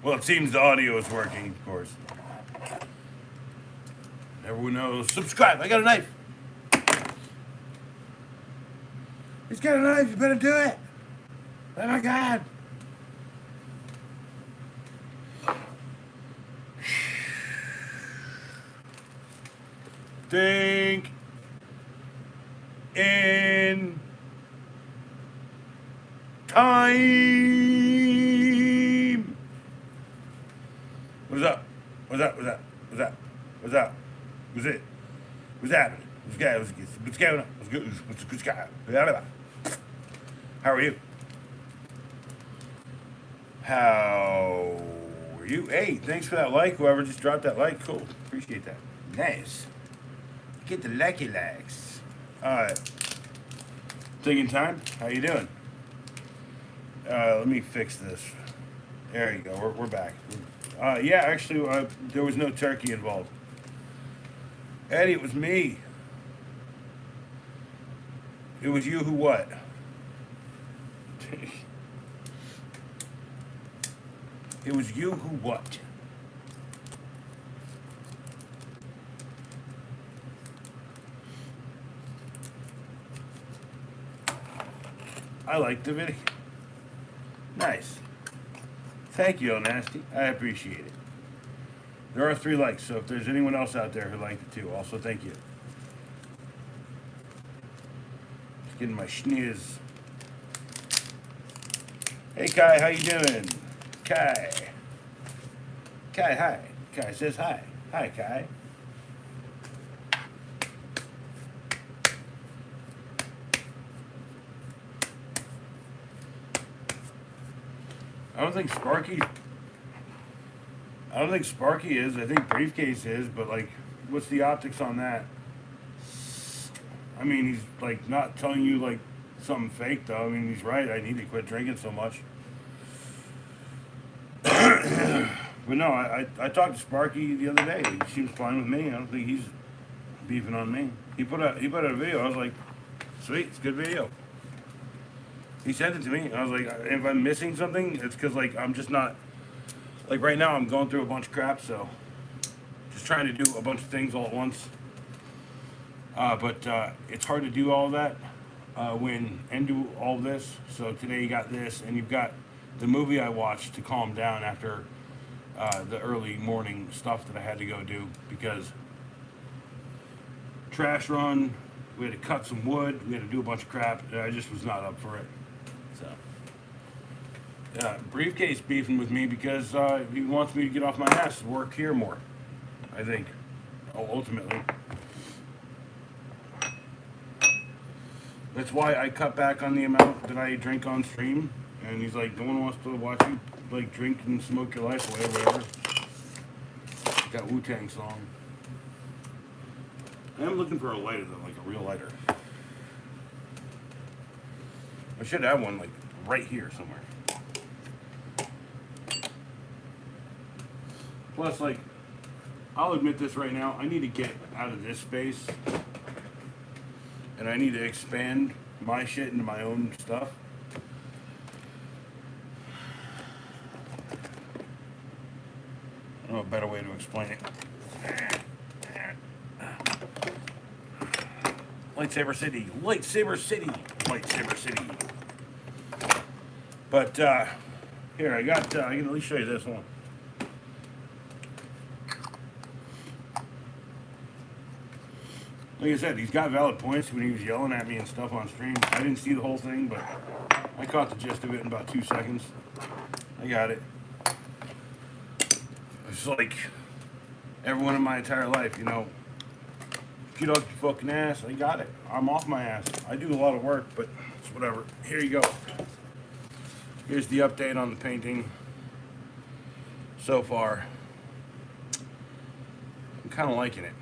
Well, it seems the audio is working, of course. Everyone knows. Subscribe. I got a knife. He's got a knife. You better do it. Oh my God. Think in time. What's up? What's up? What's up? What's up? What's up? What's it? What's happening? What's going on? What's going on? What's good? What's going on? How are you? How are you? Hey, thanks for that like. Whoever just dropped that like, cool. Appreciate that. Nice. Get the lucky likes. Alright. Taking time? How you doing? Let me fix this. There you go. We're back. Yeah, actually, there was no turkey involved. Eddie, it was me. It was you who what? It was you who what? I liked the video. Nice. Thank you, El Nasty. I appreciate it. There are 3 likes, so if there's anyone else out there who liked it too, also thank you. Just getting my schniz. Hey Kai, how you doing? Kai. Kai, hi. Kai says hi. Hi, Kai. I don't think Sparky is. I think Briefcase is, but like, what's the optics on that? I mean, he's like not telling you like something fake though. I mean, he's right. I need to quit drinking so much. But no, I talked to Sparky the other day. He seems fine with me. I don't think he's beefing on me. He put out a video. I was like, sweet, it's a good video. He sent it to me. I was like, if I'm missing something, it's because like I'm just not, like right now I'm going through a bunch of crap, so just trying to do a bunch of things all at once. But it's hard to do all that and do all this. So today you got this, and you've got the movie I watched to calm down after the early morning stuff that I had to go do, because trash run, we had to cut some wood, we had to do a bunch of crap, and I just was not up for it. So, Briefcase beefing with me because he wants me to get off my ass, work here more, I think, ultimately. That's why I cut back on the amount that I drink on stream. And he's like, no one wants to watch you like drink and smoke your life away, whatever. That Wu-Tang song. I am looking for a lighter though, like a real lighter. I should have one like right here somewhere. Plus, like, I'll admit this right now, I need to get out of this space. And I need to expand my shit into my own stuff. I don't know a better way to explain it. Lightsaber City, Lightsaber City, Lightsaber City. But here I can at least show you this one. Like I said, he's got valid points when he was yelling at me and stuff on stream. I didn't see the whole thing, but I caught the gist of it in about 2 seconds. I got it. It's like everyone in my entire life, you know, get off your fucking ass. I got it. I'm off my ass. I do a lot of work, but it's whatever. Here you go. Here's the update on the painting so far. I'm kind of liking it.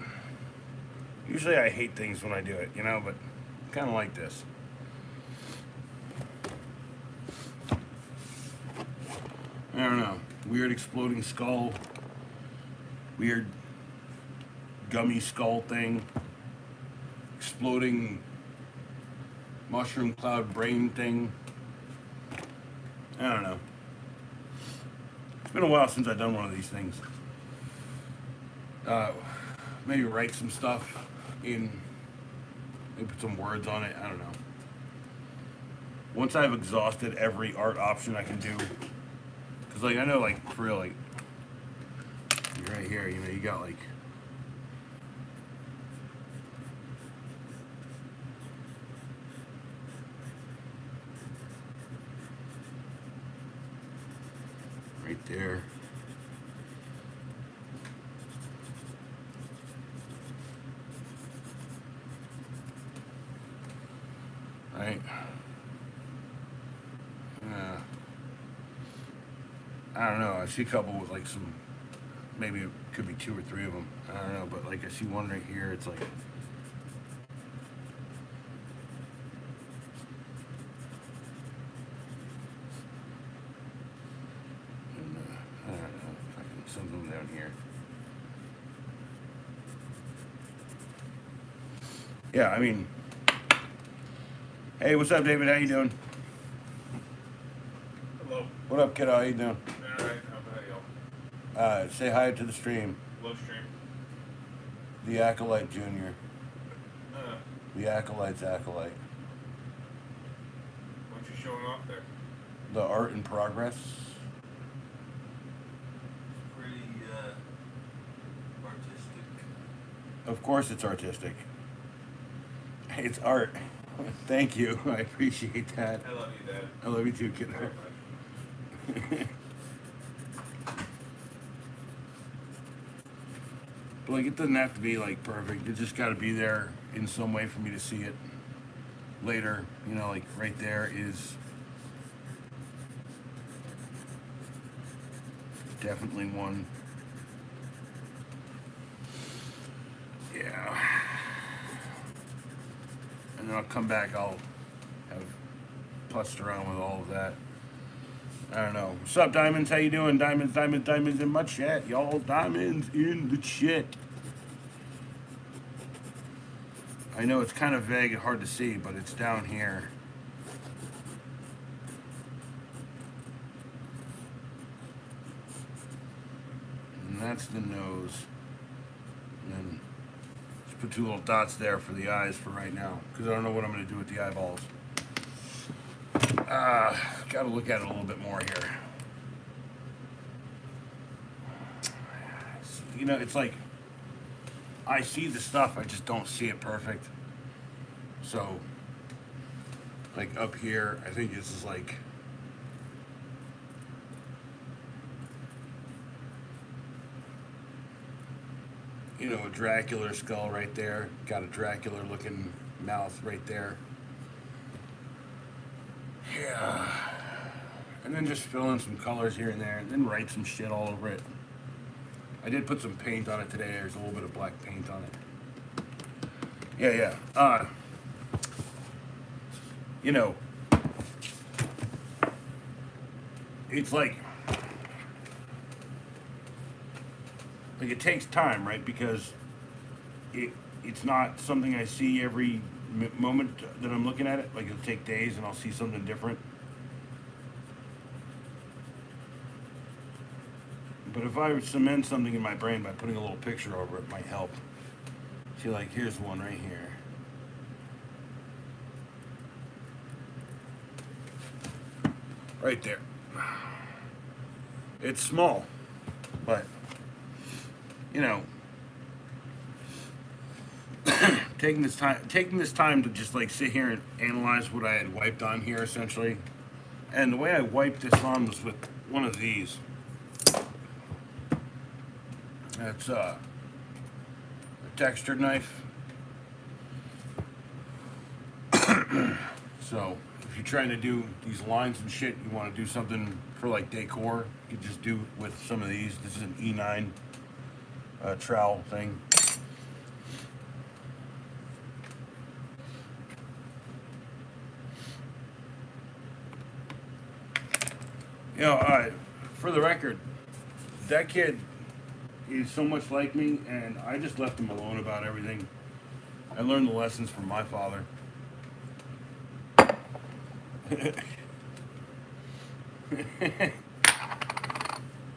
Usually I hate things when I do it, you know, but I kind of like this. I don't know. Weird exploding skull. Weird gummy skull thing. Exploding mushroom cloud brain thing. I don't know. It's been a while since I've done one of these things. Maybe write some stuff in, maybe put some words on it. I don't know. Once I've exhausted every art option I can do, because like I know like for real like right here, you know, you got like right there. Right. I don't know. I see a couple with like some, maybe it could be 2 or 3 of them. I don't know, but like I see one right here. It's like, and, I don't know. If I can something down here. Yeah, I mean, hey, what's up, David? How you doing? Hello. What up, kiddo? How you doing? All right. How about y'all? Say hi to the stream. Low stream. The Acolyte Junior. Uh, The Acolyte's Acolyte. what you showing off there? The art in progress. Pretty artistic. Of course it's artistic. It's art. Thank you. I appreciate that. I love you, Dad. I love you too, kiddo. Very much. But like, it doesn't have to be like perfect. It just got to be there in some way for me to see it later. You know, like right there is definitely one. Yeah. And then I'll come back. I'll have putzed around with all of that. I don't know. What's up, Diamonds? How you doing? Diamonds in my chat, y'all. Diamonds in the chat. I know it's kind of vague and hard to see, but it's down here. And that's the nose. And then just put 2 little dots there for the eyes for right now, because I don't know what I'm going to do with the eyeballs. Got to look at it a little bit more here. You know, it's like I see the stuff, I just don't see it perfect. So, like up here, I think this is like, you know, a Dracula skull right there. Got a Dracula looking mouth right there. Yeah. And then just fill in some colors here and there, and then write some shit all over it. I did put some paint on it today. There's a little bit of black paint on it. Yeah. You know, it's like it takes time, right? Because it's not something I see every moment that I'm looking at it. Like, it'll take days and I'll see something different. But if I cement something in my brain by putting a little picture over it, might help. See, like, here's one right here. Right there. It's small, but, you know, taking this time to just like sit here and analyze what I had wiped on here essentially. And the way I wiped this on was with one of these. That's a textured knife. So if you're trying to do these lines and shit, you want to do something for like decor, you just do with some of these. This is an E9 trowel thing. You know, for the record, that kid is so much like me, and I just left him alone about everything. I learned the lessons from my father.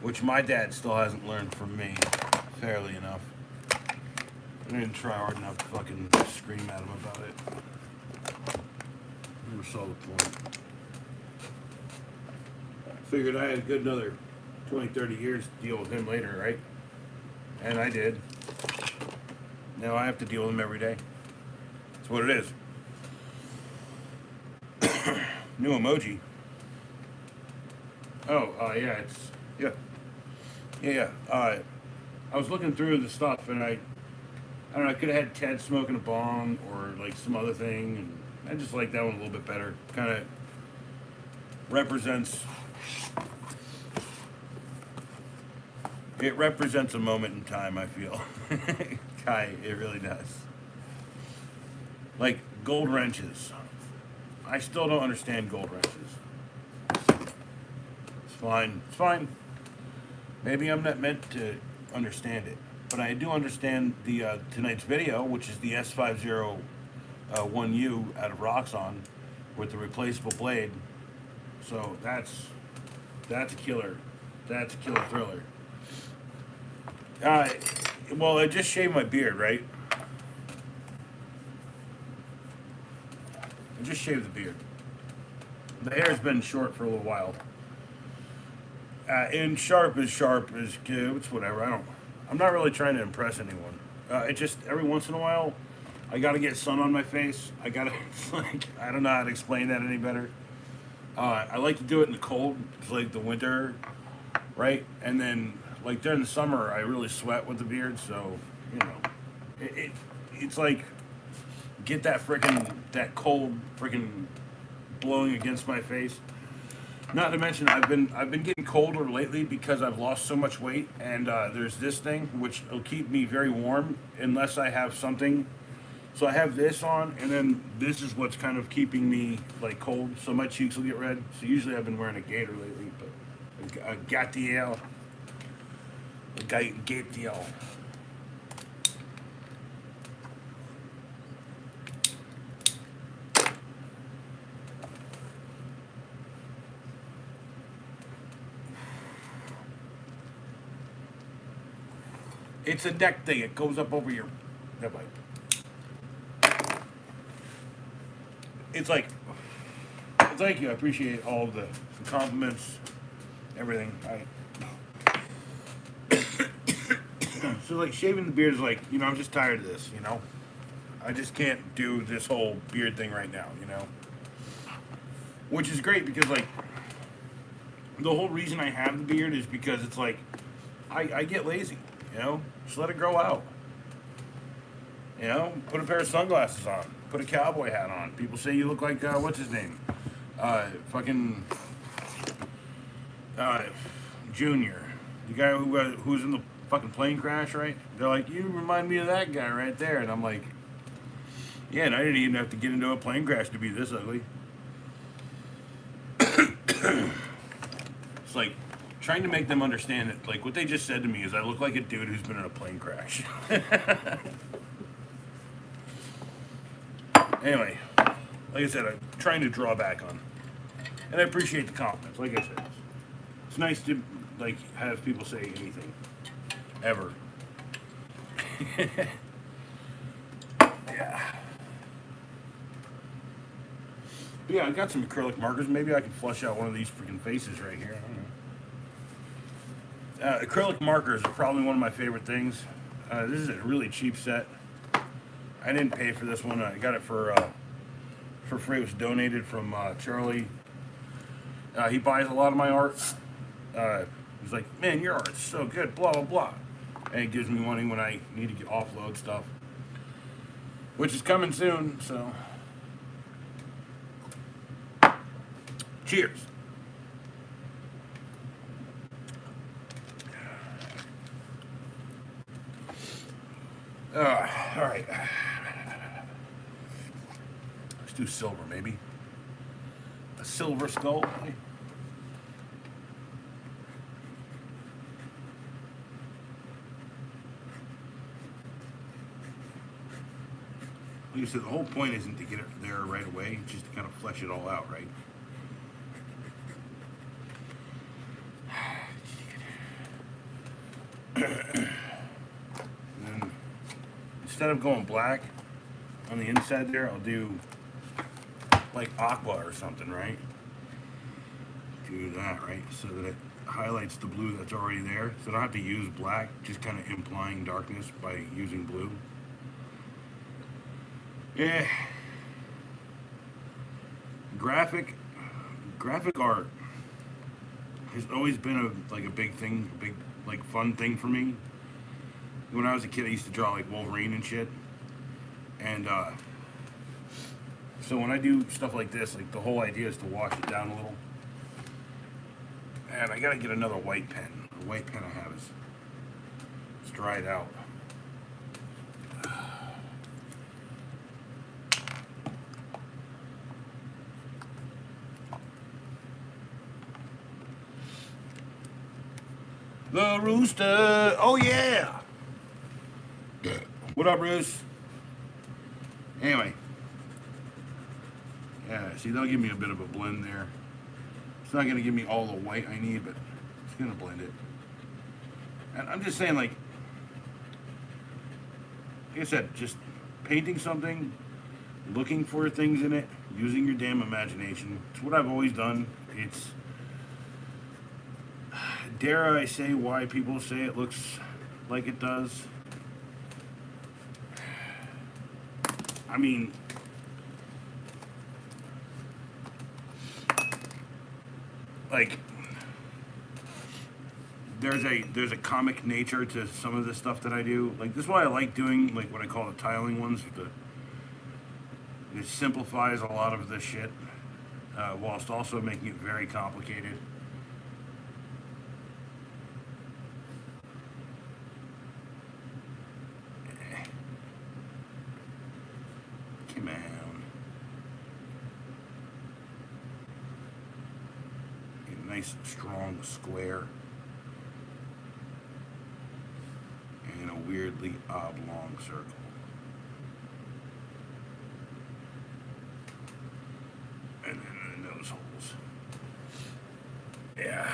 which my dad still hasn't learned from me fairly enough. I didn't try hard enough to fucking scream at him about it. Never saw the point. Figured I had a good another 20, 30 years to deal with him later, right? And I did. Now I have to deal with him every day. That's what it is. New emoji. Oh, yeah, it's, yeah. Yeah. I was looking through the stuff and I don't know, I could have had Ted smoking a bong or like some other thing, and I just like that one a little bit better. Kind of represents, it represents a moment in time, I feel. It really does. Like gold wrenches. I still don't understand gold wrenches. It's fine. It's fine. Maybe I'm not meant to understand it. But I do understand the tonight's video, which is the S501U out of Roxxon with the replaceable blade. So that's a killer. That's a killer thriller. Well, I just shaved my beard, right? I just shaved the beard. The hair's been short for a little while. And sharp is good. It's whatever. I'm not really trying to impress anyone. It just every once in a while, I gotta get sun on my face. I gotta like I don't know how to explain that any better. I like to do it in the cold, it's like the winter, right? And then like during the summer, I really sweat with the beard, so you know, it's like get that cold freaking blowing against my face. Not to mention, I've been getting colder lately because I've lost so much weight, and there's this thing which will keep me very warm unless I have something. So I have this on, and then this is what's kind of keeping me like cold, so my cheeks will get red. So usually I've been wearing a gaiter lately, but a Gatiel, Gatiel. It's a neck thing. It goes up over your. That way. It's like. Thank you. I appreciate all the compliments, everything. So like shaving the beard is like, you know, I'm just tired of this. You know, I just can't do this whole beard thing right now. You know, which is great because like the whole reason I have the beard is because it's like I get lazy. You know, just let it grow out. You know, put a pair of sunglasses on. Put a cowboy hat on. People say you look like, what's his name? Junior. The guy who's in the fucking plane crash, right? They're like, you remind me of that guy right there. And I'm like, yeah, and I didn't even have to get into a plane crash to be this ugly. It's like, trying to make them understand that, like, what they just said to me is I look like a dude who's been in a plane crash. Anyway, like I said, I'm trying to draw back on. And I appreciate the compliments, like I said. It's nice to, like, have people say anything. Ever. Yeah. But yeah, I got some acrylic markers. Maybe I can flush out one of these freaking faces right here. I don't know. Acrylic markers are probably one of my favorite things. This is a really cheap set. I didn't pay for this one. I got it for free. It was donated from Charlie. He buys a lot of my art. He's like, man, your art's so good, blah, blah, blah. And he gives me money when I need to offload stuff. Which is coming soon, so. Cheers. All right. Let's do silver, maybe. A silver skull. Like you said, the whole point isn't to get it there right away, just to kind of flesh it all out, right? And then instead of going black on the inside there, I'll do like aqua or something, right? Do that, right? So that it highlights the blue that's already there. So I don't have to use black, just kind of implying darkness by using blue. Yeah. Graphic art has always been a big thing, a big like fun thing for me. When I was a kid, I used to draw like Wolverine and shit. And so when I do stuff like this, like the whole idea is to wash it down a little. And I gotta get another white pen. The white pen I have is it's dried out. The rooster. Oh yeah. What up, Bruce? Anyway. Yeah, see, that'll give me a bit of a blend there. It's not going to give me all the white I need, but it's going to blend it. And I'm just saying, like I said, just painting something, looking for things in it, using your damn imagination. It's what I've always done. It's, dare I say, why people say it looks like it does. I mean, like, there's a comic nature to some of the stuff that I do. Like, this is why I like doing like what I call the tiling ones. It simplifies a lot of this shit, whilst also making it very complicated. Come on. A nice strong square. And a weirdly oblong circle. And then those holes. Yeah.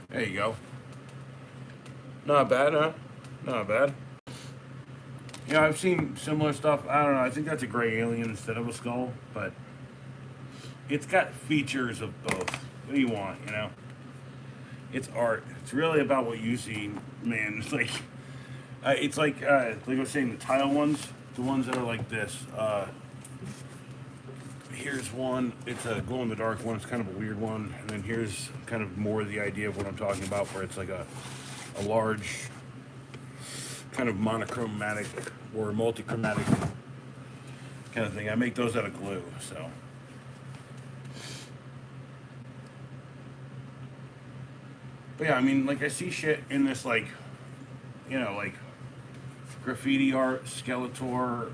There you go. Not bad, huh? Not bad. Yeah, I've seen similar stuff. I don't know. I think that's a gray alien instead of a skull, but it's got features of both. What do you want, you know? It's art. It's really about what you see, man. It's like I was saying, the tile ones, the ones that are like this. Here's one. It's a glow-in-the-dark one. It's kind of a weird one. And then here's kind of more the idea of what I'm talking about, where it's like a large, kind of monochromatic or multichromatic kind of thing. I make those out of glue, so. But yeah, I mean, like, I see shit in this, like, you know, like graffiti art, Skeletor,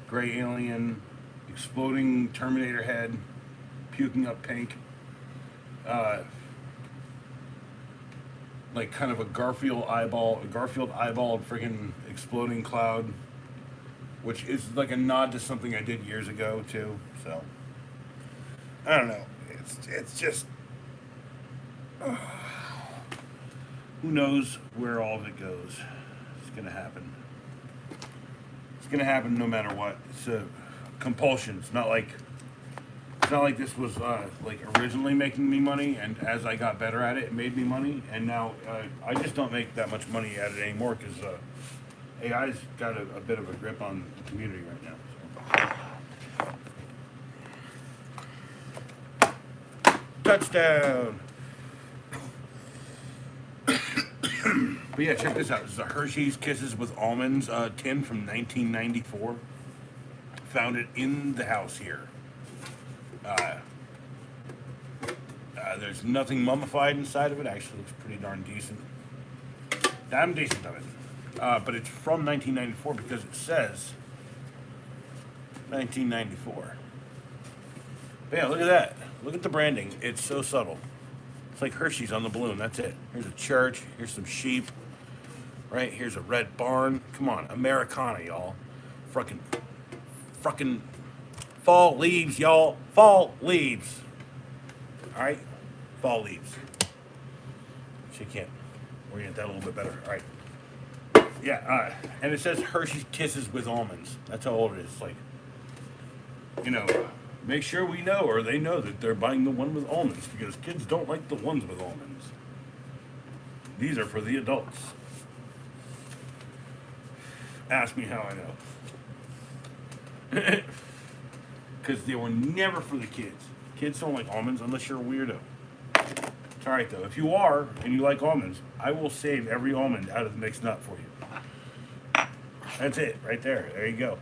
gray alien, exploding Terminator head, puking up pink, like kind of a Garfield eyeball, friggin' exploding cloud, which is like a nod to something I did years ago too. So I don't know. It's just who knows where all of it goes. It's gonna happen. It's gonna happen no matter what. It's a compulsion. It's not like this was like originally making me money, and as I got better at it, it made me money. And now I just don't make that much money at it anymore because AI's got a bit of a grip on the community right now. So. Touchdown! But yeah, check this out. This is a Hershey's Kisses with Almonds tin from 1994. Found it in the house here. There's nothing mummified inside of it. Actually, looks pretty darn decent. Damn decent of it. But it's from 1994 because it says 1994. But yeah, look at that. Look at the branding. It's so subtle. It's like Hershey's on the balloon. That's it. Here's a church. Here's some sheep. Right? Here's a red barn. Come on. Americana, y'all. Fucking fall leaves, y'all. Fall leaves. Alright? Fall leaves. She can't. orient that a little bit better. All right. Yeah, and it says Hershey's Kisses with almonds. That's how old it is. Like, you know, make sure we know, or they know that they're buying the one with almonds, because kids don't like the ones with almonds. These are for the adults. Ask me how I know. Because they were never for the kids. Kids don't like almonds unless you're a weirdo. It's alright though. If you are, and you like almonds, I will save every almond out of the mixed nut for you. That's it, right there. There you go.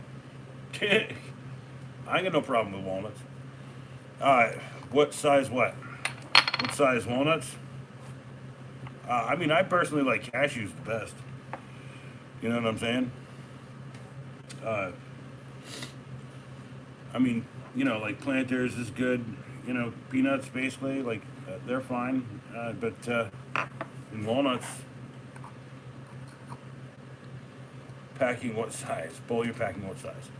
I ain't got no problem with walnuts. What size what? What size walnuts? I mean, I personally like cashews the best. You know what I'm saying? I mean, you know, like Planters is good. You know, peanuts basically, like they're fine. But in walnuts, packing what size? Bowl, you're packing what size?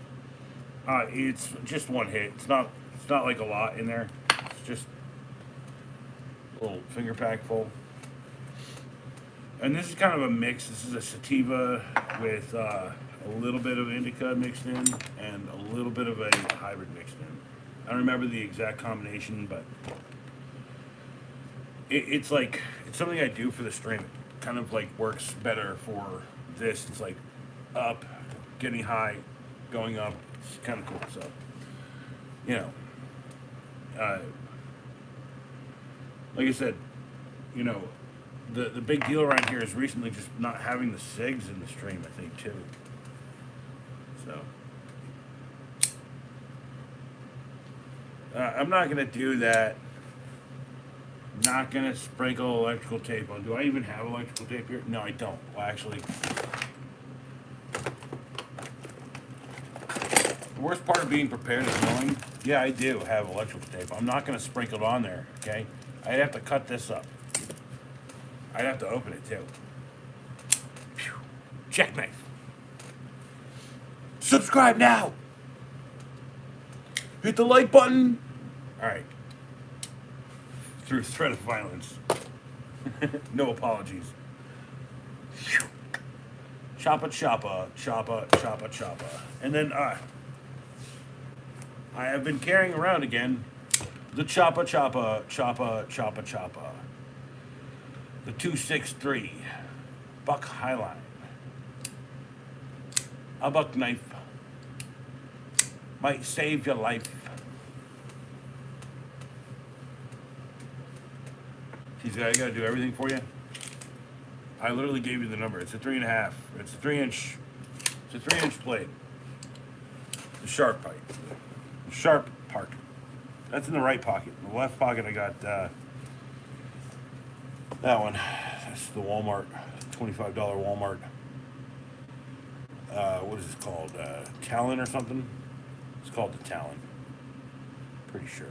It's just one hit. It's not like a lot in there. It's just a little finger pack full. And this is kind of a mix. This is a sativa with a little bit of indica mixed in and a little bit of a hybrid mixed in. I don't remember the exact combination, but it's like, it's something I do for the strain. It kind of like works better for this. It's like up, getting high, going up. It's kind of cool. So, you know, like I said, you know, the big deal around here is recently just not having the cigs in the stream, I think, too. So, I'm not going to do that. Not going to sprinkle electrical tape on. Do I even have electrical tape here? No, I don't. Well, actually, the worst part of being prepared is knowing, yeah, I do have electrical tape. I'm not going to sprinkle it on there, okay? I'd have to cut this up. I'd have to open it too. Phew. Checkmate. Subscribe now. Hit the like button. All right. Through threat of violence. No apologies. Choppa, choppa, choppa, choppa, choppa. And then I have been carrying around again the choppa, choppa, choppa, choppa, choppa. The 263 buck highline, a buck knife might save your life. He's gotta do everything for you. I literally gave you the number. It's a 3.5. It's a 3-inch. It's a 3-inch blade. The sharp pipe. The sharp part. That's in the right pocket. In the left pocket, I got. That one, that's the Walmart, $25 Walmart. What is this called? Talon or something? It's called the Talon. Pretty sure.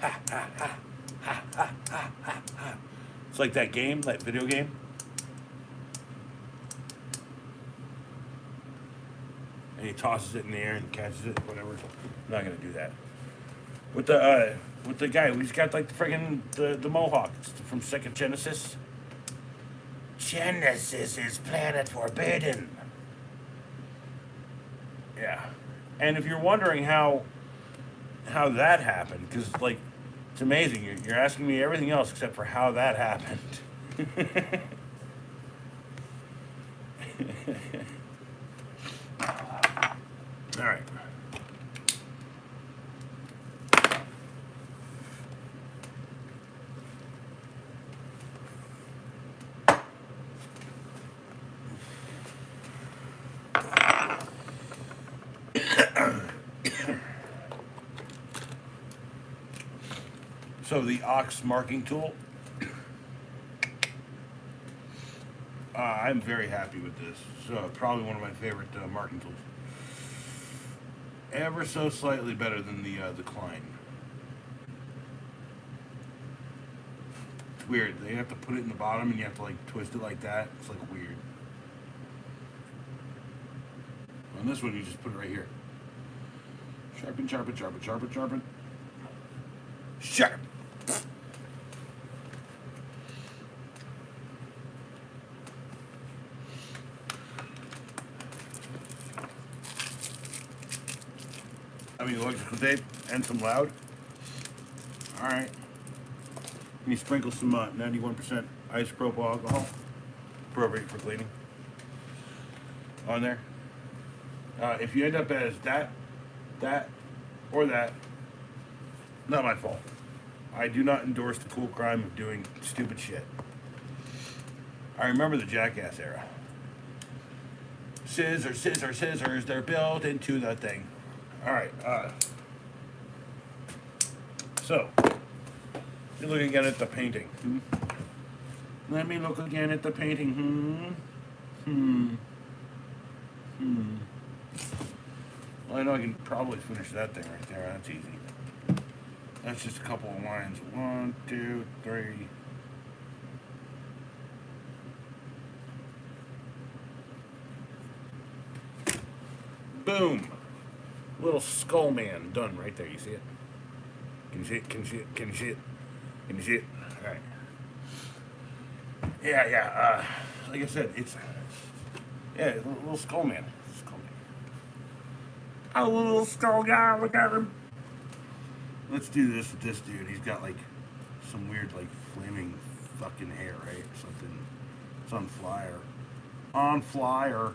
Ha, ha, ha, ha, ha, ha, ha, ha. It's like that game, that video game. And he tosses it in the air and catches it, whatever. I'm not gonna do that. With the guy who's got like the friggin' the mohawk. It's from second Genesis. Genesis is Planet Forbidden. Yeah. And if you're wondering how that happened, because like it's amazing, you're asking me everything else except for how that happened. All right. So the ox marking tool, I'm very happy with this. It's probably one of my favorite marking tools. Ever so slightly better than the Klein. It's weird. They have to put it in the bottom and you have to like twist it like that. It's like weird. On this one, you just put it right here. Sharpen, sharpen, sharpen, sharpen, sharpen. Sharp. electrical tape and some loud. All right. And you sprinkle some 91% isopropyl alcohol, appropriate for cleaning, on there. If you end up as that, or that, not my fault. I do not endorse the cool crime of doing stupid shit. I remember the Jackass era. Scissors, scissors, scissors, they're built into the thing. Alright, so, you look again at the painting. Let me look again at the painting. Well, I know I can probably finish that thing right there. That's easy. That's just a couple of lines. 1, 2, 3. Boom. Little skull man done right there. You see it? Can you see it? Can you see it? Can you see it? Can you see it? All right. Yeah. Like I said, it's little skull man. Skull man. A little skull guy. Look at him. Let's do this with this dude. He's got like some weird like flaming fucking hair, right? Or something. It's on Flyer. On Flyer.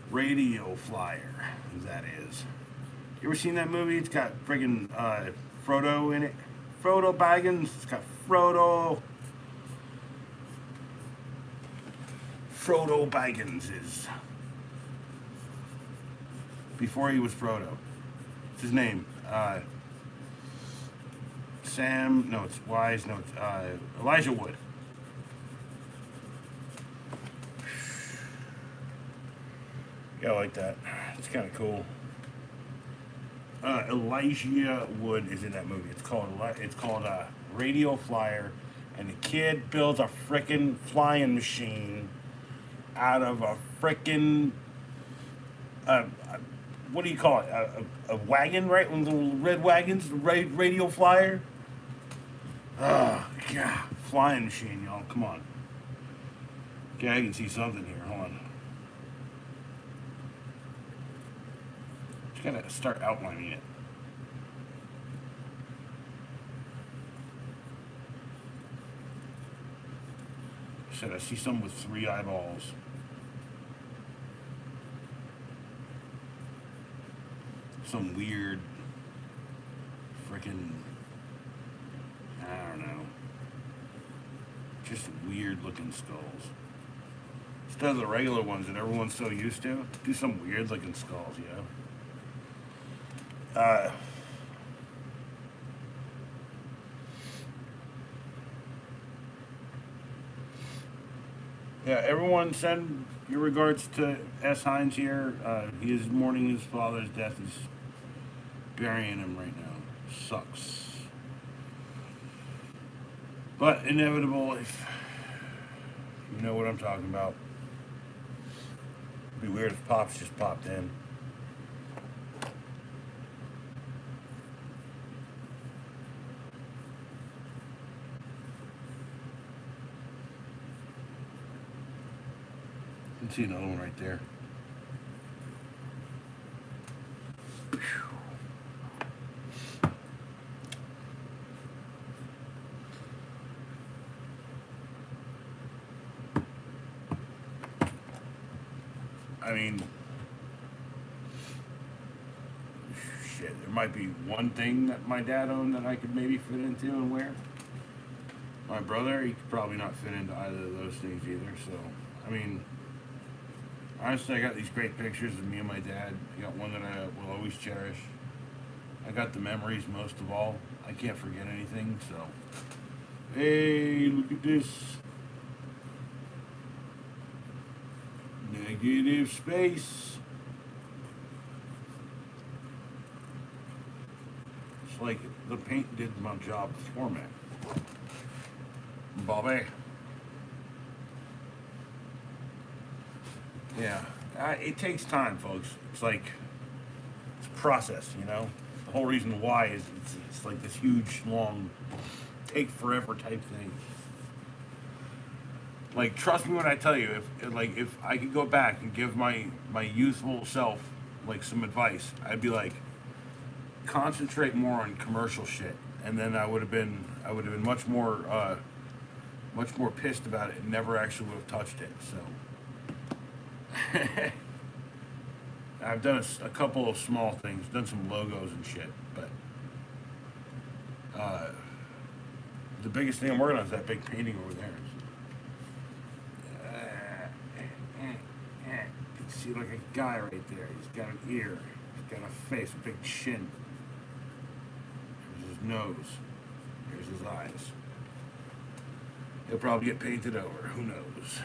Radio Flyer, that is. You ever seen that movie? It's got friggin' Frodo in it. Frodo Baggins. It's got Frodo Baggins is before he was Frodo. It's his name. Sam. No, it's Wise. No, it's Elijah Wood. Yeah, I like that. It's kind of cool. Elijah Wood is in that movie. It's called Radio Flyer, and the kid builds a frickin' flying machine out of a frickin' what do you call it? A wagon, right? One of the little red wagons, the Radio Flyer. Oh, God. Flying machine, y'all. Come on. Okay, I can see something here. Hold on. Just gotta start outlining it. Said I see some with 3 eyeballs. Some weird freaking, I don't know, just weird looking skulls. Instead of the regular ones that everyone's so used to, do some weird looking skulls, you know? Yeah, everyone send your regards to S. Hines here. He is mourning his father's death. He's burying him right now. Sucks. But inevitable, if you know what I'm talking about. It'd be weird if Pops just popped in. You can see another one right there. I mean, shit, there might be one thing that my dad owned that I could maybe fit into and wear. My brother, he could probably not fit into either of those things either, so, I mean, honestly, I got these great pictures of me and my dad. I got one that I will always cherish. I got the memories most of all. I can't forget anything, so. Hey, look at this. Negative space. It's like the paint did my job for me. Bobby. Yeah, it takes time, folks. It's like, it's a process, you know? The whole reason why is it's like this huge, long, take forever type thing. Like, trust me when I tell you, if I could go back and give my youthful self like some advice, I'd be like, concentrate more on commercial shit, and then I would have been much more pissed about it and never actually would have touched it. So I've done a couple of small things, done some logos and shit, but the biggest thing I'm working on is that big painting over there. You can see like a guy right there. He's got an ear, he's got a face, a big chin. There's his nose. Here's his eyes. He'll probably get painted over. Who knows?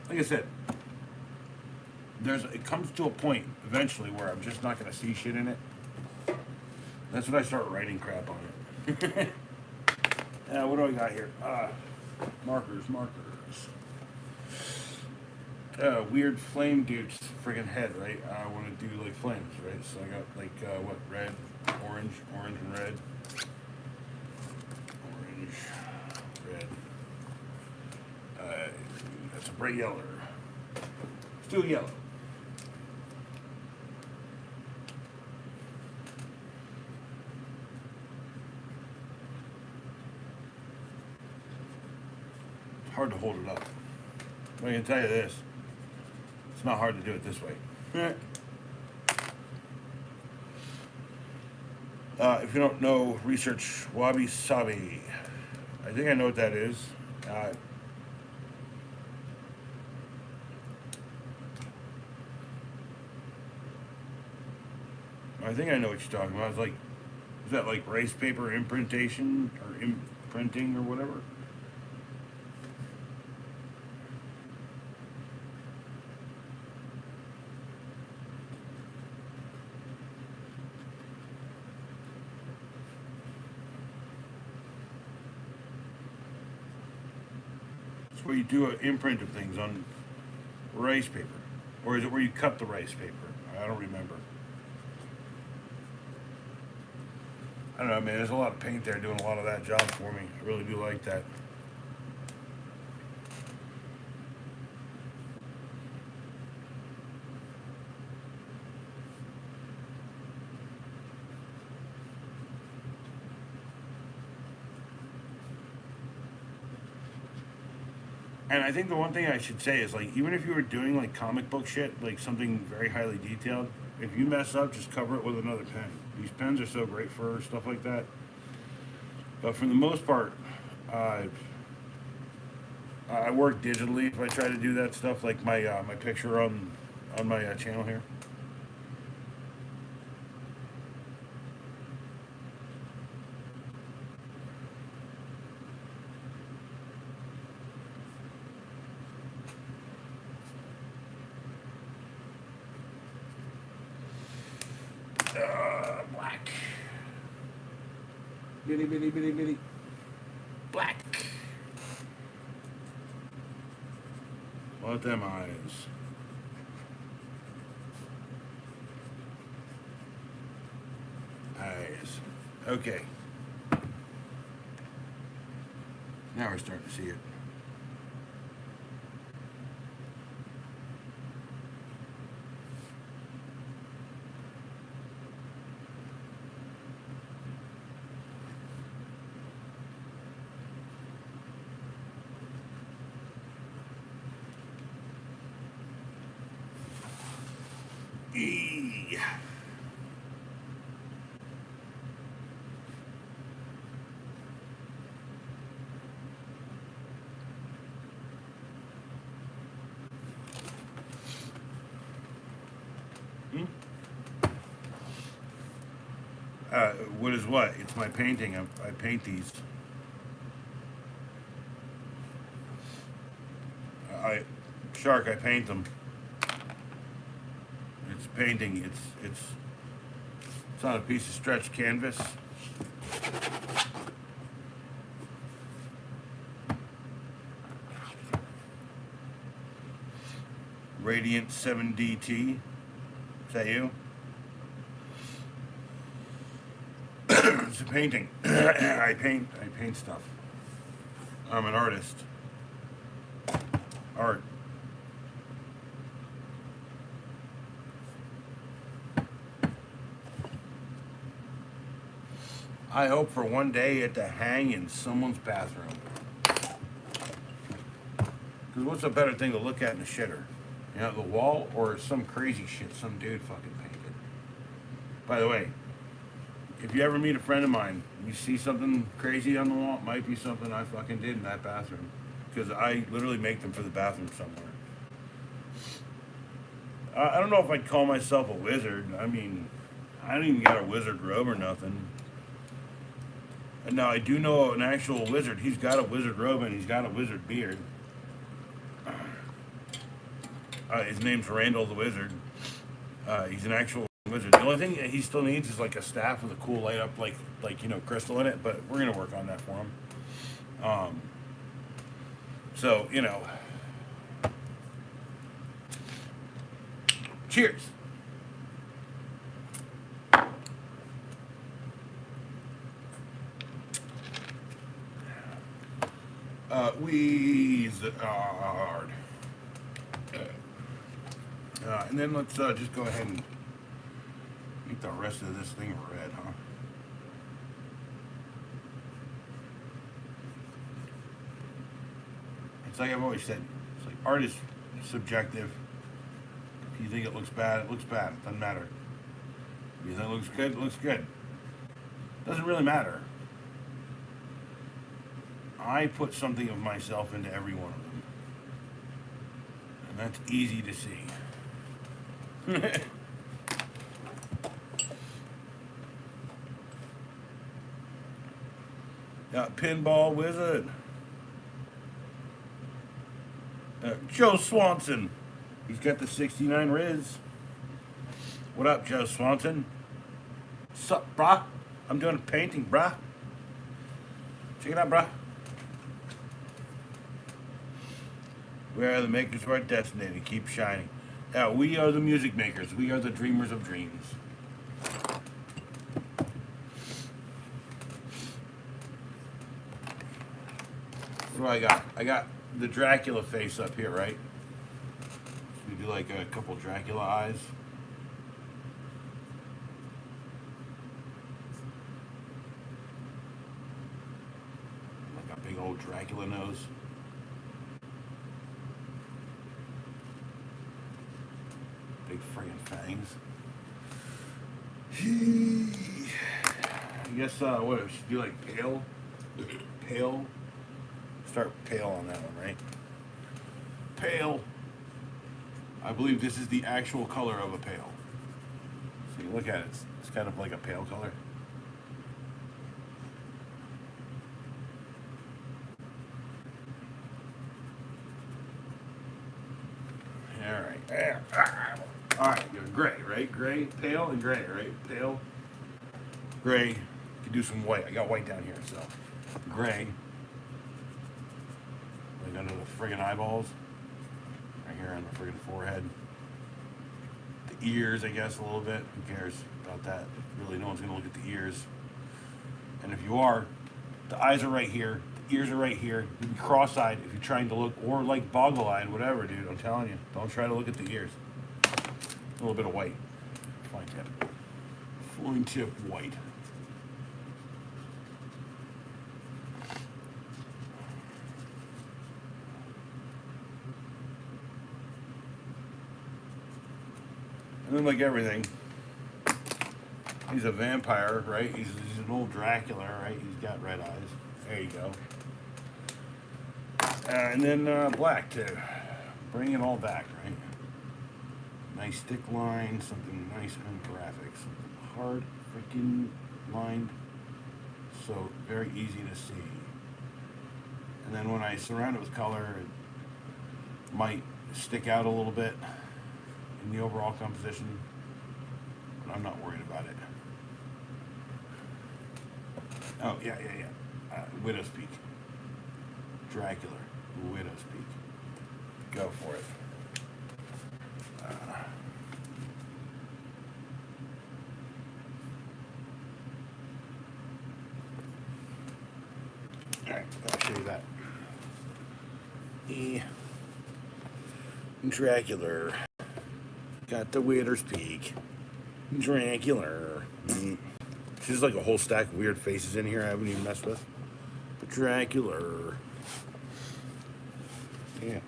Like I said, it comes to a point eventually where I'm just not going to see shit in it. That's when I start writing crap on it. What do I got here? Markers. Weird flame dude's friggin' head, right? I want to do like flames, right? So I got like red, orange, and red. Orange, red. That's a bright yellow. Let's do a yellow. It's hard to hold it up. I can tell you this. It's not hard to do it this way. If you don't know, research wabi sabi. I think I know what that is. I think I know what you're talking about. It's like, is that like rice paper imprintation or imprinting or whatever? It's where you do an imprint of things on rice paper. Or is it where you cut the rice paper? I don't remember. I don't know, man. There's a lot of paint there doing a lot of that job for me. I really do like that. And I think the one thing I should say is, like, even if you were doing like comic book shit, like something very highly detailed, if you mess up, just cover it with another pen. These pens are so great for stuff like that. But for the most part, I work digitally if I try to do that stuff, like my my picture on my channel here. Black. Bitty. Black. What them eyes? Eyes. Okay. Now we're starting to see it. E. What is what? It's my painting. I paint these. I paint them. It's painting. It's on a piece of stretched canvas. Radiant 7DT. Is that you? It's a painting. I paint stuff. I'm an artist. Art. I hope for one day it to hang in someone's bathroom. Because what's a better thing to look at in a shitter? You know, the wall or some crazy shit some dude fucking painted? By the way, if you ever meet a friend of mine, you see something crazy on the wall, it might be something I fucking did in that bathroom. Because I literally make them for the bathroom somewhere. I don't know if I'd call myself a wizard. I mean, I don't even got a wizard robe or nothing. And now I do know an actual wizard. He's got a wizard robe and he's got a wizard beard. His name's Randall the Wizard. He's an actual wizard. The only thing he still needs is like a staff with a cool light up, like you know, crystal in it. But we're gonna work on that for him. So you know, cheers. Wizard. And then let's just go ahead and make the rest of this thing red, huh? It's like I've always said, it's like art is subjective. If you think it looks bad, it looks bad. It doesn't matter. If you think it looks good, it looks good. Doesn't really matter. I put something of myself into every one of them. And that's easy to see. Got Pinball Wizard. Joe Swanson. He's got the 69 Riz. What up, Joe Swanson? Sup, brah? I'm doing a painting, brah. Check it out, brah. We are the makers of our destiny to keep shining. Yeah, we are the music makers. We are the dreamers of dreams. What do I got? I got the Dracula face up here, right? So we do like a couple Dracula eyes. Like a big old Dracula nose. Big friggin' fangs. I guess, what, should do like pale? Pale? Start pale on that one, right? Pale. I believe this is the actual color of a pale. So you look at it, it's kind of like a pale color. Alright, you're gray, right? Gray, pale, and gray, right? Pale, gray. You can do some white. I got white down here, so gray. Like under the friggin' eyeballs. Right here on the friggin' forehead. The ears, I guess, a little bit. Who cares about that? Really, no one's gonna look at the ears. And if you are, the eyes are right here. The ears are right here. You can be cross-eyed if you're trying to look, or like boggle-eyed, whatever, dude. I'm telling you. Don't try to look at the ears. A little bit of white. Fine tip. Fine tip white. And then like everything, he's a vampire, right? He's an old Dracula, right? He's got red eyes. There you go. And then black too. Bring it all back, right? Nice thick line, something nice and graphic, something hard freaking lined, so very easy to see. And then when I surround it with color, it might stick out a little bit in the overall composition, but I'm not worried about it. Oh, yeah. Widow's Peak. Dracula, Widow's Peak. Go for it. Alright, I'll show you that. Dracula. Got the Widow's Peak. Dracula. She's like a whole stack of weird faces in here I haven't even messed with. Dracula. Yeah.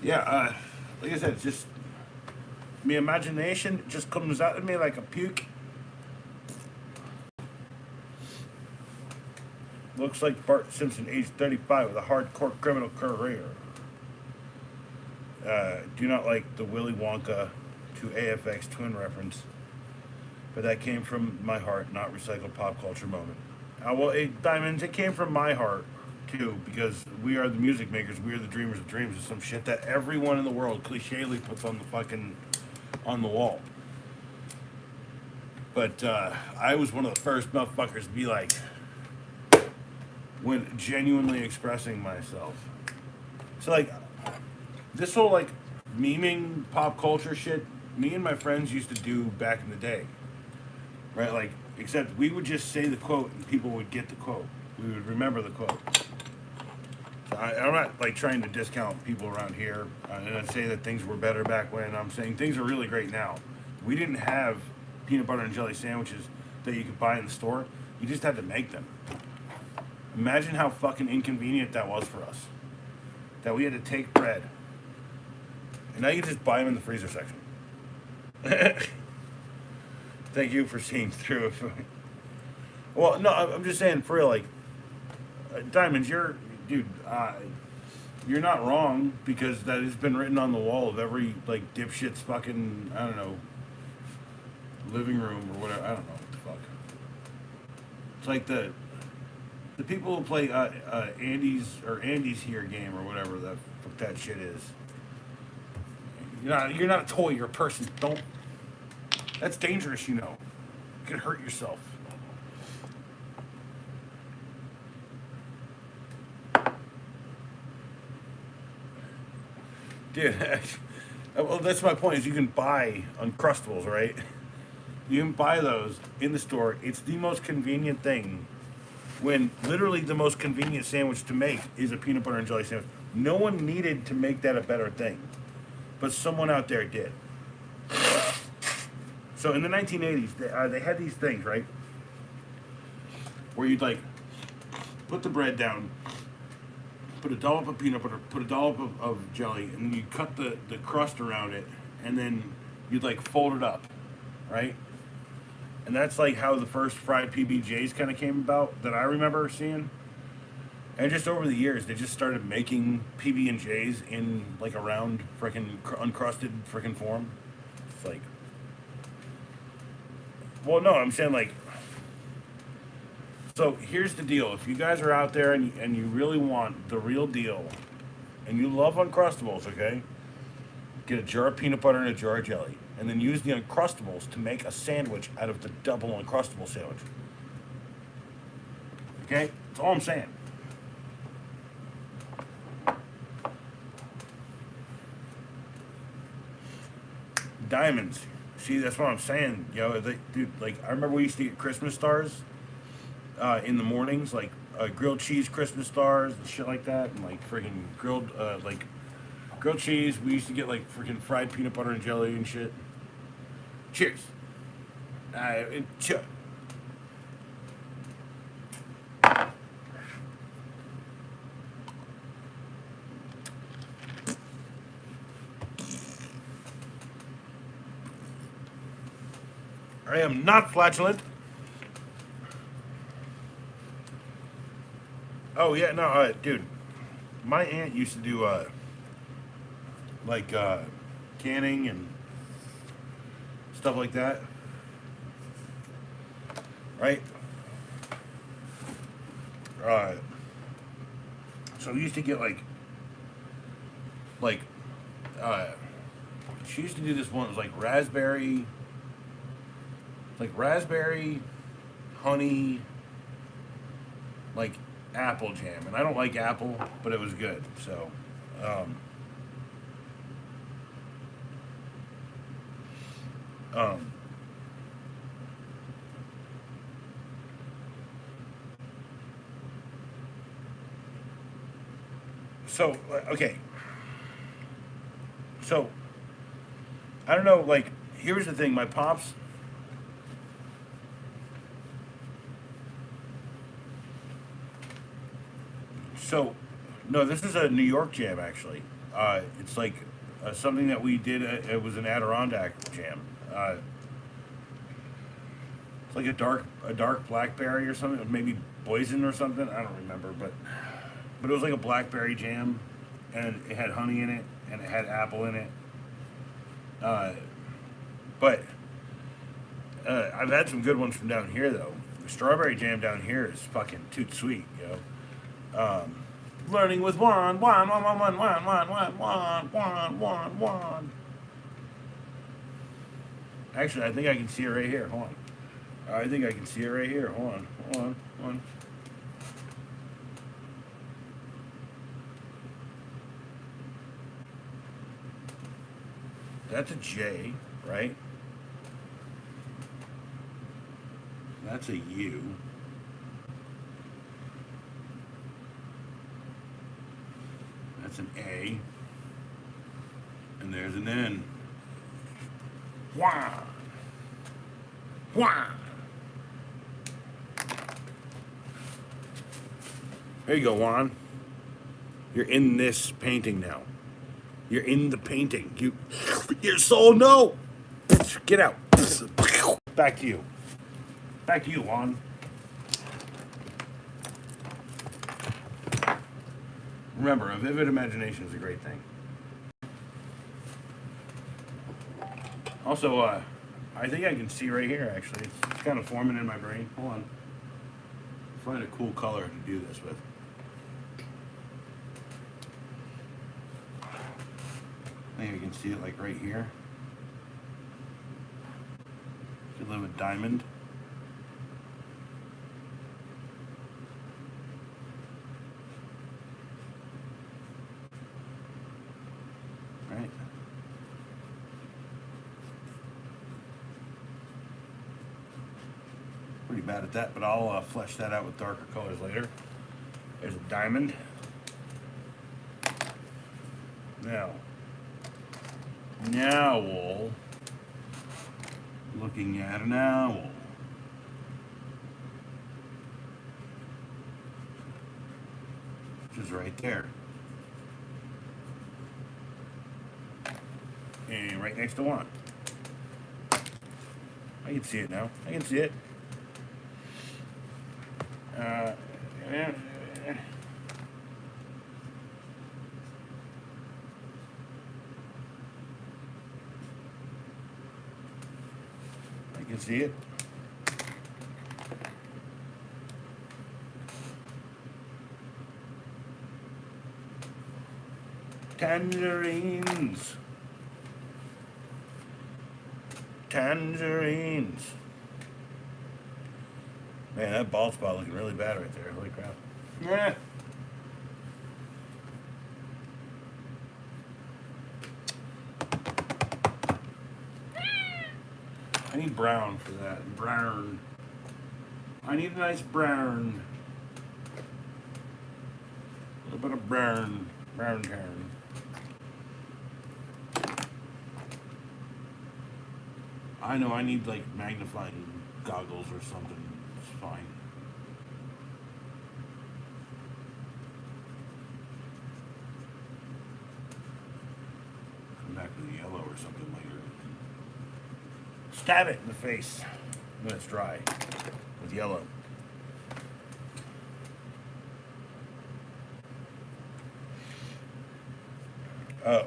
Yeah, like I said, it's just my imagination just comes out of me like a puke. Looks like Bart Simpson, age 35, with a hardcore criminal career. Do not like the Willy Wonka to AFX twin reference, but that came from my heart, not recycled pop culture moment. Diamonds, it came from my heart too, because we are the music makers, we are the dreamers of dreams, is some shit that everyone in the world clichely puts on the fucking on the wall. But I was one of the first motherfuckers to be like, when genuinely expressing myself. So like, this whole like memeing pop culture shit, me and my friends used to do back in the day, right? Like, except we would just say the quote and people would get the quote. We would remember the quote. So I'm not like trying to discount people around here and say that things were better back when. I'm saying things are really great now. We didn't have peanut butter and jelly sandwiches that you could buy in the store. You just had to make them. Imagine how fucking inconvenient that was for us. That we had to take bread. And now you just buy them in the freezer section. Thank you for seeing through it. Well, no, I'm just saying for real, like, Diamonds, dude, you're not wrong, because that has been written on the wall of every, like, dipshit's fucking, I don't know, living room or whatever. I don't know what the fuck. It's like the people who play Andy's Here game or whatever the fuck that shit is. You're not a toy, you're a person. Don't. That's dangerous, you know. You can hurt yourself. Dude, well, that's my point, is you can buy Uncrustables, right? You can buy those in the store. It's the most convenient thing, when literally the most convenient sandwich to make is a peanut butter and jelly sandwich. No one needed to make that a better thing, but someone out there did. So in the 1980s, they had these things, right? Where you'd like put the bread down, put a dollop of peanut butter, put a dollop of jelly, and then you cut the crust around it, and then you'd like fold it up, right? And that's like how the first fried PBJs kind of came about that I remember seeing. And just over the years, they just started making PB&Js in like a round freaking uncrusted freaking form. It's like, well, no, I'm saying like, so here's the deal. If you guys are out there and you really want the real deal, and you love Uncrustables, okay? Get a jar of peanut butter and a jar of jelly, and then use the Uncrustables to make a sandwich out of the double Uncrustable sandwich. Okay? That's all I'm saying. Diamonds. See, that's what I'm saying. You know, dude, like, I remember we used to get Christmas stars in the mornings, like grilled cheese Christmas stars and shit like that, and like freaking grilled cheese. We used to get like freaking fried peanut butter and jelly and shit. Cheers. I am not flatulent. Oh yeah, no, dude. My aunt used to do canning and stuff like that, right? So we used to get she used to do this one. It was like raspberry, honey, like apple jam, and I don't like apple, but it was good. So, okay. So, I don't know. Like, here's the thing. My pops. So, no, this is a New York jam actually. It's like something that we did. It was an Adirondack jam. It's like a dark blackberry or something, maybe poison or something. I don't remember, but it was like a blackberry jam, and it had honey in it, and it had apple in it. Uh, but I've had some good ones from down here though. The strawberry jam down here is fucking too sweet, yo. Learning with one. Actually, I think I can see it right here. Hold on. I think I can see it right here. Hold on. That's a J, right? That's a U. That's an A. And there's an N. Wah! Wah! There you go, Juan. You're in this painting now. You're in the painting. Your soul, no! Get out. Back to you. Back to you, Juan. Remember, a vivid imagination is a great thing. Also, I think I can see right here, actually. It's kind of forming in my brain. Hold on. Find a cool color to do this with. I think I can see it like right here. Could live a diamond. Right? Pretty bad at that, but I'll flesh that out with darker colors later. There's a diamond. An owl. Looking at an owl. Which is right there. And right next to one. I can see it now. I can see it. Yeah. I can see it. Tangerines. Tangerines. Man, that bald spot looking really bad right there. Holy crap. Yeah. I need brown for that. Brown. I need a nice brown. A little bit of brown. Brown turn. I know I need like magnifying goggles or something. It's fine. Come back with yellow or something later. Stab it in the face when it's dry with yellow.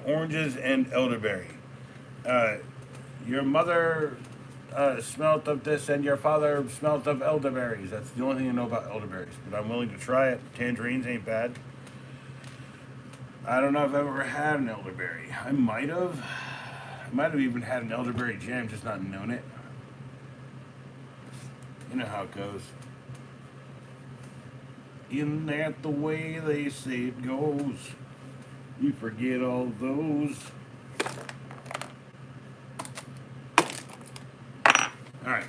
Oranges and elderberry. Your mother smelt of this and your father smelt of elderberries. That's the only thing I know about elderberries, but I'm willing to try it. Tangerines ain't bad. I don't know if I've ever had an elderberry. I might have. I might have even had an elderberry jam, just not known it. You know how it goes. Isn't that the way they say it goes? You forget all those. All right.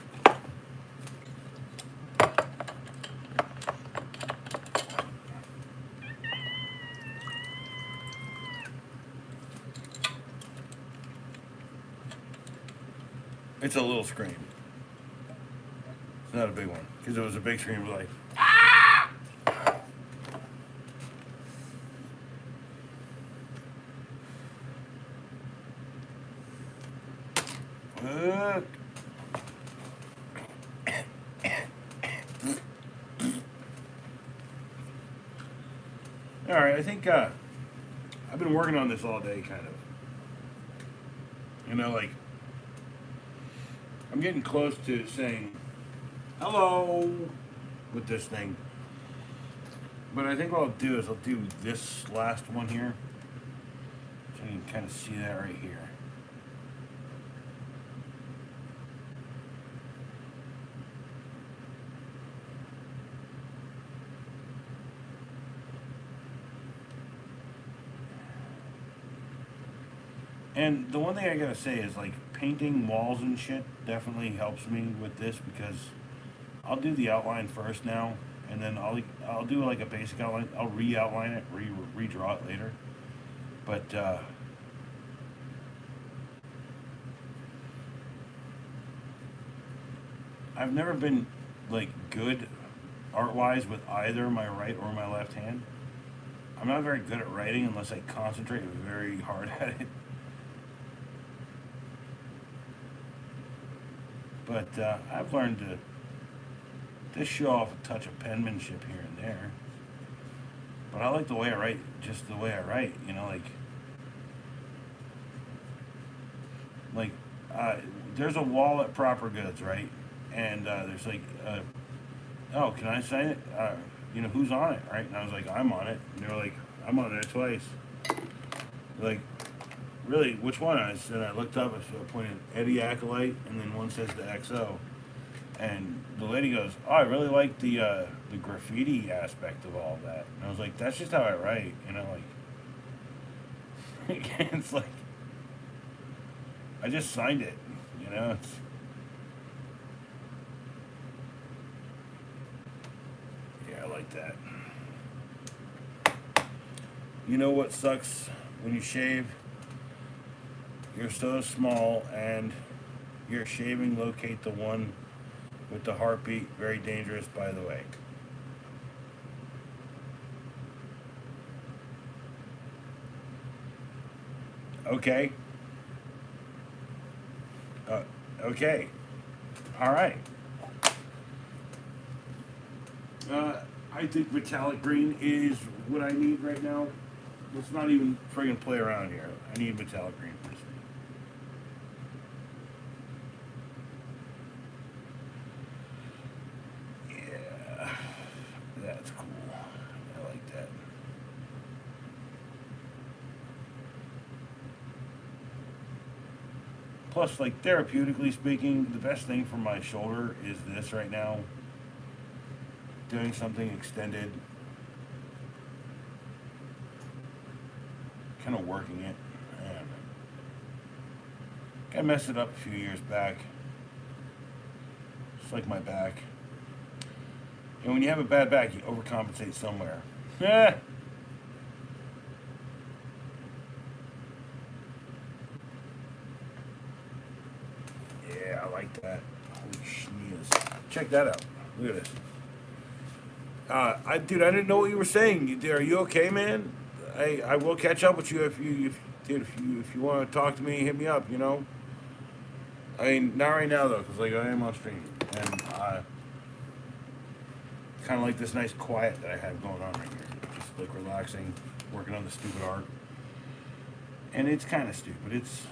It's a little scream. It's not a big one. Because if it was a big scream, it was like. All right, I think I've been working on this all day, kind of. You know, like I'm getting close to saying hello with this thing, but I think what I'll do is I'll do this last one here, so you can kind of see that right here. And the one thing I gotta say is like painting walls and shit definitely helps me with this because I'll do the outline first now, and then I'll do like a basic outline. I'll re-outline it, redraw it later. But I've never been like good art-wise with either my right or my left hand. I'm not very good at writing unless I concentrate very hard at it. But I've learned to just show off a touch of penmanship here and there. But I like the way I write, just the way I write, you know, like there's a wall at Proper Goods, right? And there's like, oh, can I sign it? You know, who's on it, right? And I was like, I'm on it. And they're like, I'm on there twice. Like, really, which one? I said, I looked up, I pointed Edie Acolyte, and then one says the XO. And the lady goes, oh, I really like the graffiti aspect of all of that. And I was like, that's just how I write, you know, like, it's like, I just signed it, you know, it's, yeah, I like that. You know what sucks when you shave? You're so small and your shaving locate the one with the heartbeat. Very dangerous, by the way. Okay. Okay. All right. I think metallic green is what I need right now. Let's not even friggin' play around here. I need metallic green. Yeah, that's cool. I like that. Plus, like, therapeutically speaking, the best thing for my shoulder is this right now. Doing something extended. Kind of working it. Man. I messed it up a few years back. It's like my back. And when you have a bad back, you overcompensate somewhere. Yeah. Yeah, I like that. Holy schneez. Check that out. Look at this. Dude, I didn't know what you were saying. Are you okay, man? I will catch up with you if you want to talk to me, hit me up. You know. I mean, not right now though, because like I am on stream and kind of like this nice quiet that I have going on right here, just like relaxing, working on the stupid art, and it's kind of stupid. It's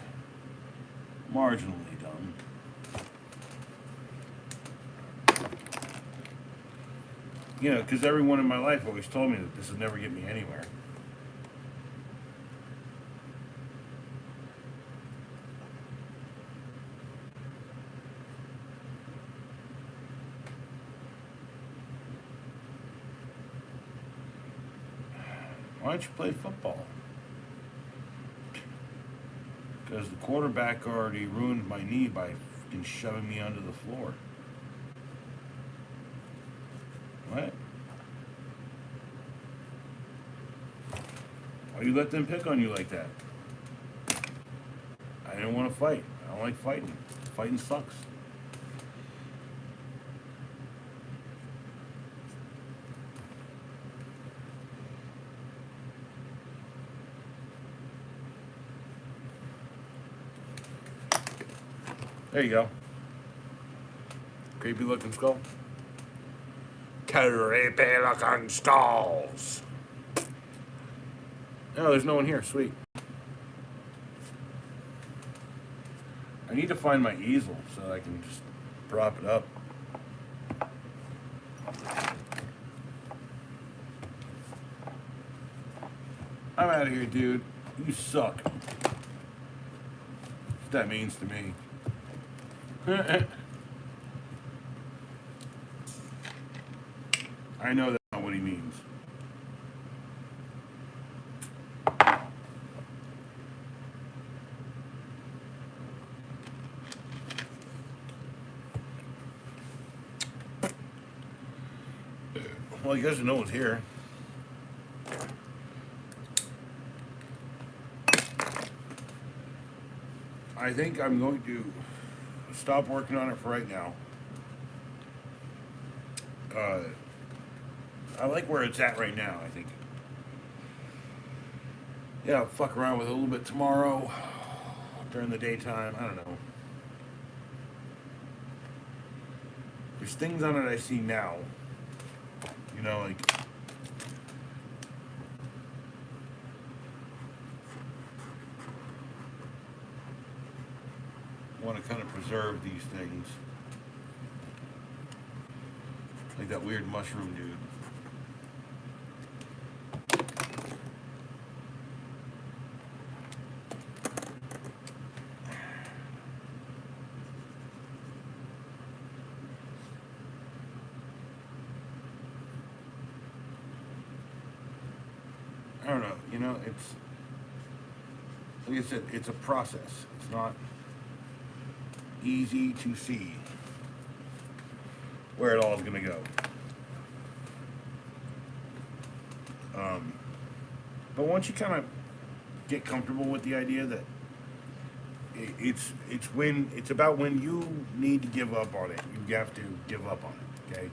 marginally dumb. You know, because everyone in my life always told me that this would never get me anywhere. Why don't you play football? Because the quarterback already ruined my knee by fucking shoving me under the floor. What? Why you let them pick on you like that? I didn't want to fight. I don't like fighting. Fighting sucks. There you go. Creepy looking skull. Creepy looking skulls. No, there's no one here. Sweet. I need to find my easel so I can just prop it up. I'm out of here, dude. You suck. What that means to me. I know that's not what he means. Well, he doesn't know one's here. I think I'm going to stop working on it for right now. I like where it's at right now, I think. Yeah, I'll fuck around with it a little bit tomorrow during the daytime. I don't know. There's things on it I see now. You know, like want to kind of preserve these things. Like that weird mushroom dude. I don't know, you know, it's like I said, it's a process. It's not easy to see where it all is going to go. But once you kind of get comfortable with the idea that it's about when you need to give up on it, you have to give up on it. Okay,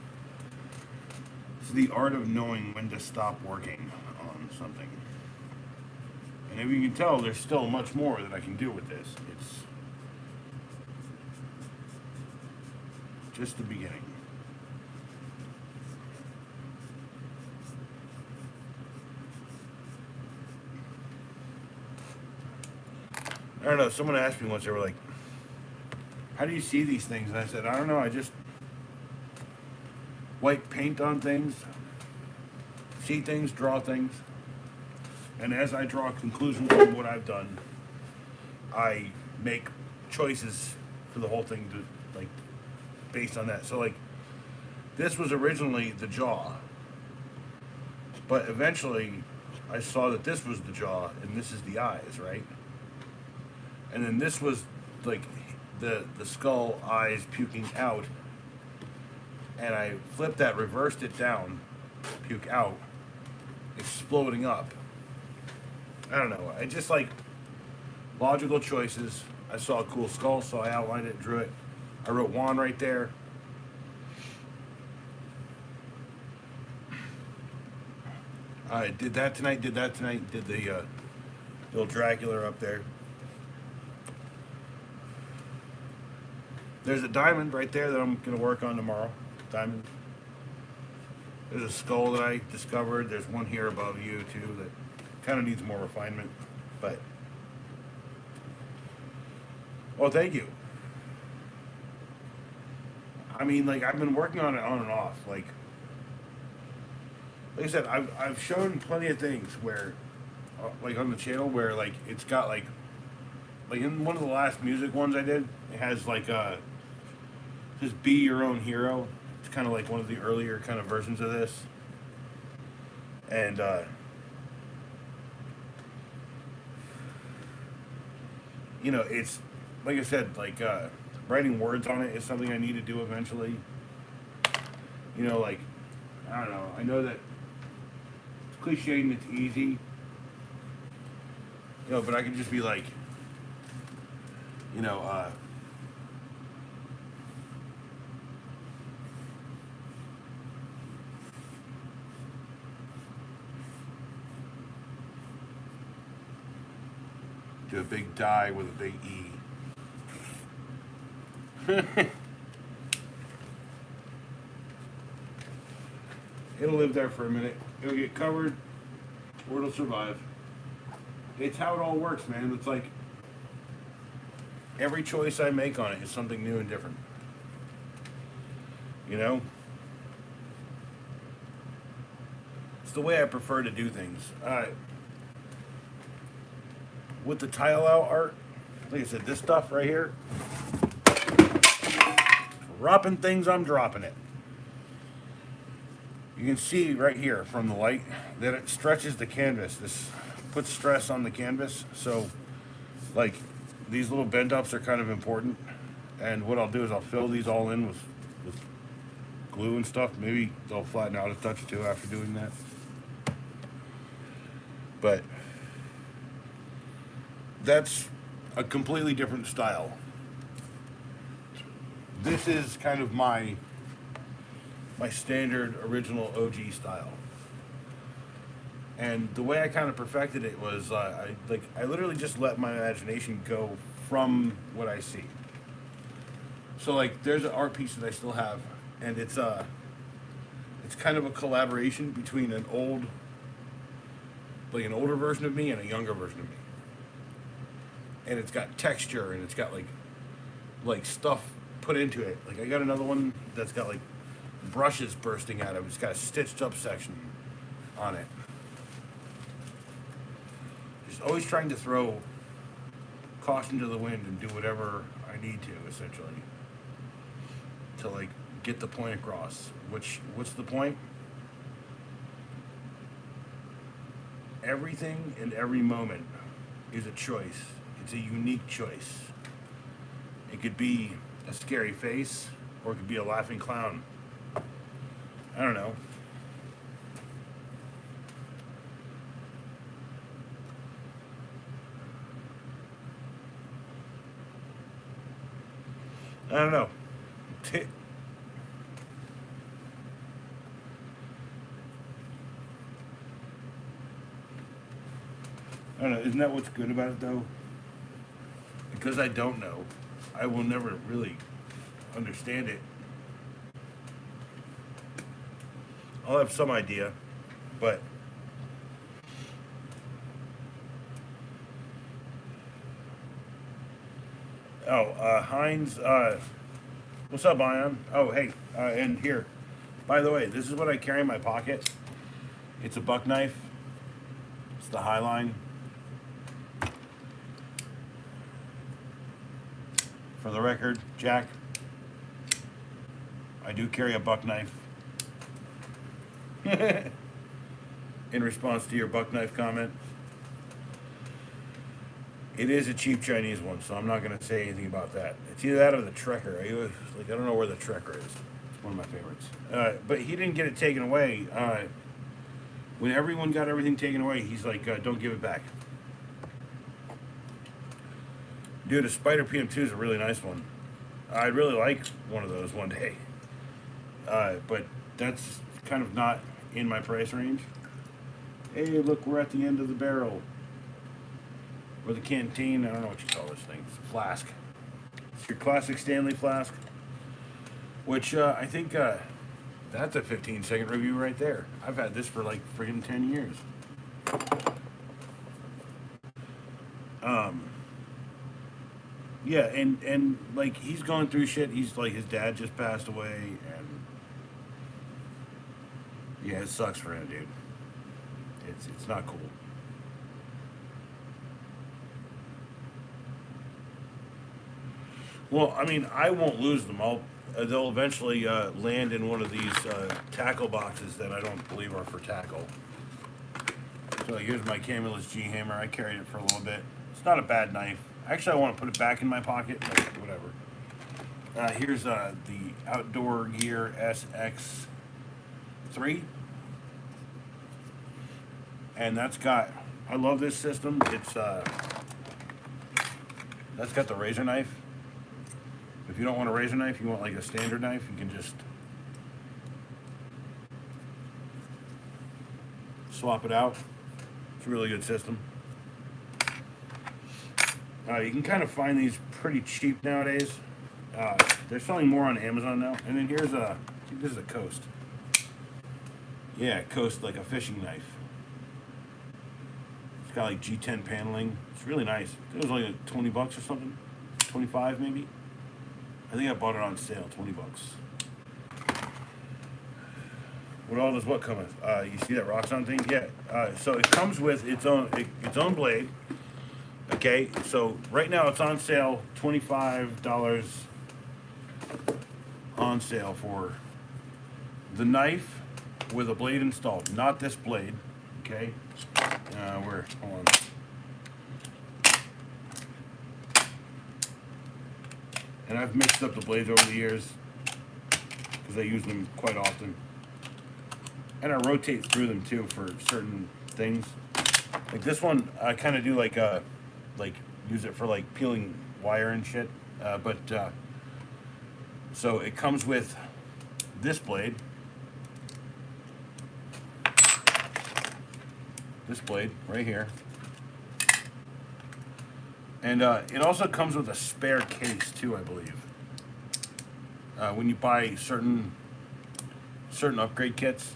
it's the art of knowing when to stop working on something. And if you can tell, there's still much more that I can do with this. It's just the beginning. I don't know, someone asked me once, they were like, how do you see these things? And I said, I don't know, I just wipe paint on things, see things, draw things, and as I draw conclusions from what I've done, I make choices for the whole thing to, like, based on that. So, like, this was originally the jaw, but eventually I saw that this was the jaw and this is the eyes, right? And then this was like the skull, eyes puking out, and I flipped that, reversed it down, puke out, exploding up. I don't know. I just like logical choices. I saw a cool skull, so I outlined it, drew it. I wrote Juan right there. I did that tonight, did the little Dracula up there. There's a diamond right there that I'm going to work on tomorrow. Diamond. There's a skull that I discovered. There's one here above you, too, that kind of needs more refinement. But, well, thank you. I mean, like, I've been working on it on and off. Like I said, I've shown plenty of things where, like, on the channel where, like, it's got, like in one of the last music ones I did, it has, like, just be your own hero. It's kind of like one of the earlier kind of versions of this. And, you know, it's, like I said, like, writing words on it is something I need to do eventually. You know, like, I don't know. I know that it's cliche and it's easy. You know, but I can just be like, you know, do a big die with a big E. It'll live there for a minute. It'll get covered, or it'll survive. It's how it all works, man. It's like every choice I make on it is something new and different. You know? It's the way I prefer to do things. With the tile out art, like I said, this stuff right here, dropping things, I'm dropping it. You can see right here from the light that it stretches the canvas. This puts stress on the canvas. So, like, these little bend ups are kind of important. And what I'll do is I'll fill these all in with glue and stuff. Maybe they'll flatten out a touch too after doing that. But that's a completely different style. This is kind of my standard original OG style. And the way I kind of perfected it was I literally just let my imagination go from what I see. So like there's an art piece that I still have, and it's kind of a collaboration between an older version of me and a younger version of me. And it's got texture and it's got like stuff put into it. Like I got another one that's got like brushes bursting out of it. It's got a stitched up section on it. Just always trying to throw caution to the wind and do whatever I need to, essentially, to like get the point across. What's the point? Everything and every moment is a choice. It's a unique choice. It could be a scary face, or it could be a laughing clown. I don't know. I don't know. I don't know. Isn't that what's good about it, though? Because I don't know, I will never really understand it. I'll have some idea, but Heinz, what's up, Ion? Oh, hey, and here, by the way, this is what I carry in my pocket. It's a buck knife. It's the Highline. For the record, Jack, I do carry a buck knife. In response to your buck knife comment. It is a cheap Chinese one, so I'm not going to say anything about that. It's either that or the Trekker. I don't know where the Trekker is. It's one of my favorites. But he didn't get it taken away. When everyone got everything taken away, he's like, don't give it back. Dude, a Spider PM2 is a really nice one. I'd really like one of those one day. But that's kind of not in my price range. Hey, look, we're at the end of the barrel. Or the canteen, I don't know what you call this thing. It's a flask. It's your classic Stanley flask. Which I think that's a 15-second review right there. I've had this for like friggin' 10 years. Yeah, and like he's going through shit. He's like his dad just passed away, and yeah, it sucks for him, dude. It's not cool. Well, I mean, I won't lose them. They'll eventually land in one of these tackle boxes that I don't believe are for tackle. So here's my Camulus G hammer. I carried it for a little bit. It's not a bad knife. Actually, I want to put it back in my pocket, but whatever. Here's the Outdoor Gear SX3. And that's got, I love this system. It's That's got the razor knife. If you don't want a razor knife, you want like a standard knife, you can just swap it out. It's a really good system. You can kind of find these pretty cheap nowadays. They're selling more on Amazon now. And then here's I think this is a Coast. Yeah, Coast, like a fishing knife. It's got like G10 paneling. It's really nice. It was like 20 bucks or something. 25 maybe. I think I bought it on sale, 20 bucks. What all does what come with? You see that Roxxon thing? Yeah. So it comes with its own blade. Okay. So right now it's on sale, $25 on sale for the knife with a blade installed. Not this blade. Okay. Hold on. And I've mixed up the blades over the years because I use them quite often. And I rotate through them too for certain things. Like this one, I kind of do like use it for like peeling wire and shit. So it comes with this blade. This blade right here. And it also comes with a spare case too, I believe. When you buy certain upgrade kits.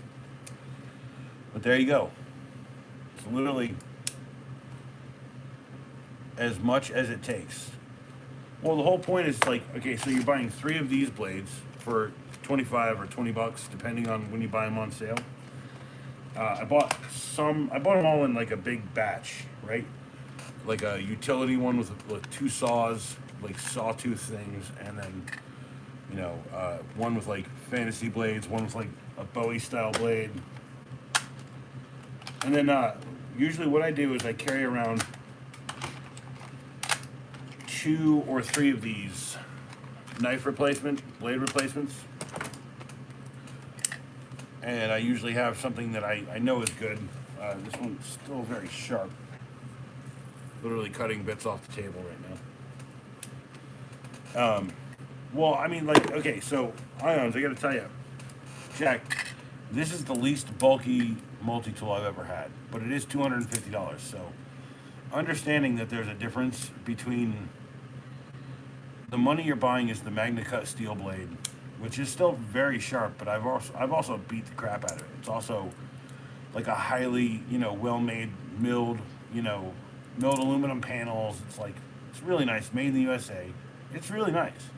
But there you go. It's literally as much as it takes. Well, the whole point is like, okay, so you're buying 3 of these blades for 25 or 20 bucks, depending on when you buy them on sale. I bought them all in like a big batch, right? Like a utility one with 2 saws, like sawtooth things, and then, one with like fantasy blades, one with like a Bowie style blade. And then usually what I do is I carry around 2 or 3 of these blade replacements. And I usually have something that I know is good. This one's still very sharp. Literally cutting bits off the table right now. Well, I mean, like, okay, so ions, I gotta tell you, Jack, this is the least bulky multi-tool I've ever had, but it is $250. So understanding that there's a difference between the money you're buying is the MagnaCut steel blade, which is still very sharp, but I've also beat the crap out of it. It's also like a highly, well-made milled aluminum panels. It's really nice, made in the USA. It's really nice.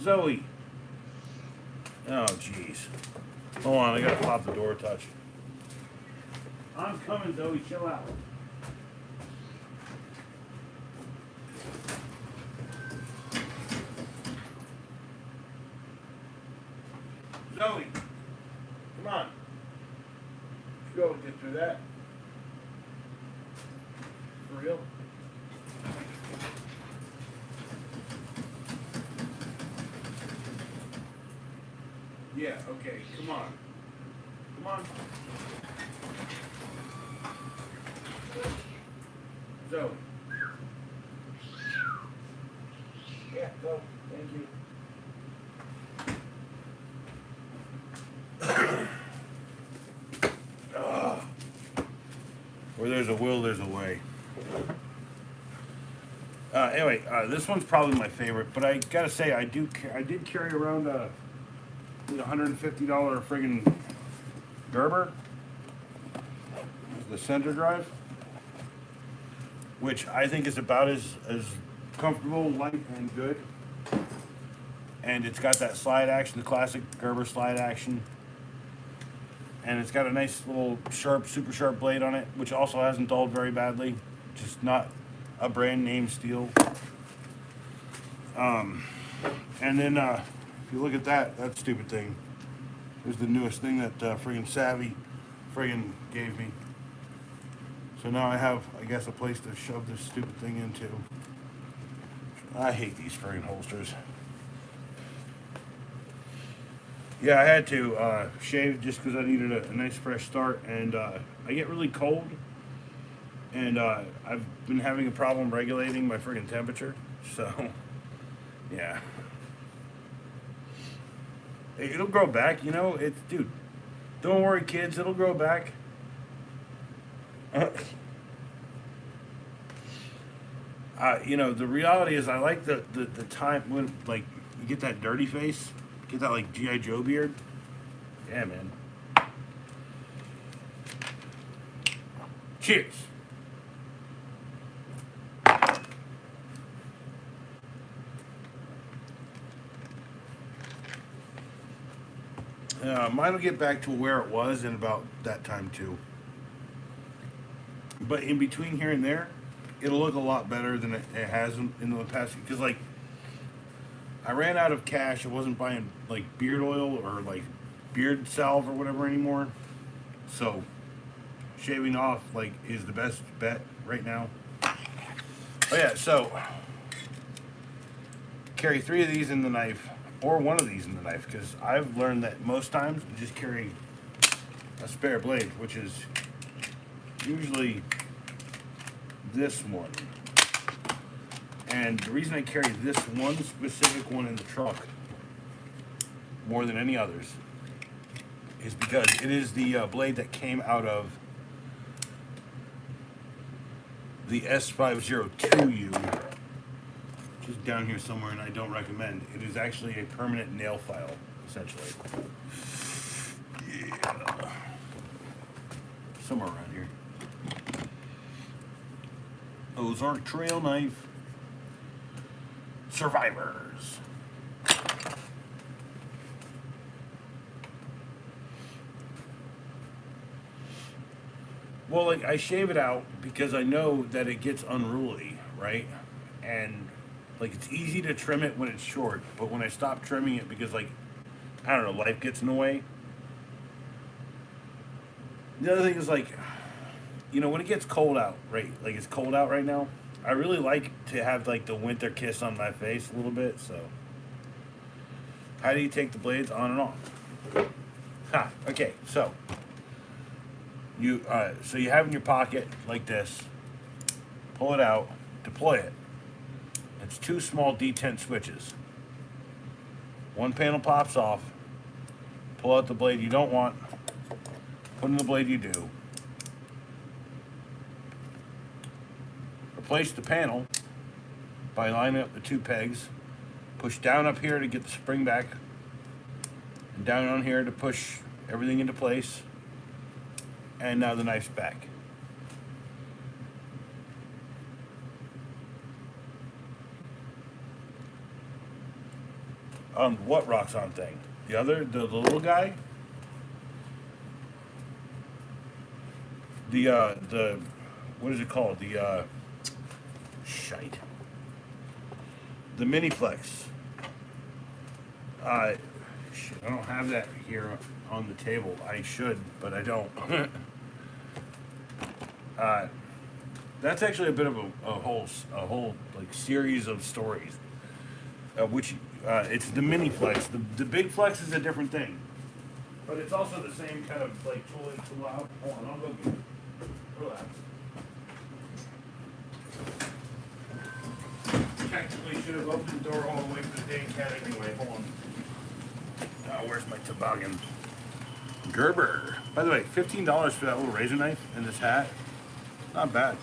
Zoe. Oh, jeez. Hold on, I gotta pop the door a touch. I'm coming, Zoe, chill out. Zoe, come on. Let's go get through that. For real? Yeah, okay, come on. Come on. Zoe. Yeah, go. Thank you. Where there's a will, there's a way. Anyway, this one's probably my favorite, but I gotta say, I did carry around a $150 friggin' Gerber, the center drive, which I think is about as comfortable, light, and good. And it's got that slide action, the classic Gerber slide action. And it's got a nice little super sharp blade on it, which also hasn't dulled very badly. Just not a brand name steel. And then if you look at that stupid thing, there's the newest thing that friggin' Savvy friggin' gave me. So now I have, I guess, a place to shove this stupid thing into. I hate these friggin' holsters. Yeah, I had to shave just because I needed a nice fresh start, and I get really cold and I've been having a problem regulating my friggin' temperature. So, yeah, it'll grow back. You know, it's dude. Don't worry, kids. It'll grow back. You know, the reality is, I like the time when like you get that dirty face, get that like GI Joe beard. Yeah, man. Cheers. Mine will get back to where it was in about that time too. But in between here and there, it'll look a lot better than it has in the past. Because like, I ran out of cash. I wasn't buying like beard oil or like beard salve or whatever anymore. So shaving off like is the best bet right now. Oh yeah, so carry 3 of these in the knife or 1 of these in the knife, because I've learned that most times you just carry a spare blade, which is usually this one. And the reason I carry this one specific one in the truck more than any others is because it is the blade that came out of the S502U, which is down here somewhere, and I don't recommend. It is actually a permanent nail file, essentially. Yeah. Somewhere around here. Ozark Trail Knife Survivors. Well, like, I shave it out because I know that it gets unruly, right? And like, it's easy to trim it when it's short, but when I stop trimming it because, like, I don't know, life gets in the way. The other thing is, like, you know, when it gets cold out, right? Like, it's cold out right now. I really like to have like the winter kiss on my face a little bit. So, how do you take the blades on and off? Okay, so you have in your pocket like this. Pull it out, deploy it. It's 2 small D10 switches. 1 panel pops off. Pull out the blade you don't want. Put in the blade you do. Replace the panel by lining up the 2 pegs. Push down up here to get the spring back. And down on here to push everything into place. And now the knife's back. What rocks on thing? The little guy? The what is it called? Shite. The mini flex. Shit, I don't have that here on the table. I should, but I don't. That's actually a bit of a whole like series of stories. Which it's the mini flex. The big flex is a different thing, but it's also the same kind of like tool in, tool out. Hold on, I'll go get it. Relax. Technically should have opened the door all the way for the dang cat anyway. Hold on. Where's my toboggan? Gerber. By the way, $15 for that little razor knife and this hat. Not bad.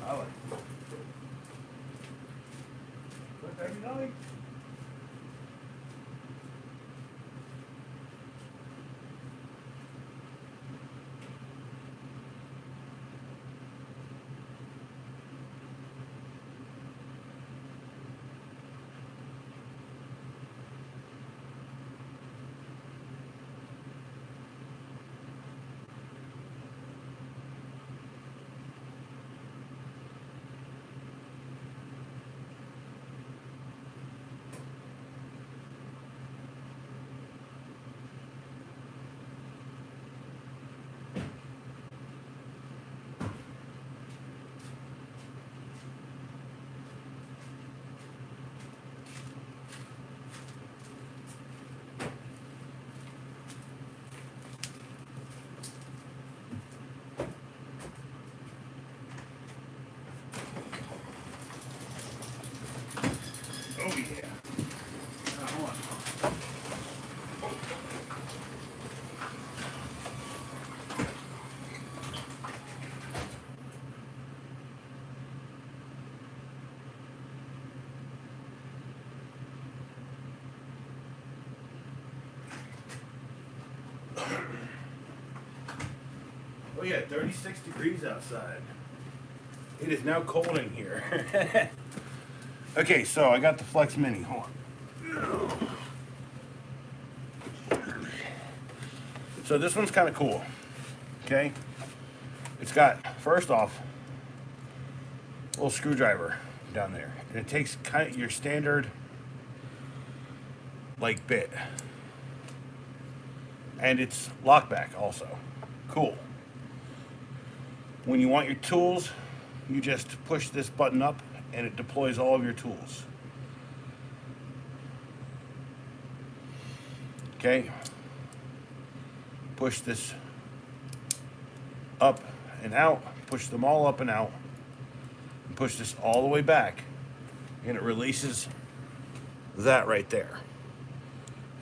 I like it. What, baby dolly? Oh yeah, 36 degrees outside. It is now cold in here. Okay, so I got the Flex Mini. Hold on. So this one's kind of cool. Okay? It's got, first off, a little screwdriver down there. And it takes kind of your standard, like, bit. And it's lockback also. Cool. When you want your tools, you just push this button up and it deploys all of your tools. Okay? Push this up and out, push them all up and out, and push this all the way back, and it releases that right there.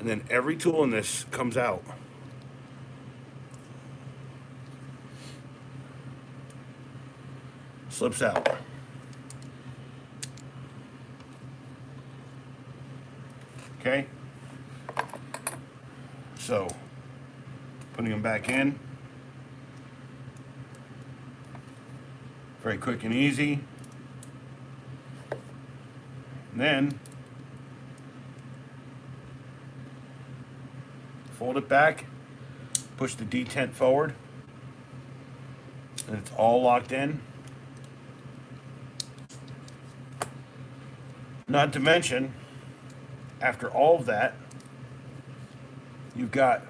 And then every tool in this comes out. Slips out. Okay? So, putting them back in. Very quick and easy. And then, fold it back, push the detent forward, and it's all locked in. Not to mention, after all of that, you've got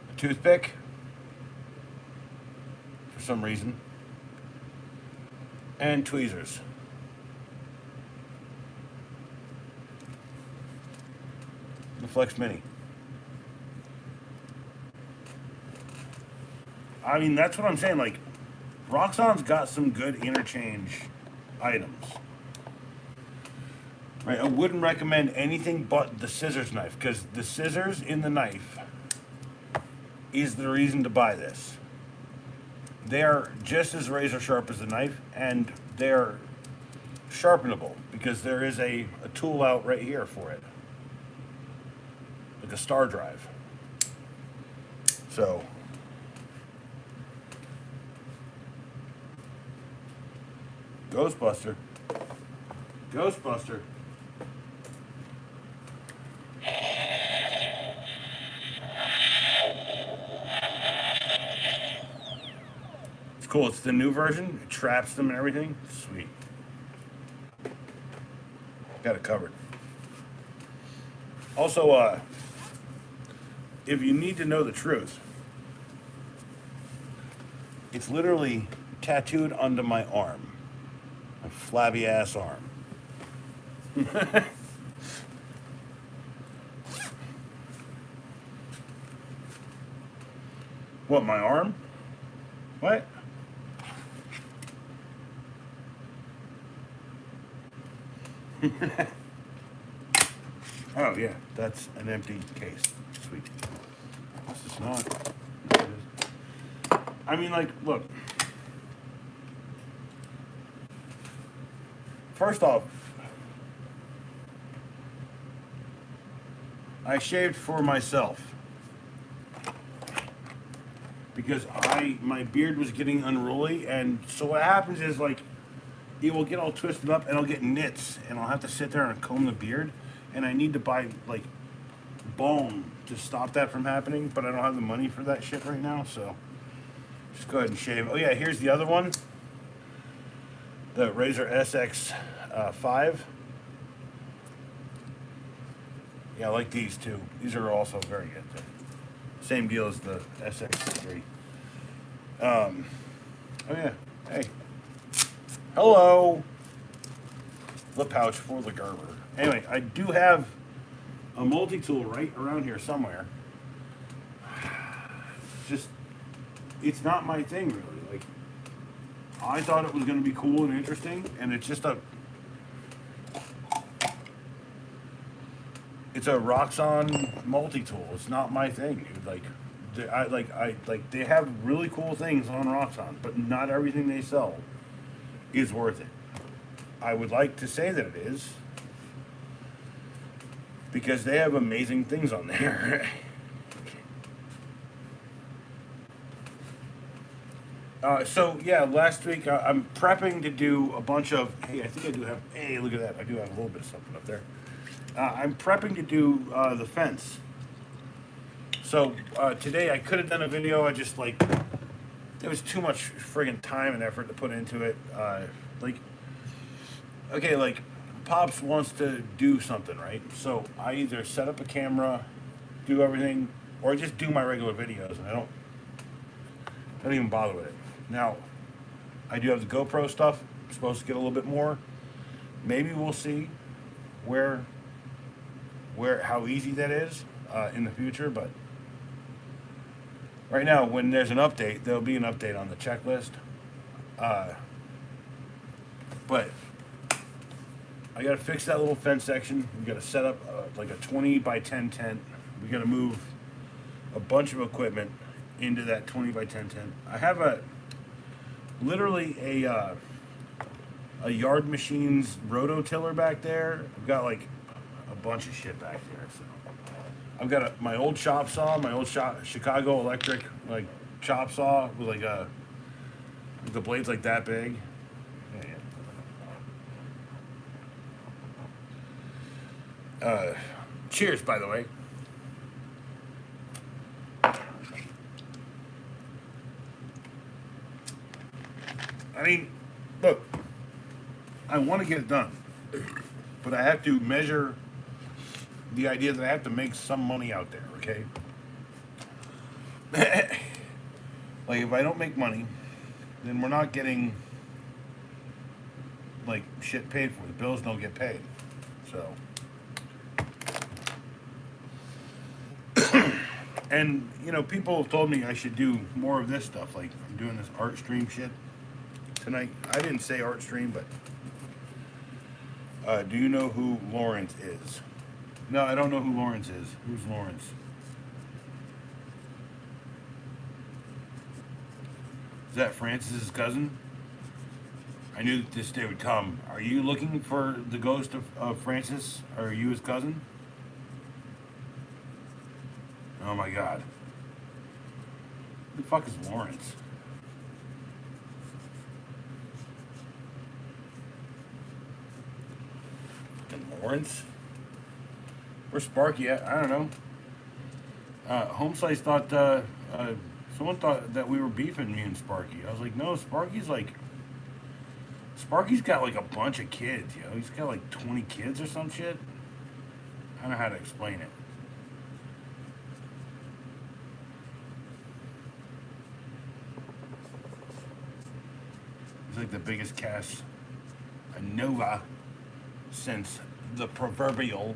a toothpick, for some reason, and tweezers. The Flex Mini. I mean, that's what I'm saying. Like, Roxxon's got some good interchange items. Right, I wouldn't recommend anything but the scissors knife, because the scissors in the knife is the reason to buy this. They are just as razor sharp as the knife, and they're sharpenable because there is a tool out right here for it, like a star drive. So Ghostbuster. It's cool. It's the new version. It traps them and everything. Sweet. Got it covered. Also, if you need to know the truth, it's literally tattooed onto my arm. My flabby ass arm. What, my arm? What? Oh yeah, that's an empty case. Sweet. This is not. I mean, like, look. First off, I shaved for myself because my beard was getting unruly, and so what happens is, like, it will get all twisted up and I'll get nits and I'll have to sit there and comb the beard, and I need to buy, like, balm to stop that from happening, but I don't have the money for that shit right now, so just go ahead and shave. Oh yeah, here's the other one, the Razor SX 5. Yeah, I like these too. These are also very good. Same deal as the SX3. Oh yeah, hey. Hello. The pouch for the Gerber. Anyway, I do have a multi-tool right around here somewhere. Just, it's not my thing really. Like, I thought it was going to be cool and interesting, and it's just it's a Roxxon multi-tool. It's not my thing, dude. Like, they have really cool things on Roxxon, but not everything they sell is worth it. I would like to say that it is, because they have amazing things on there. So yeah, last week I'm prepping to do a bunch of. Hey, I think I do have. Hey, look at that! I do have a little bit of something up there. I'm prepping to do the fence. So today I could have done a video. I just like there was too much friggin' time and effort to put into it. Like, okay, like Pops wants to do something, right? So I either set up a camera, do everything, or just do my regular videos, and I don't even bother with it. Now, I do have the GoPro stuff. I'm supposed to get a little bit more. Maybe we'll see where how easy that is in the future, but right now, when there's an update, there'll be an update on the checklist. Uh, but I got to fix that little fence section. We got to set up like a 20 by 10 tent. We got to move a bunch of equipment into that 20 by 10 tent. I have literally a yard machine's rototiller back there. I've got like a bunch of shit back there. So I've got my old chop saw, my old Chicago electric like chop saw with like with the blades like that big. Cheers, by the way. I mean, look, I want to get it done, but I have to measure the idea that I have to make some money out there, okay? Like, if I don't make money, then we're not getting, like, shit paid for. The bills don't get paid. So. And, you know, people have told me I should do more of this stuff. Like, I'm doing this art stream shit tonight. I didn't say art stream, but do you know who Lawrence is? No, I don't know who Lawrence is. Who's Lawrence? Is that Francis's cousin? I knew that this day would come. Are you looking for the ghost of Francis? Or are you his cousin? Oh my god. Who the fuck is Lawrence? Fucking Lawrence? Where's Sparky at? I don't know. Home Slice thought, someone thought that we were beefing, me and Sparky. I was like, no, Sparky's got like a bunch of kids, yo. He's got like 20 kids or some shit. I don't know how to explain it. He's like the biggest Casanova since the proverbial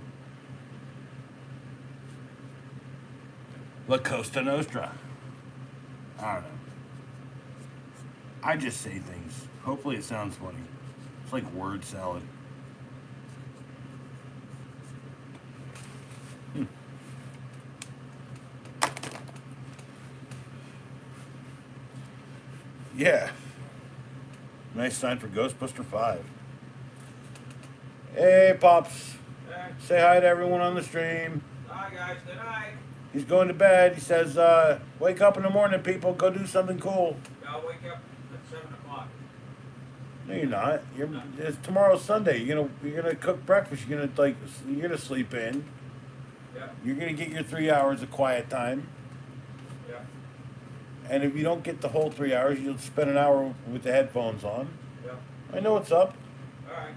La Costa Nostra. I don't know. I just say things. Hopefully it sounds funny. It's like word salad. Yeah. Nice sign for Ghostbuster 5. Hey, Pops. Hey. Say hi to everyone on the stream. Hi guys, good night. He's going to bed. He says, wake up in the morning, people. Go do something cool. I'll wake up at 7 o'clock. No, you're not. It's tomorrow's Sunday. You're gonna cook breakfast. You're gonna sleep in. Yeah, You're gonna get your 3 hours of quiet time. yeah. And if you don't get the whole 3 hours, you'll spend an hour with the headphones on. Yeah. I know what's up. Alright.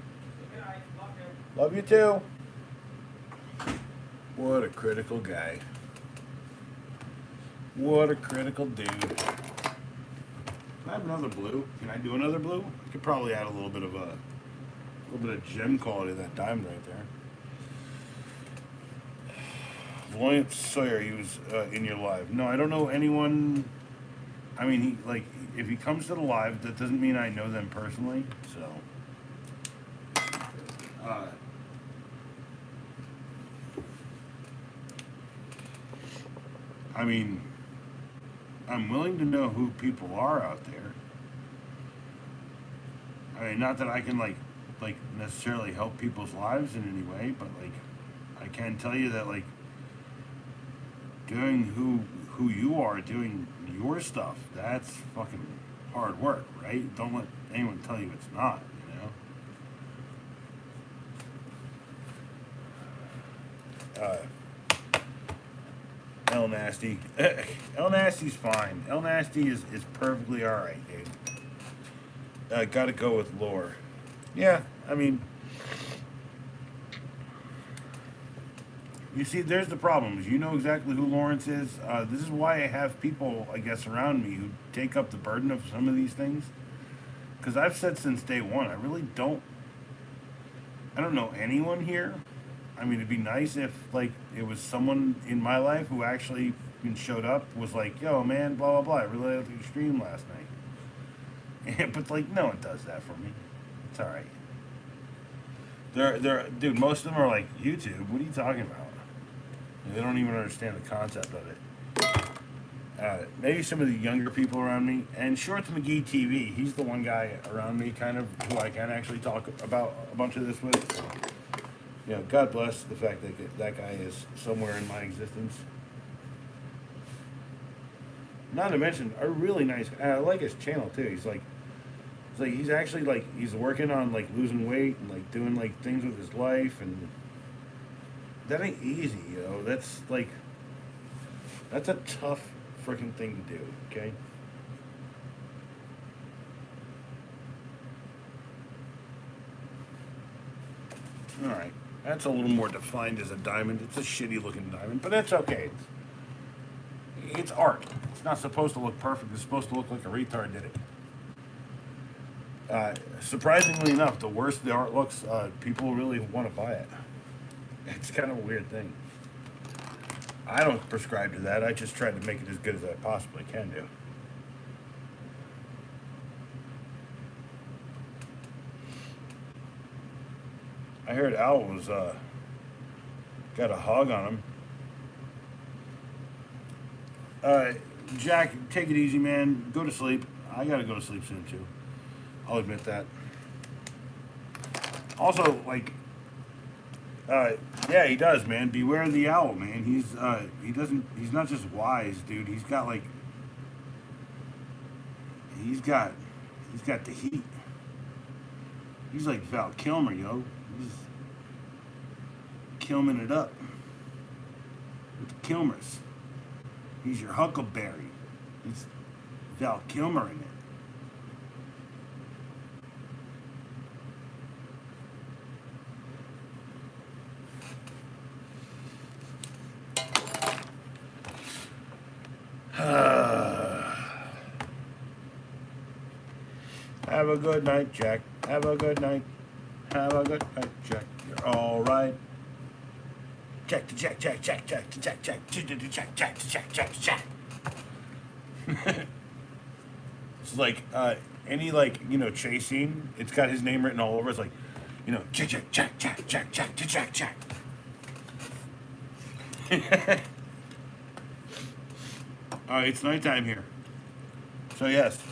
Good night. Love you. Love you too. What a critical guy. What a critical dude. Can I have another blue? Can I do another blue? I could probably add a little bit of gem quality to that diamond right there. Lawrence Sawyer, he was in your live. No, I don't know anyone. I mean, if he comes to the live, that doesn't mean I know them personally. So, I mean, I'm willing to know who people are out there. I mean, not that I can like necessarily help people's lives in any way, but like I can tell you that like doing who you are, doing your stuff, that's fucking hard work, right? Don't let anyone tell you it's not, you know? El Nasty. El Nasty's fine. El Nasty is perfectly alright, dude. Gotta go with lore. Yeah, I mean, you see, there's the problems. You know exactly who Lawrence is. This is why I have people, I guess, around me who take up the burden of some of these things. Because I've said since day one, I don't know anyone here. I mean, it'd be nice if, like, it was someone in my life who actually showed up, was like, yo, man, blah, blah, blah, I really liked your stream last night. But, like, no one does that for me. It's alright. Dude, most of them are like, YouTube, what are you talking about? They don't even understand the concept of it. Maybe some of the younger people around me, and Shorts McGee TV, he's the one guy around me kind of who I can actually talk about a bunch of this with. So, you know, God bless the fact that that guy is somewhere in my existence. Not to mention, a really nice guy. I like his channel too. He's actually like, he's working on like losing weight and like doing like things with his life, and that ain't easy, you know. That's a tough freaking thing to do, okay? Alright, that's a little more defined as a diamond. It's a shitty looking diamond, but that's okay. It's art. It's not supposed to look perfect. It's supposed to look like a retard did it. Surprisingly enough, the worse the art looks, people really want to buy it. It's kind of a weird thing. I don't prescribe to that. I just try to make it as good as I possibly can do. I heard Al was got a hog on him. Jack, take it easy, man. Go to sleep. I gotta go to sleep soon too. I'll admit that. Also, like, yeah, he does, man. Beware the owl, man. He's not just wise, dude. He's got the heat. He's like Val Kilmer, yo. He's Kilming it up with the Kilmers. He's your Huckleberry. He's Val Kilmer in it. Have a good night, Jack. Have a good night. Have a good night, Jack. You're all right. Jack, Jack, Jack, Jack, Jack, Jack, Jack, Jack, Jack, Jack, Jack, Jack. It's like any chase scene. It's got his name written all over. It's like, Jack, Jack, Jack, Jack, Jack, Jack, Jack, Jack. It's nighttime here. So yes.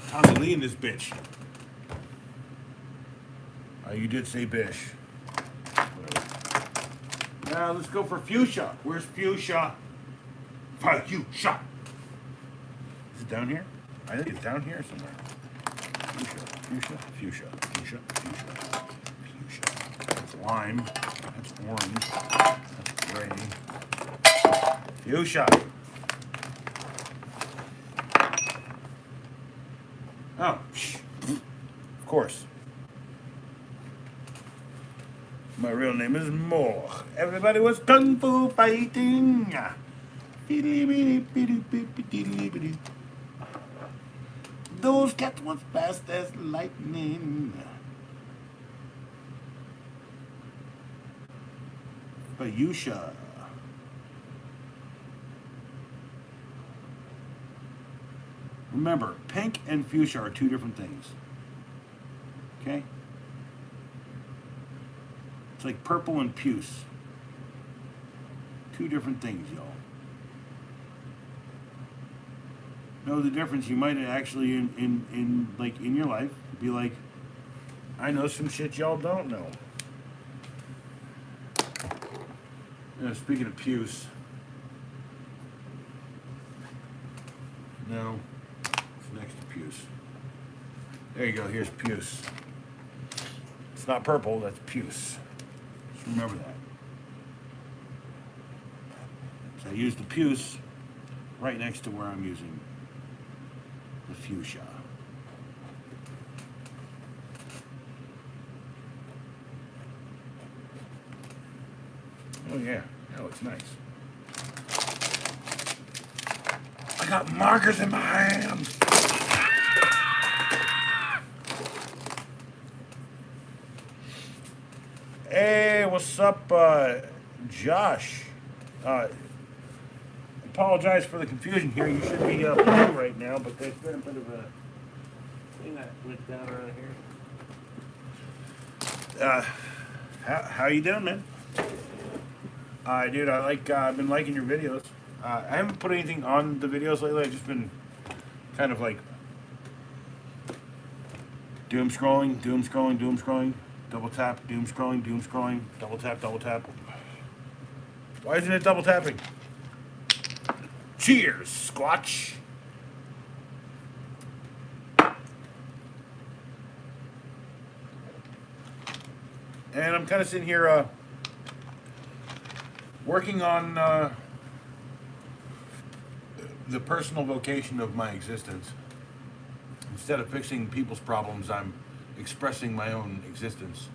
Tommy Lee in this bitch. You did say bish. Now let's go for fuchsia. Where's fuchsia? Fuchsia. Is it down here? I think it's down here somewhere. Fuchsia, fuchsia, fuchsia, fuchsia, fuchsia, fuchsia. That's lime. That's orange. That's gray. Fuchsia. Oh, of course. My real name is Moore. Everybody was kung fu fighting. Those cats was fast as lightning. Fuchsia. Remember, pink and fuchsia are two different things. Okay? It's like purple and puce. Two different things, y'all. Know the difference. You might actually in your life be like, I know some shit y'all don't know. Speaking of puce, No, it's next to puce. There you go. Here's puce. It's not purple. That's puce. Just remember that. So I use the puce right next to where I'm using the fuchsia. Oh yeah, that looks nice. I got markers in my hands. Hey, what's up, Josh? Apologize for the confusion here. You should be up right now, but there's been a bit of a thing that went down around here. How you doing, man? Dude, I've been liking your videos. I haven't put anything on the videos lately. I've just been kind of like doom scrolling, double tap, doom scrolling, double tap. Why isn't it double tapping? Cheers, Squatch. And I'm kind of sitting here working on the personal vocation of my existence. Instead of fixing people's problems, I'm expressing my own existence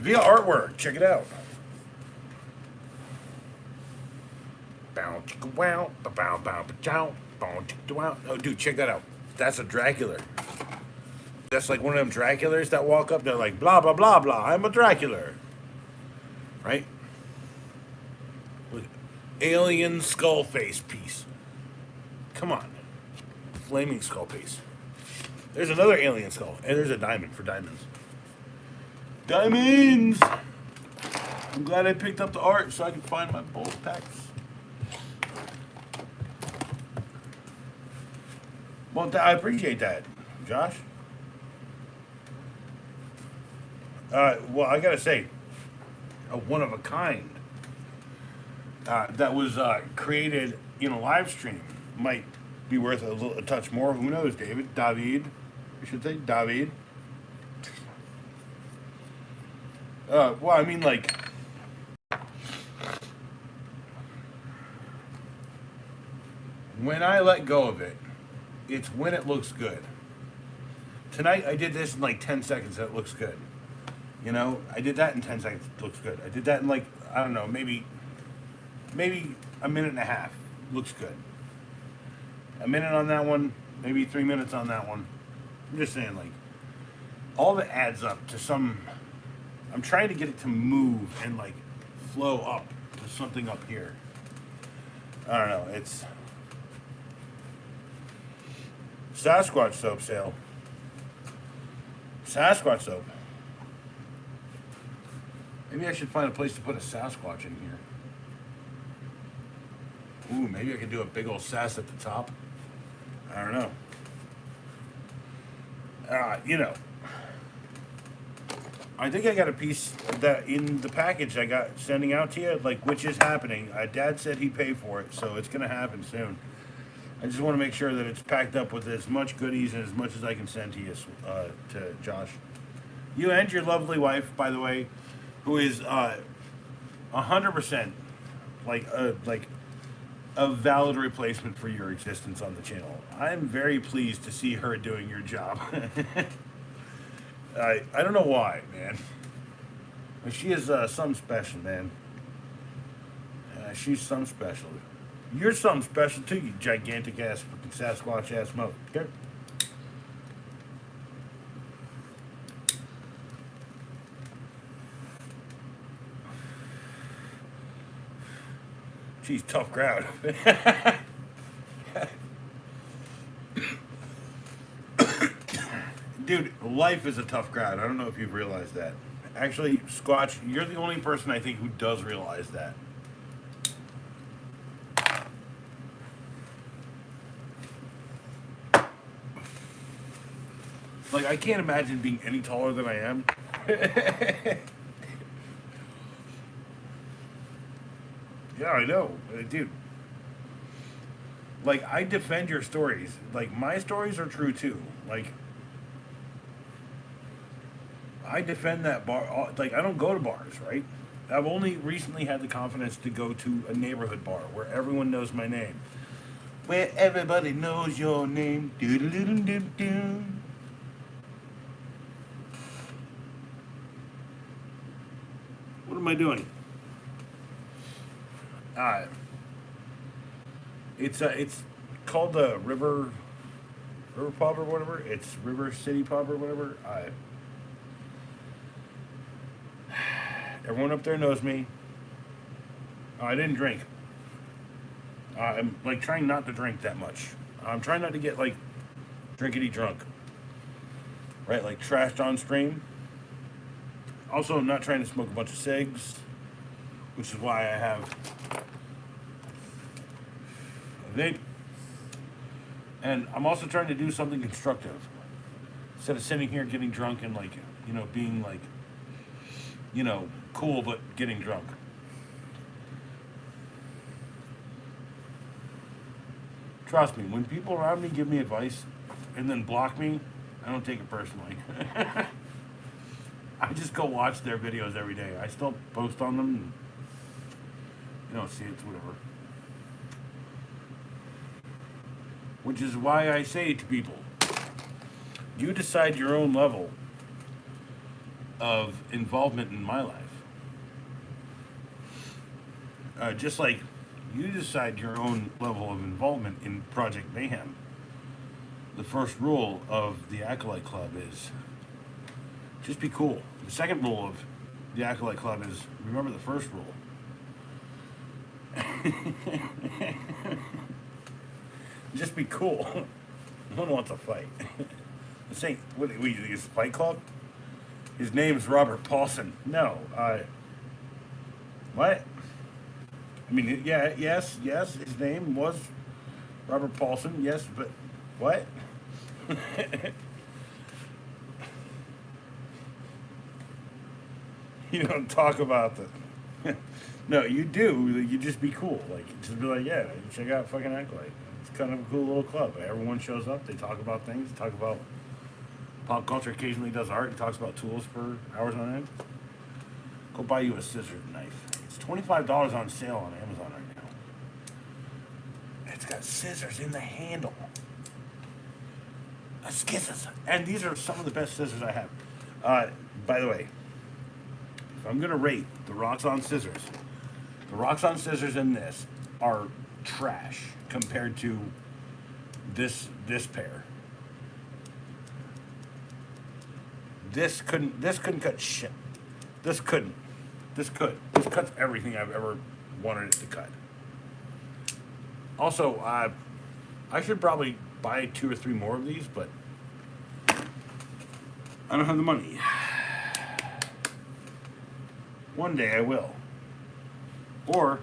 via artwork. Check it out. Oh, dude, check that out. That's a Dracula. That's like one of them Draculas that walk up. They're like, blah, blah, blah, blah. I'm a Dracula. Right? Look, alien skull face piece. Come on. Flaming skull piece. There's another alien skull. And there's a diamond for diamonds. Diamonds! I'm glad I picked up the art so I can find my bolt packs. Well, I appreciate that, Josh. Well, I gotta say, a one of a kind that was created in a live stream might be worth a touch more. Who knows, David? David. I should say David. Well, I mean, like, when I let go of it, it's when it looks good. Tonight, I did this in like 10 seconds, and it looks good. You know, I did that in 10 seconds, it looks good. I did that in like, I don't know, maybe a minute and a half, looks good. A minute on that one, maybe 3 minutes on that one. I'm just saying, like, all of it adds up to some. I'm trying to get it to move and like flow up to something up here. I don't know. It's Sasquatch soap sale. Sasquatch soap. Maybe I should find a place to put a Sasquatch in here. Ooh, maybe I could do a big old sass at the top. I don't know. You know, I think I got a piece that in the package I got sending out to you, like, which is happening. Dad said he'd pay for it, so it's going to happen soon. I just want to make sure that it's packed up with as much goodies and as much as I can send to you, to Josh. You and your lovely wife, by the way, who is 100% like a valid replacement for your existence on the channel. I'm very pleased to see her doing your job. I don't know why, man. But she is something special, man. She's something special. You're something special too, you gigantic ass fucking Sasquatch ass motherfucker. Geez, tough crowd. Dude, life is a tough crowd. I don't know if you've realized that. Actually, Squatch, you're the only person I think who does realize that. Like, I can't imagine being any taller than I am. Yeah, I know. Dude. like, I defend your stories. Like, my stories are true too. Like, I defend that bar. Like, I don't go to bars, right? I've only recently had the confidence to go to a neighborhood bar where everyone knows my name. Where everybody knows your name. Doo-doo-doo-doo-doo. What am I doing? Uh, it's called the River Pub or whatever. It's River City Pub or whatever. Everyone up there knows me. I didn't drink. I'm like trying not to drink that much. I'm trying not to get like drinkity drunk. Right, like trashed on stream. Also, I'm not trying to smoke a bunch of cigs, which is why I have a vape. And I'm also trying to do something constructive. Instead of sitting here getting drunk and like, being like, cool but getting drunk. Trust me, when people around me give me advice and then block me, I don't take it personally. I just go watch their videos every day. I still post on them. And, see, it's whatever. Which is why I say to people, you decide your own level of involvement in my life. Just like you decide your own level of involvement in Project Mayhem. The first rule of the Acolyte Club is just be cool. The second rule of the Acolyte Club is remember the first rule. Just be cool. No one wants a fight. This ain't, what do you think, it's a Fight Club? His name's Robert Paulson. No, what? I mean, yeah, yes, his name was Robert Paulson, yes, but what? You don't talk about the. No, you do. You just be cool. Like, just be like, yeah, check out fucking Acolyte. It's kind of a cool little club. Everyone shows up. They talk about things. Talk about pop culture. Occasionally does art and talks about tools for hours on end. Go buy you a scissors knife. It's $25 on sale on Amazon right now. It's got scissors in the handle. Scissors. And these are some of the best scissors I have. By the way, if I'm going to rate the Roxxon scissors, the Roxxon scissors in this are trash compared to this pair. This couldn't cut shit. This couldn't. This could. This cuts everything I've ever wanted it to cut. Also, I should probably buy 2 or 3 more of these, but I don't have the money. One day I will. Or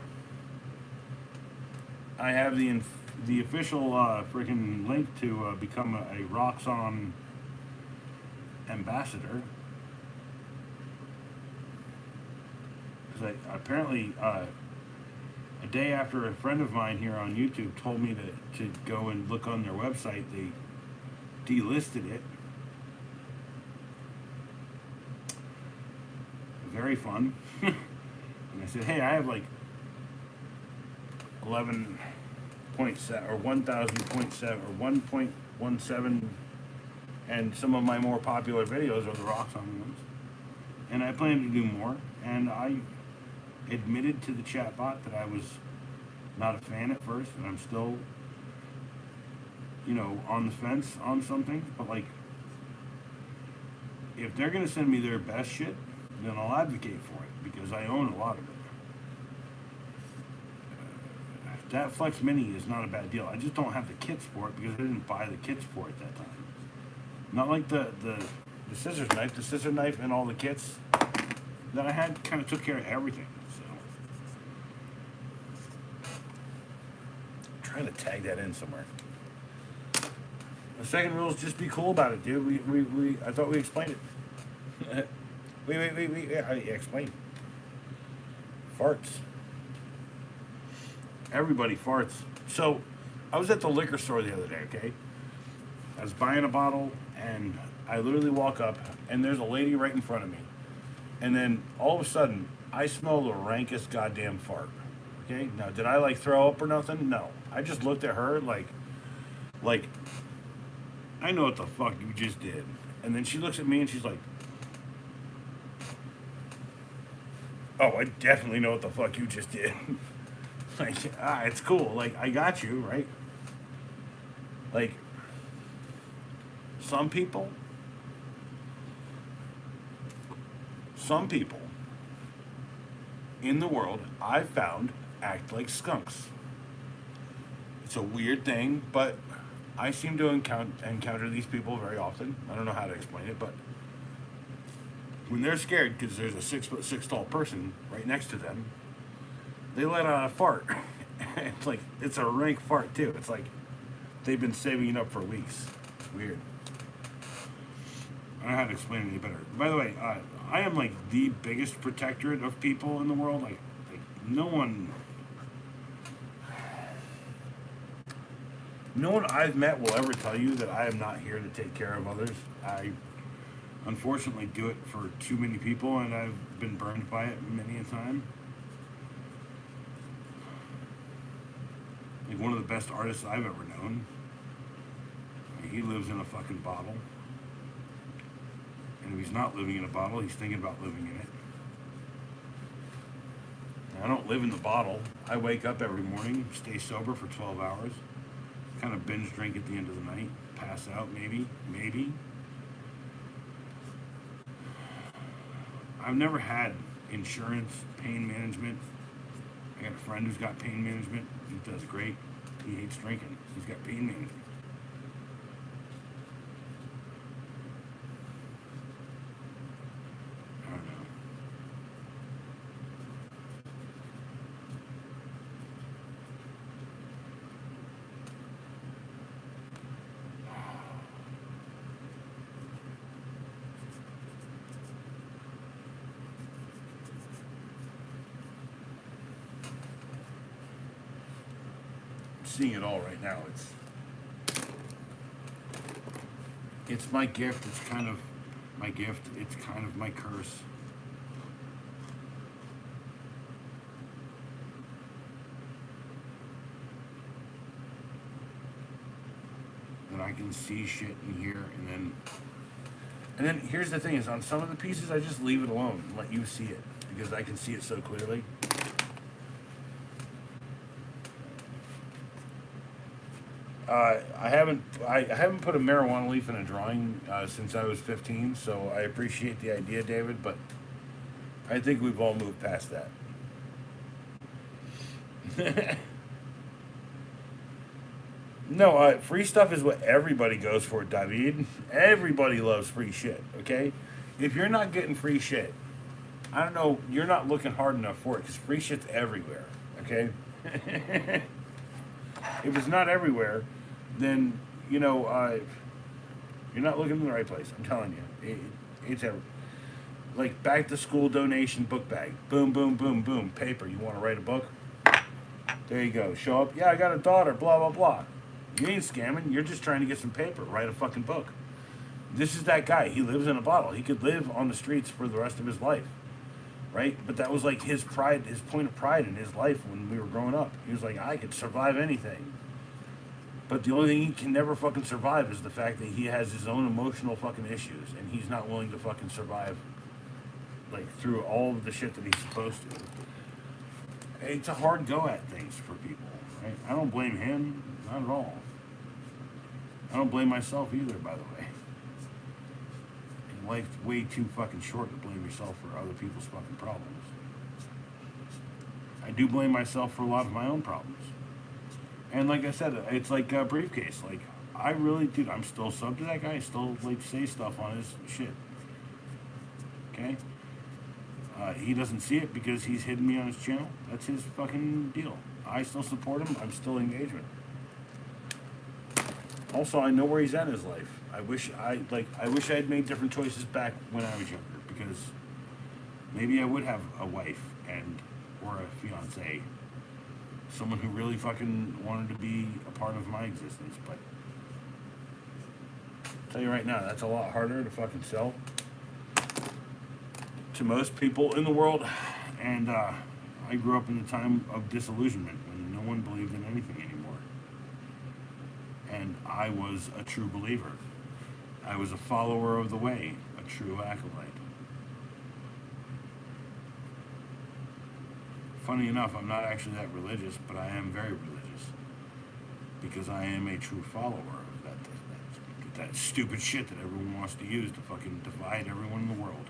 I have the official freaking link to become a Roxxon ambassador. Because I apparently a day after a friend of mine here on YouTube told me to go and look on their website, they delisted it. Very fun. And I said, hey, I have like 11.7 or 1,000.7 or 1.17, and some of my more popular videos are the Roxxon ones. And I plan to do more. And I admitted to the chatbot that I was not a fan at first, and I'm still, on the fence on something. But like, if they're gonna send me their best shit, then I'll advocate for it because I own a lot of it. That Flex Mini is not a bad deal. I just don't have the kits for it because I didn't buy the kits for it that time. Not like the scissors knife. The scissor knife and all the kits that I had kind of took care of everything. So I'm trying to tag that in somewhere. The second rule is just be cool about it, dude. I thought we explained it. Wait. I explained. Farts. Everybody farts. So, I was at the liquor store the other day, okay? I was buying a bottle, and I literally walk up, and there's a lady right in front of me. And then all of a sudden, I smell the rankest goddamn fart. Okay? Now, did I like throw up or nothing? No. I just looked at her like, I know what the fuck you just did. And then she looks at me and she's like, oh, I definitely know what the fuck you just did. Like, it's cool. Like, I got you, right? Like, some people in the world I've found act like skunks. It's a weird thing, but I seem to encounter these people very often. I don't know how to explain it, but when they're scared because there's a 6'6" tall person right next to them, they let out a fart. It's like, it's a rank fart too. It's like they've been saving it up for weeks. It's weird. I don't know how to explain it any better. By the way, I am like the biggest protectorate of people in the world. Like no one I've met will ever tell you that I am not here to take care of others. I unfortunately do it for too many people, and I've been burned by it many a time. Like one of the best artists I've ever known. He lives in a fucking bottle. And if he's not living in a bottle, he's thinking about living in it. Now, I don't live in the bottle. I wake up every morning, stay sober for 12 hours, kind of binge drink at the end of the night, pass out maybe. I've never had insurance, pain management. I got a friend who's got pain management. He does great. He hates drinking. He's got pain management. I don't know. Seeing it all right now. It's my gift. It's kind of my gift. It's kind of my curse. That I can see shit and hear, and then here's the thing: is on some of the pieces I just leave it alone and let you see it because I can see it so clearly. I haven't put a marijuana leaf in a drawing since I was 15, so I appreciate the idea, David, but I think we've all moved past that. No, free stuff is what everybody goes for, David. Everybody loves free shit, okay? If you're not getting free shit, I don't know, you're not looking hard enough for it, because free shit's everywhere, okay? If it's not everywhere, then, you're not looking in the right place. I'm telling you. It's like back to school donation book bag. Boom, boom, boom, boom. Paper. You want to write a book? There you go. Show up. Yeah, I got a daughter. Blah, blah, blah. You ain't scamming. You're just trying to get some paper. Write a fucking book. This is that guy. He lives in a bottle. He could live on the streets for the rest of his life. Right? But that was like his pride, his point of pride in his life when we were growing up. He was like, I could survive anything. But the only thing he can never fucking survive is the fact that he has his own emotional fucking issues, and he's not willing to fucking survive, like, through all of the shit that he's supposed to. It's a hard go at things for people, right? I don't blame him, not at all. I don't blame myself either, by the way. Life's way too fucking short to blame yourself for other people's fucking problems. I do blame myself for a lot of my own problems. And like I said, it's like a briefcase. Like, I really, dude, I'm still sub to that guy. I still, like, say stuff on his shit. Okay? He doesn't see it because he's hidden me on his channel. That's his fucking deal. I still support him. I'm still engaged with him. Also, I know where he's at in his life. I wish I had made different choices back when I was younger, because maybe I would have a wife or a fiance someone who really fucking wanted to be a part of my existence. But I'll tell you right now, that's a lot harder to fucking sell to most people in the world. And I grew up in the time of disillusionment when no one believed in anything anymore. And I was a true believer. I was a follower of the way, a true acolyte. Funny enough, I'm not actually that religious, but I am very religious. Because I am a true follower of that stupid shit that everyone wants to use to fucking divide everyone in the world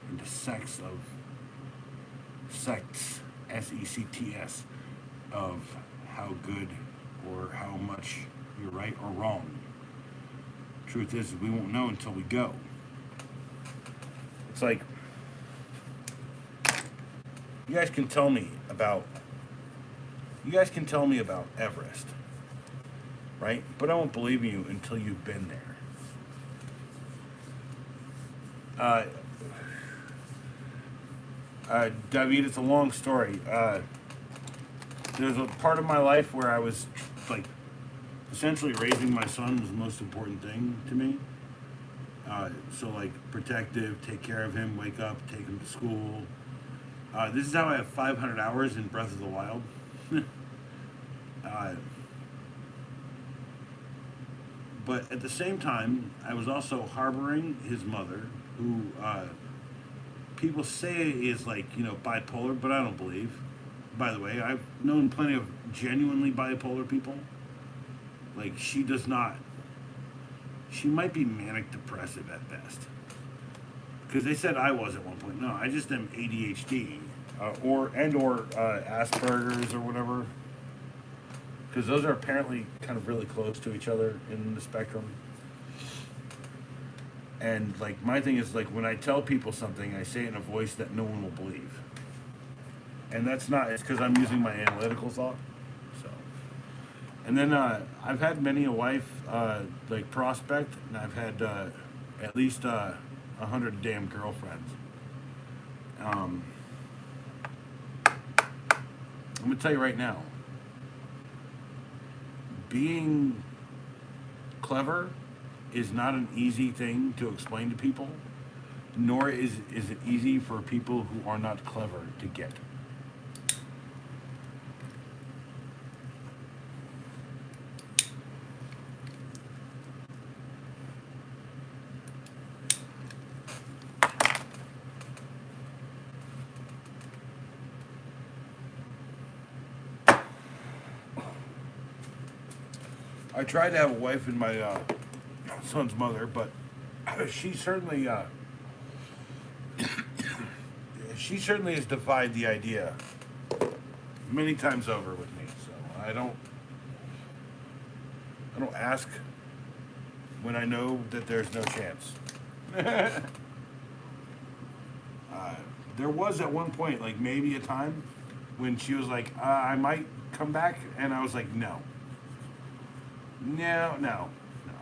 into sects, S-E-C-T-S, of how good or how much you're right or wrong. Truth is, we won't know until we go. It's like, you guys can tell me about Everest, right? But I won't believe you until you've been there. David, it's a long story. There's a part of my life where I was like, essentially raising my son was the most important thing to me. So like protective, take care of him, wake up, take him to school. This is how I have 500 hours in Breath of the Wild. But at the same time, I was also harboring his mother, who people say is like, bipolar, but I don't believe. By the way, I've known plenty of genuinely bipolar people. Like, she does not. She might be manic depressive at best. Because they said I was at one point. No, I just am ADHD. Or Asperger's or whatever. Because those are apparently kind of really close to each other in the spectrum. And, like, my thing is, like, when I tell people something, I say it in a voice that no one will believe. And that's not, it's because I'm using my analytical thought. So. And then I've had many a wife, like, prospect, and I've had at least 100 damn girlfriends. I'm going to tell you right now, being clever is not an easy thing to explain to people, nor is it easy for people who are not clever to get. I tried to have a wife in my son's mother, but she certainly has defied the idea many times over with me. So I don't ask when I know that there's no chance. There was at one point, like maybe a time, when she was like, I might come back, and I was like, no,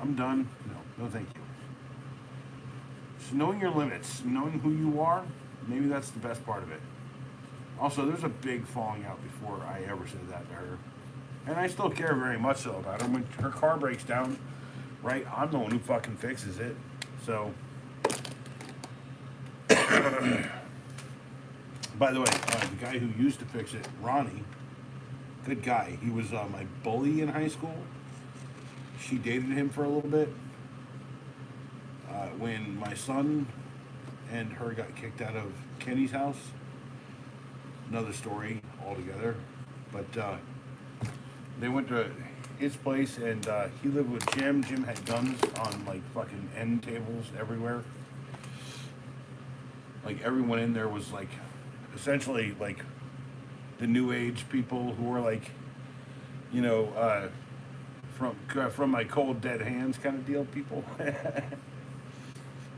I'm done. No, thank you. So knowing your limits, knowing who you are, maybe that's the best part of it. Also, there's a big falling out before I ever said that to her. And I still care very much so about her. When her car breaks down, right, I'm the one who fucking fixes it. So, by the way, the guy who used to fix it, Ronnie, good guy. He was my bully in high school. She dated him for a little bit. When my son and her got kicked out of Kenny's house, another story altogether. But they went to his place, and he lived with Jim. Jim had guns on like fucking end tables everywhere. Like everyone in there was like, essentially like the new age people who were like, from my cold dead hands kind of deal people.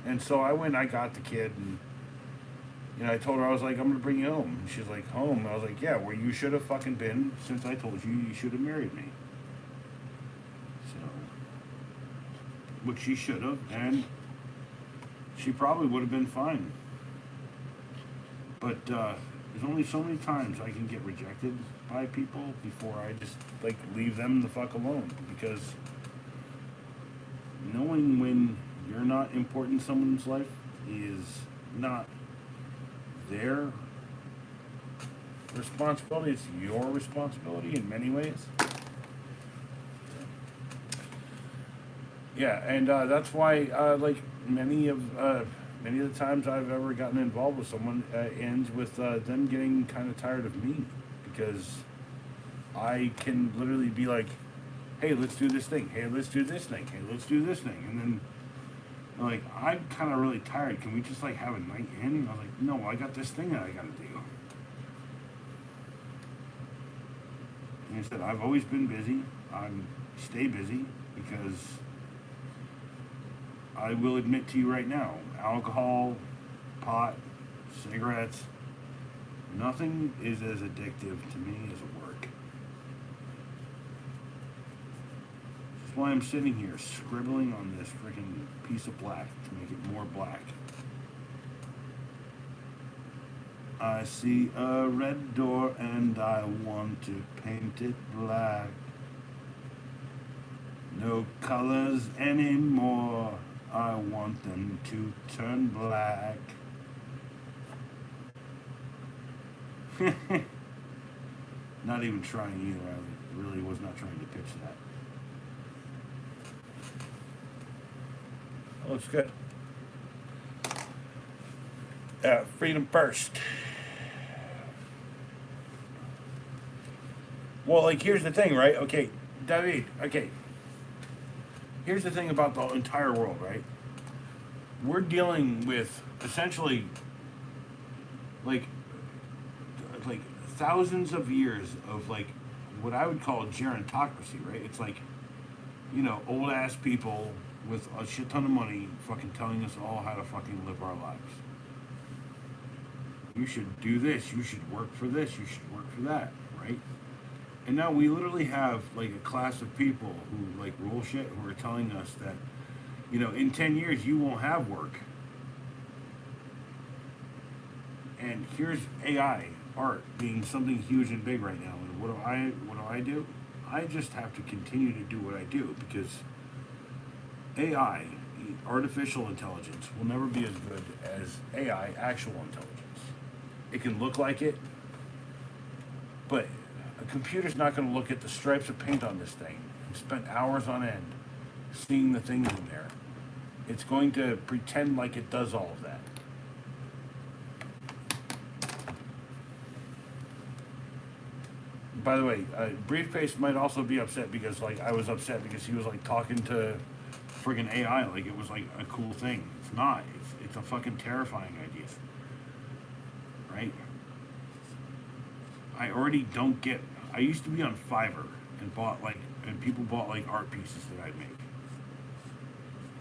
And so I went, I got the kid, and I told her, I was like, I'm gonna bring you home. And she's like, home? I was like, yeah, where you should have fucking been since I told you you should have married me. So, which she should have, and she probably would have been fine. But there's only so many times I can get rejected by people before I just like leave them the fuck alone, because knowing when you're not important in someone's life is not their responsibility, it's your responsibility in many ways. Yeah, and that's why like many of the times I've ever gotten involved with someone ends with them getting kind of tired of me, because I can literally be like, hey, let's do this thing, hey, let's do this thing, hey, let's do this thing, and then they're like, I'm kind of really tired, can we just like have a night in? And I was like, no, I got this thing that I gotta do. And I said, I've always been busy, stay busy, because I will admit to you right now, alcohol, pot, cigarettes, nothing is as addictive to me as work. That's why I'm sitting here scribbling on this freaking piece of black to make it more black. I see a red door and I want to paint it black. No colors anymore, I want them to turn black. Not even trying either, I really was not trying to pitch that. That looks good. Freedom first. Well, like, here's the thing, right? Okay, David, okay. Here's the thing about the entire world, right? We're dealing with essentially like thousands of years of like what I would call gerontocracy, right? It's like, you know, old ass people with a shit ton of money fucking telling us all how to fucking live our lives. You should do this, you should work for this, you should work for that, right? And now we literally have like a class of people who like rule shit, who are telling us that, you know, in 10 years you won't have work. And here's AI, art, being something huge and big right now. And what do? I just have to continue to do what I do, because AI, artificial intelligence, will never be as good as AI, actual intelligence. It can look like it, but a computer's not going to look at the stripes of paint on this thing and spend hours on end seeing the things in there. It's going to pretend like it does all of that. By the way, Briefcase might also be upset because, like, I was upset because he was like talking to friggin' AI like it was like a cool thing. It's not. It's a fucking terrifying idea. Right? I already don't get. I used to be on Fiverr and people bought like art pieces that I'd make.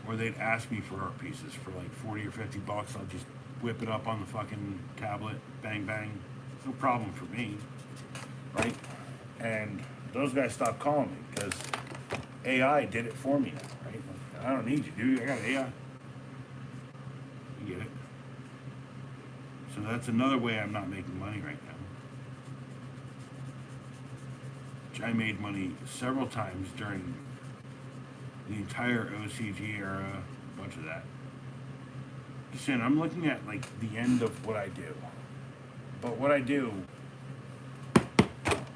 Or they'd ask me for art pieces for like 40 or 50 bucks. I'll just whip it up on the fucking tablet, bang bang. No problem for me. Right? And those guys stopped calling me because AI did it for me now, right? Like, I don't need you, dude. I got AI. You get it? So that's another way I'm not making money right now. Which I made money several times during the entire OCG era, a bunch of that. Just saying, I'm looking at like the end of what I do. But what I do,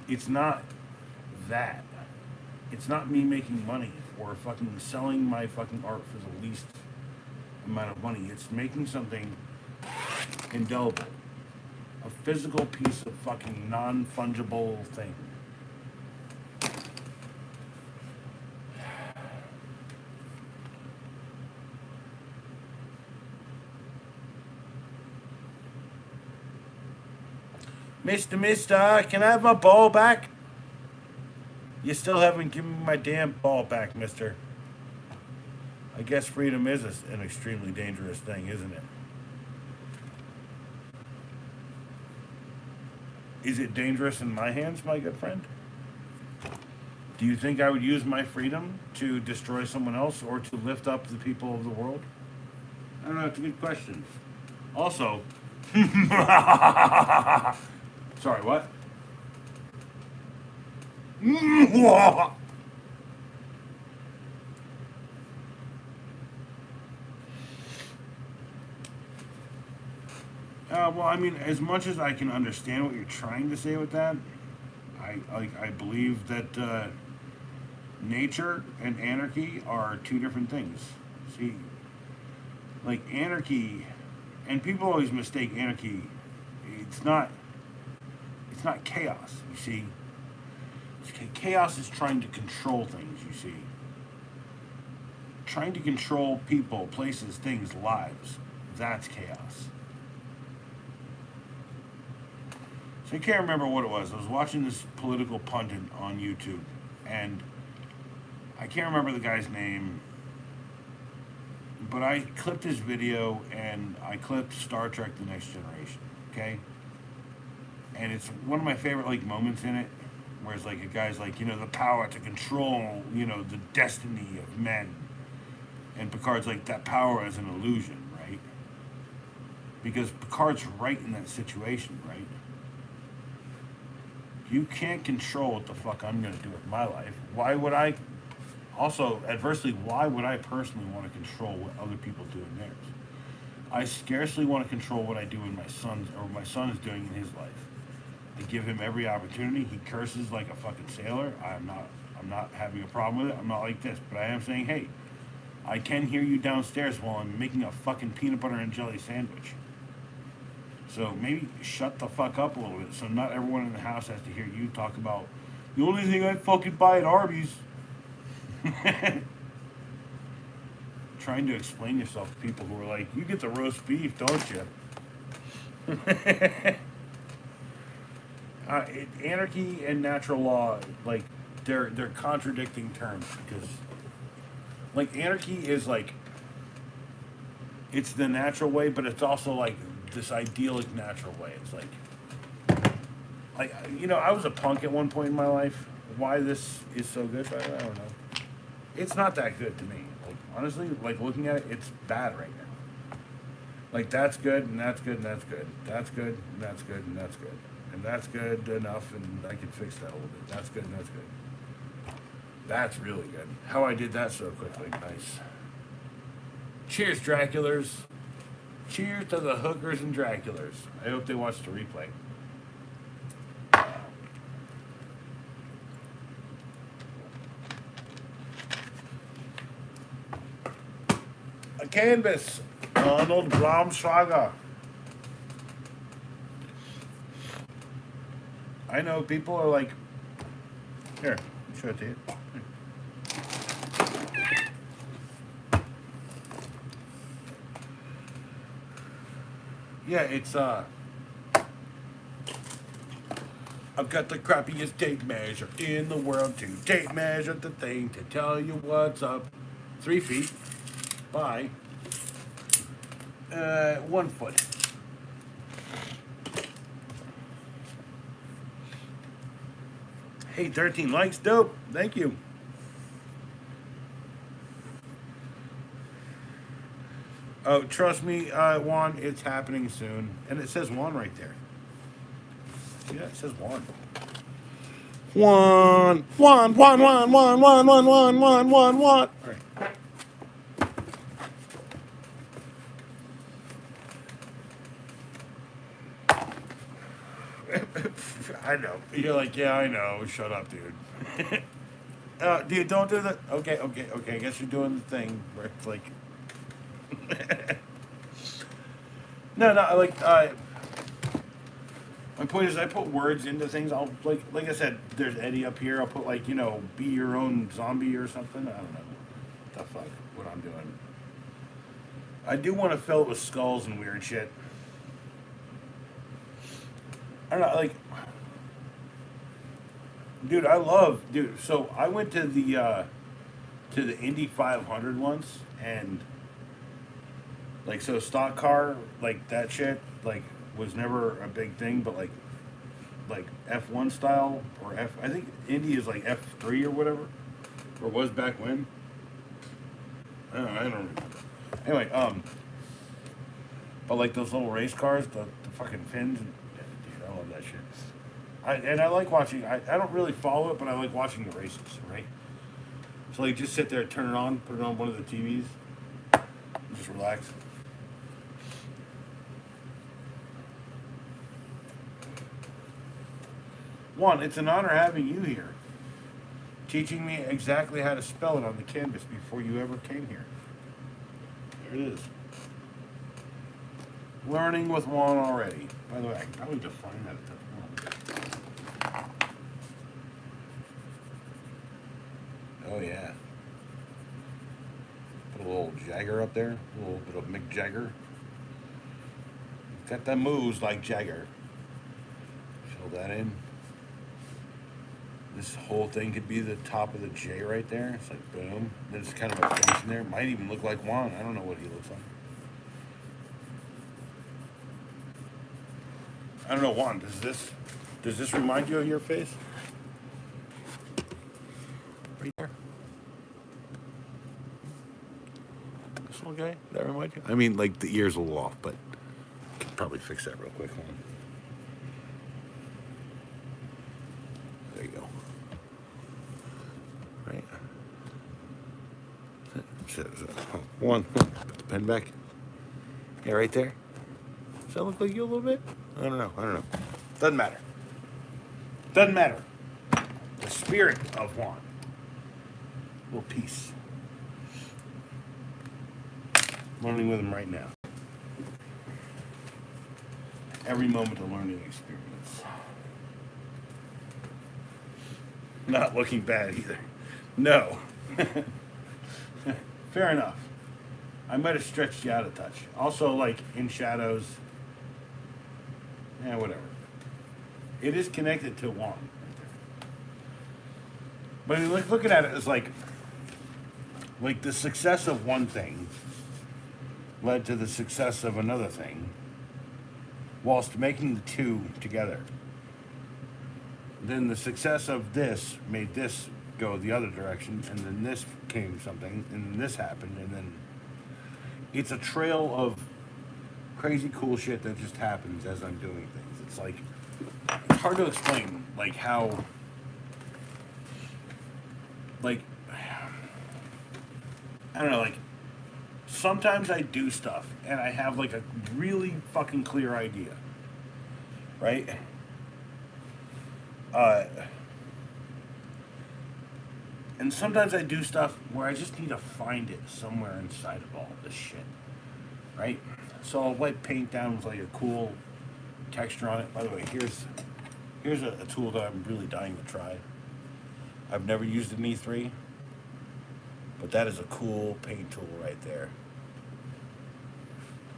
it's not that. It's not me making money or fucking selling my fucking art for the least amount of money. It's making something indelible. A physical piece of fucking non-fungible thing. Mister, can I have my ball back? You still haven't given me my damn ball back, mister. I guess freedom is an extremely dangerous thing, isn't it? Is it dangerous in my hands, my good friend? Do you think I would use my freedom to destroy someone else or to lift up the people of the world? I don't know, it's a good question. Also, sorry, what? Well, I mean, as much as I can understand what you're trying to say with that, I believe that nature and anarchy are two different things. See, like anarchy, and people always mistake anarchy. It's not. It's not chaos. You see, chaos is trying to control things. You see, trying to control people, places, things, lives. That's chaos. So I can't remember what it was. I was watching this political pundit on YouTube, and I can't remember the guy's name, but I clipped his video and I clipped Star Trek: The Next Generation. Okay, and it's one of my favorite like moments in it, where it's like a guy's like, the power to control, the destiny of men, and Picard's like, that power is an illusion, right? Because Picard's right in that situation, right? You can't control what the fuck I'm going to do with my life. Why would I? Also, adversely, why would I personally want to control what other people do in theirs? I scarcely want to control what I do in my son's, or my son is doing in his life. I give him every opportunity. He curses like a fucking sailor. I'm not having a problem with it. I'm not like this, but I am saying, hey, I can hear you downstairs while I'm making a fucking peanut butter and jelly sandwich. So maybe shut the fuck up a little bit, so not everyone in the house has to hear you talk about the only thing I fucking buy at Arby's. Trying to explain yourself to people who are like, you get the roast beef, don't you? Anarchy and natural law, like, they're contradicting terms, because like anarchy is like, it's the natural way, but it's also like this idyllic natural way. It's like I was a punk at one point in my life. Why this is so good, I don't know. It's not that good to me. Like, honestly, like looking at it, it's bad right now. Like, that's good, and that's good, and that's good. That's good, and that's good, and that's good. And that's good enough, and I can fix that a little bit. That's good, and that's good. That's really good. How I did that so quickly. Nice. Cheers, Draculars. Cheers to the hookers and Draculars. I hope they watch the replay. A canvas. Arnold Blomschlager. I know people are like, here, I'll show it to you. Yeah, it's I've got the crappiest tape measure in the world to tape measure the thing to tell you what's up. 3 feet by 1 foot. Hey, 13 likes, dope. Thank you. Oh, trust me, Juan, it's happening soon. And it says Juan right there. See that? It says Juan. Juan. All right. I know. You're like, yeah, I know. Shut up, dude. Dude, don't do that. Okay. I guess you're doing the thing where it's like... No, like, my point is I put words into things. I'll, like I said, there's Eddie up here. I'll put, like, be your own zombie or something. I don't know what the fuck, what I'm doing. I do want to fill it with skulls and weird shit. I don't know, like, dude, so I went to the Indy 500 once, and, like, so stock car, like, that shit, like, was never a big thing, but, like F1 style, or I think Indy is, like, F3 or whatever, or was back when. I don't remember. Anyway, But like those little race cars, the fucking fins, yeah, dude, I love that shit. I like watching. I don't really follow it, but I like watching the races, right? So like just sit there, turn it on, put it on one of the TVs, just relax. One, it's an honor having you here, teaching me exactly how to spell it on the canvas before you ever came here. There it is. Learning with Juan already. By the way, I can probably define that at that point. Oh yeah. Put a little Jagger up there, a little bit of Mick Jagger. Got them moves like Jagger. Fill that in. This whole thing could be the top of the J right there. It's like boom. There's kind of a face in there. Might even look like Juan. I don't know what he looks like. I don't know, Juan. Does this remind you of your face? Right there. This little guy. Does that remind you? I mean, like the ear's a little off, but I could probably fix that real quick. Hold on. There you go. Right. One. Put the pen back. Yeah, right there. Does that look like you a little bit? I don't know. Doesn't matter. Doesn't matter. The spirit of Juan. A little peace. Learning with him right now. Every moment a learning experience. Not looking bad either. No. Fair enough. I might have stretched you out a touch. Also, like in shadows. Yeah, whatever. It is connected to Juan right there. But looking at it as like the success of one thing led to the success of another thing, whilst making the two together. Then the success of this made this go the other direction, and then this came something, and then this happened, and then it's a trail of crazy cool shit that just happens as I'm doing things. It's like, it's hard to explain, like how, like, I don't know, like, sometimes I do stuff and I have like a really fucking clear idea, right? And sometimes I do stuff where I just need to find it somewhere inside of all this shit, right? So I'll wipe paint down with like a cool texture on it. By the way, here's a tool that I'm really dying to try. I've never used an E3, but that is a cool paint tool right there.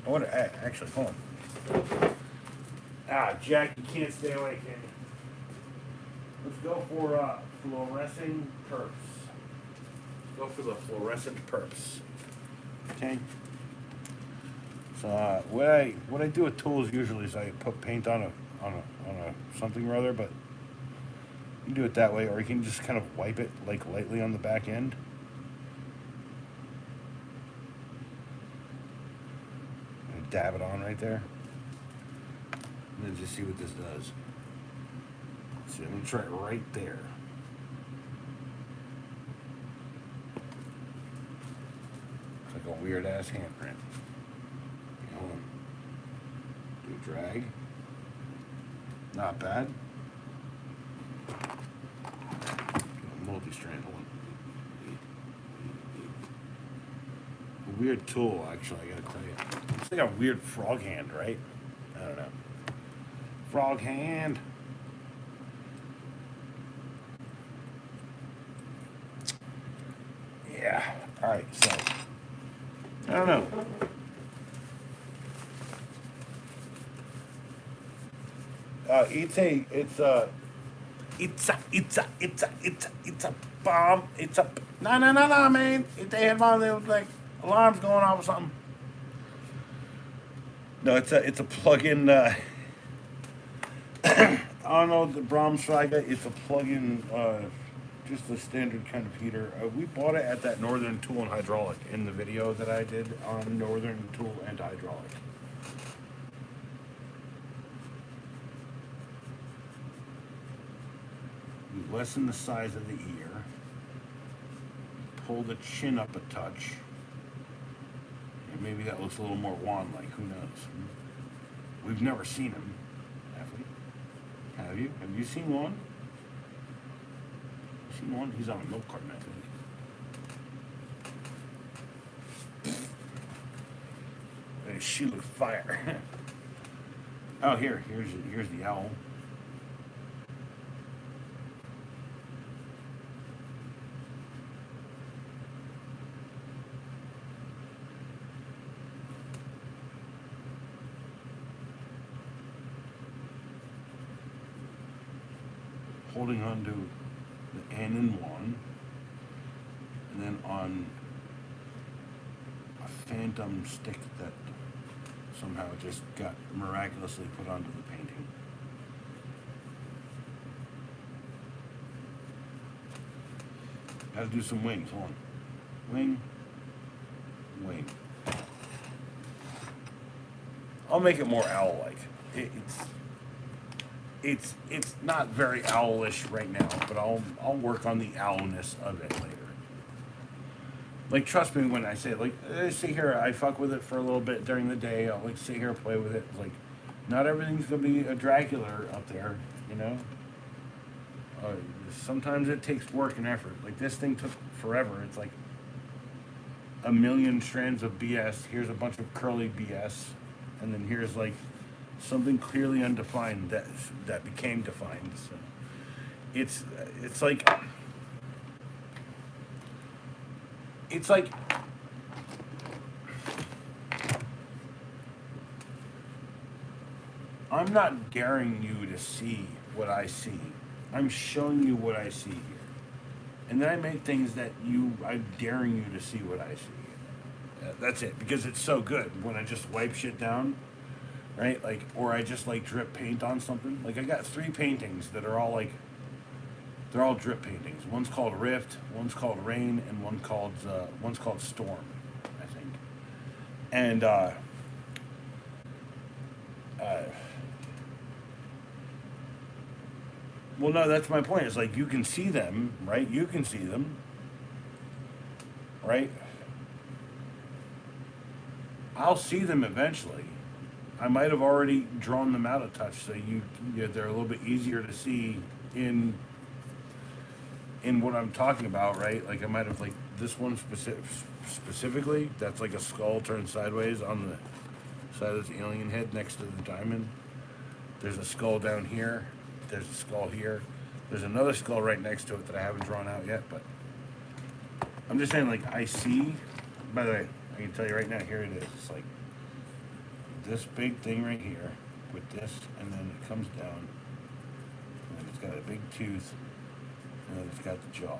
I wonder, actually, hold on. Jack, you can't stay away, can you? Let's go for fluorescing perps. Let's go for the fluorescent perps. Okay. So what I do with tools usually is I put paint on a something or other, but you can do it that way, or you can just kind of wipe it like lightly on the back end. And dab it on right there. And then just see what this does. See, I'm gonna try it right there. It's like a weird ass handprint. Hold on. Do a drag. Not bad. Multi-strand. Hold on. A weird tool, actually. I gotta tell you. It's like a weird frog hand, right? I don't know. Frog hand. Yeah. All right. So I don't know. It's a bomb. It's a no, man. If they had one of those like alarms going off or something. No, it's a plug-in. I don't know the Brahms Schweiger. It's a plug-in, just a standard kind of heater. We bought it at that Northern Tool and Hydraulic in the video that I did on Northern Tool and Hydraulic. lessen the size of the ear, pull the chin up a touch, and maybe that looks a little more wand-like, who knows? We've never seen him, have we? Have you? Have you seen one? Seen one? He's on a milk carton, I think. Hey, she looks fire. Oh, here's the owl. Holding on to the N and 1, and then on a phantom stick that somehow just got miraculously put onto the painting. Gotta do some wings, hold on. Wing, wing. I'll make it more owl-like. It's not very owlish right now, but I'll work on the owlness of it later. Like, trust me when I say, like, sit here, I fuck with it for a little bit during the day. I'll like sit here, play with it. Like, not everything's gonna be a Dracula up there, you know. Sometimes it takes work and effort. Like, this thing took forever. It's like a million strands of BS. Here's a bunch of curly BS, and then here's like something clearly undefined that became defined. So it's like I'm not daring you to see what I see. I'm showing you what I see here. And then I make things that I'm daring you to see what I see. That's it, because it's so good when I just wipe shit down, right? Like, or I just like drip paint on something. Like, I got 3 paintings that are all like, they're all drip paintings. One's called Rift, one's called Rain, and one's called Storm, I think. And well, no, that's my point. It's like, you can see them, right? You can see them, right? I'll see them eventually. I might have already drawn them out a touch, so they're a little bit easier to see in what I'm talking about, right? Like, I might have, like, this one specifically, that's like a skull turned sideways on the side of this alien head next to the diamond. There's a skull down here. There's a skull here. There's another skull right next to it that I haven't drawn out yet, but I'm just saying, like, I see, by the way, I can tell you right now, here it is. It's like this big thing right here with this, and then it comes down, and then it's got a big tooth, and then it's got the jaw.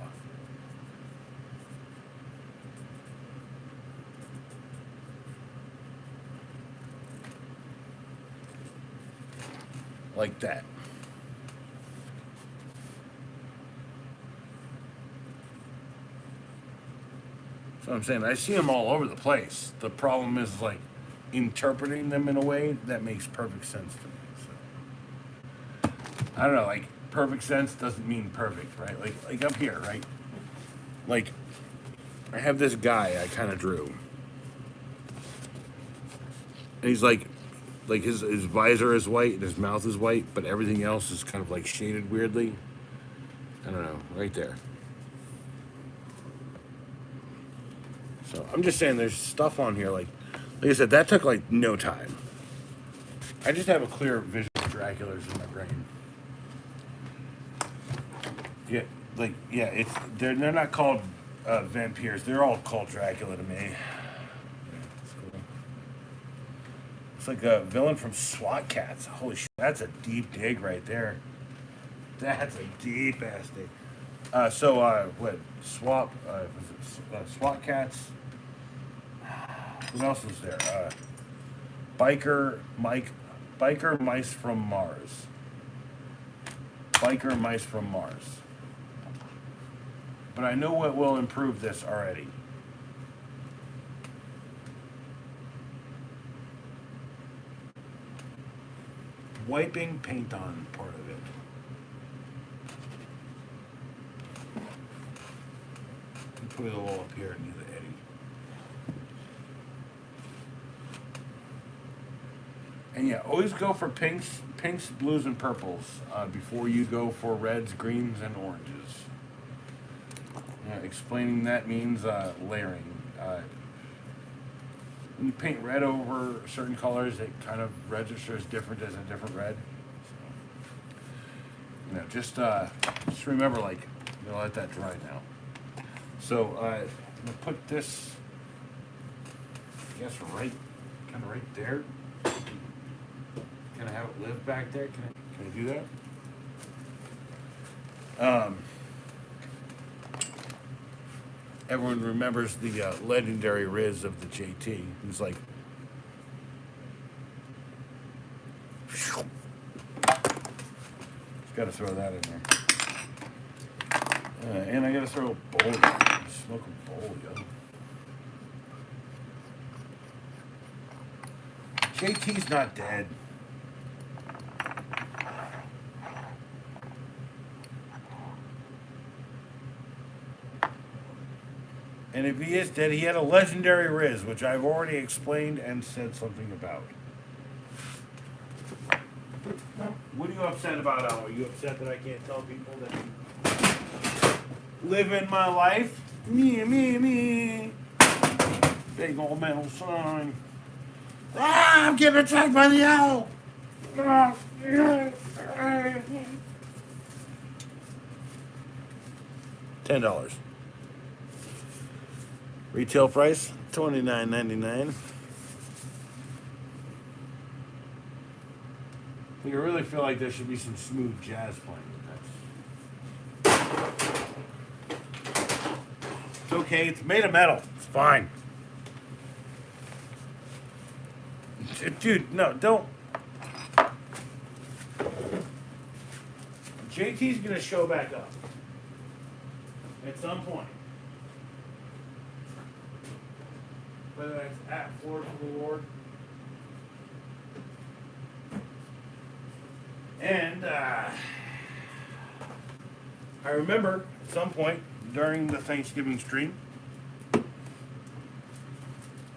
Like that. So I'm saying, I see them all over the place. The problem is, like, interpreting them in a way that makes perfect sense to me. So I don't know, like, perfect sense doesn't mean perfect, right? Like up here, right? Like, I have this guy I kind of drew. And he's like his visor is white and his mouth is white, but everything else is kind of like shaded weirdly. I don't know, right there. So I'm just saying, there's stuff on here, like I said, that took like no time. I just have a clear vision of Draculas in my brain. Yeah, they're not called vampires. They're all called Dracula to me. Yeah, it's cool. It's like a villain from SWAT Cats. Holy shit, that's a deep dig right there. That's a deep ass dig. What? SWAT Cats. What else was there? Biker Mice from Mars. Biker Mice from Mars. But I know what will improve this already. Wiping paint on part of it. put it a little up here near the Edie. And yeah, always go for pinks, blues, and purples before you go for reds, greens, and oranges. Explaining that means layering. When you paint red over certain colors, it kind of registers different as a different red. So, just remember, like, you'll let that dry now. So I'm gonna put this, I guess, kind of right there. Can I have it live back there? Can I do that? Everyone remembers the legendary Riz of the JT, who's like, just gotta throw that in there. And I gotta throw a bowl. Smoke a bowl, yo. JT's not dead. And if he is dead, he had a legendary Riz, which I've already explained and said something about. What are you upset about, Al? Are you upset that I can't tell people that live in my life? Me. Big old metal sign. Ah, I'm getting attacked by the owl. $10. Retail price $29.99. You really feel like there should be some smooth jazz playing with this. It's okay. It's made of metal. It's fine. Dude, no, don't. JT's gonna show back up at some point. Whether that's at Florida for the Lord. And I remember at some point during the Thanksgiving stream,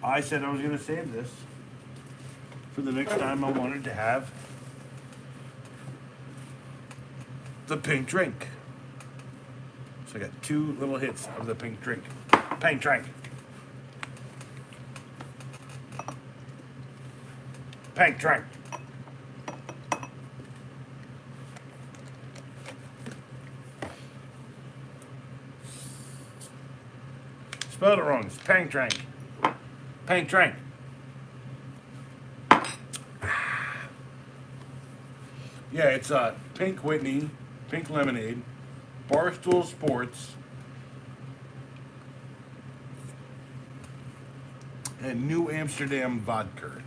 I said I was going to save this for the next time I wanted to have the pink drink. So I got 2 little hits of the pink drink. Pink drink. Pink drink. Spelled it wrong. It's pink drink. Pink drink. Yeah, it's Pink Whitney, Pink Lemonade, Barstool Sports, and New Amsterdam vodka.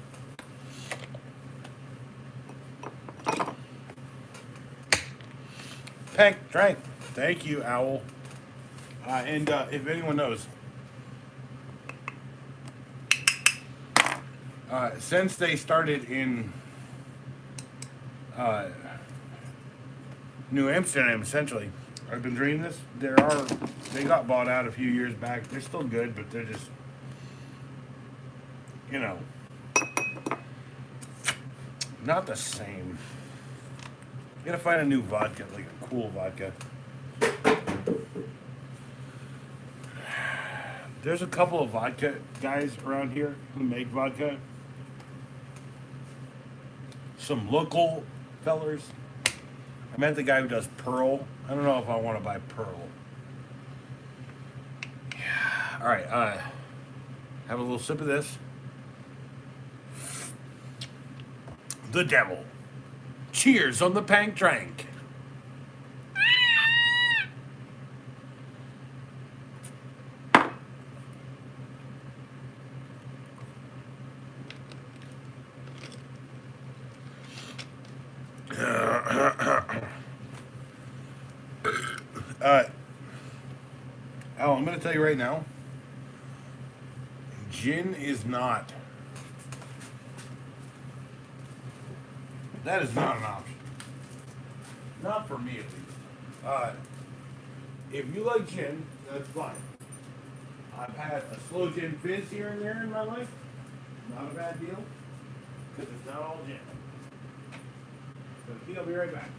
Pink drink. Thank you, Owl. And if anyone knows, since they started in New Amsterdam, essentially, I've been drinking this. They got bought out a few years back. They're still good, but they're just, not the same. You gotta find a new vodka, like a cool vodka. There's a couple of vodka guys around here who make vodka. Some local fellers. I met the guy who does Pearl. I don't know if I want to buy Pearl. Yeah. All right. Have a little sip of this. The devil. Cheers on the pink drink. Al, I'm going to tell you right now, gin is not. That is not an option. Not for me, at least. If you like gin, that's fine. I've had a slow gin fizz here and there in my life. Not a bad deal. Because it's not all gin. So I'll be right back.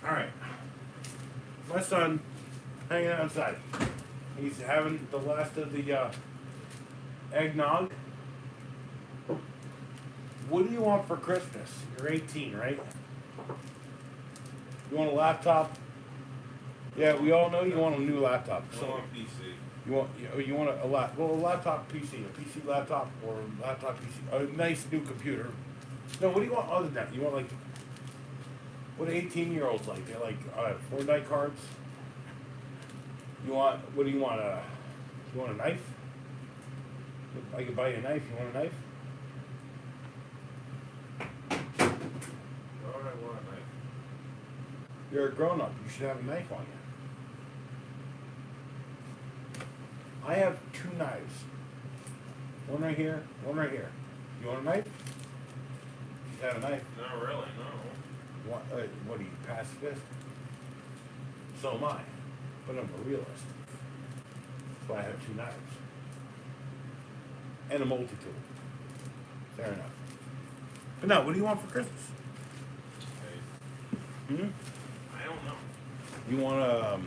Alright. My son hanging outside. He's having the last of the eggnog. What do you want for Christmas? You're 18, right? You want a laptop? Yeah, we all know you want a new laptop. I want a PC. You want a laptop PC, a PC laptop or a laptop PC, a nice new computer. No, what do you want other than that? You want like what 18-year-olds like? They like Fortnite cards. You want what do you want? You want a knife? I can buy you a knife. You want a knife? Why would I want a knife? You're a grown-up. You should have a knife on you. I have 2 knives. One right here, one right here. You want a knife? You should have a knife. Not really, no. What are you, pacifist? So am I. But I'm a realist. That's why I have 2 knives. And a multi-tool. Fair enough. But no, what do you want for Christmas? Okay. Hmm? I don't know. You want to,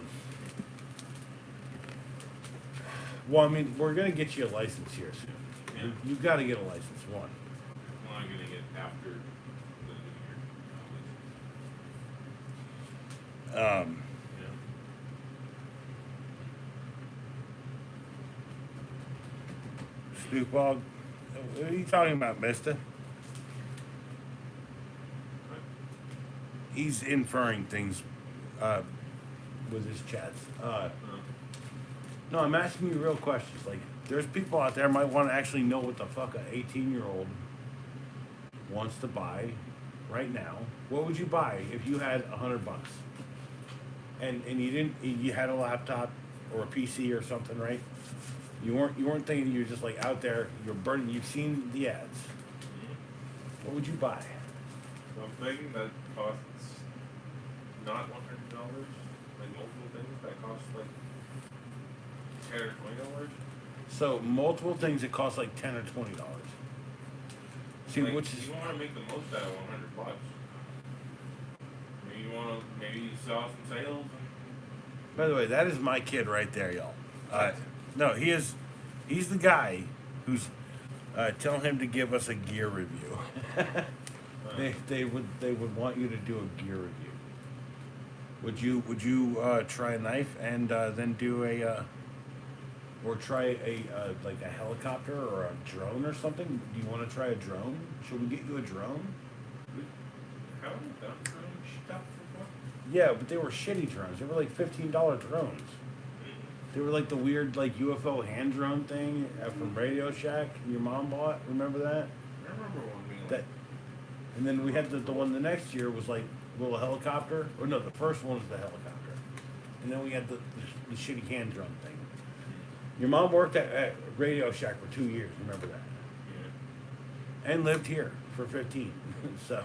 well, I mean, we're going to get you a license here soon. Yeah. You've got to get a license, one. Well, I'm gonna get after the new year. Um, Yeah. Snoop Dogg, what are you talking about, mister? What? He's inferring things with his chats. No, I'm asking you real questions. Like, there's people out there might want to actually know what the fuck a 18-year-old wants to buy right now. What would you buy if you had $100? And you had a laptop or a PC or something, right? You weren't thinking, you're just like out there, you're burning, you've seen the ads. What would you buy? Something that costs not $100, like multiple things that cost like $10 or $20. So multiple things that cost like $10 or $20. See, Like, which is you want to make the most out of $100. Maybe you want to maybe sell some sales. by the way, that is my kid right there, y'all. No, he's the guy who's tell him to give us a gear review. they would want you to do a gear review. Would you try a knife and then do or try a like a helicopter or a drone or something? Do you want to try a drone? Should we get you a drone? Haven't we done drone stuff before? Yeah, but they were shitty drones. They were like $15 drones. They were like the weird like UFO hand drone thing from Radio Shack your mom bought. Remember that? I remember one being like That. And then we had the one the next year was like a little helicopter. Or no, the first one was the helicopter. And then we had the shitty hand drone thing. Your mom worked at Radio Shack for 2 years. Remember that? yeah. And lived here for 15. So.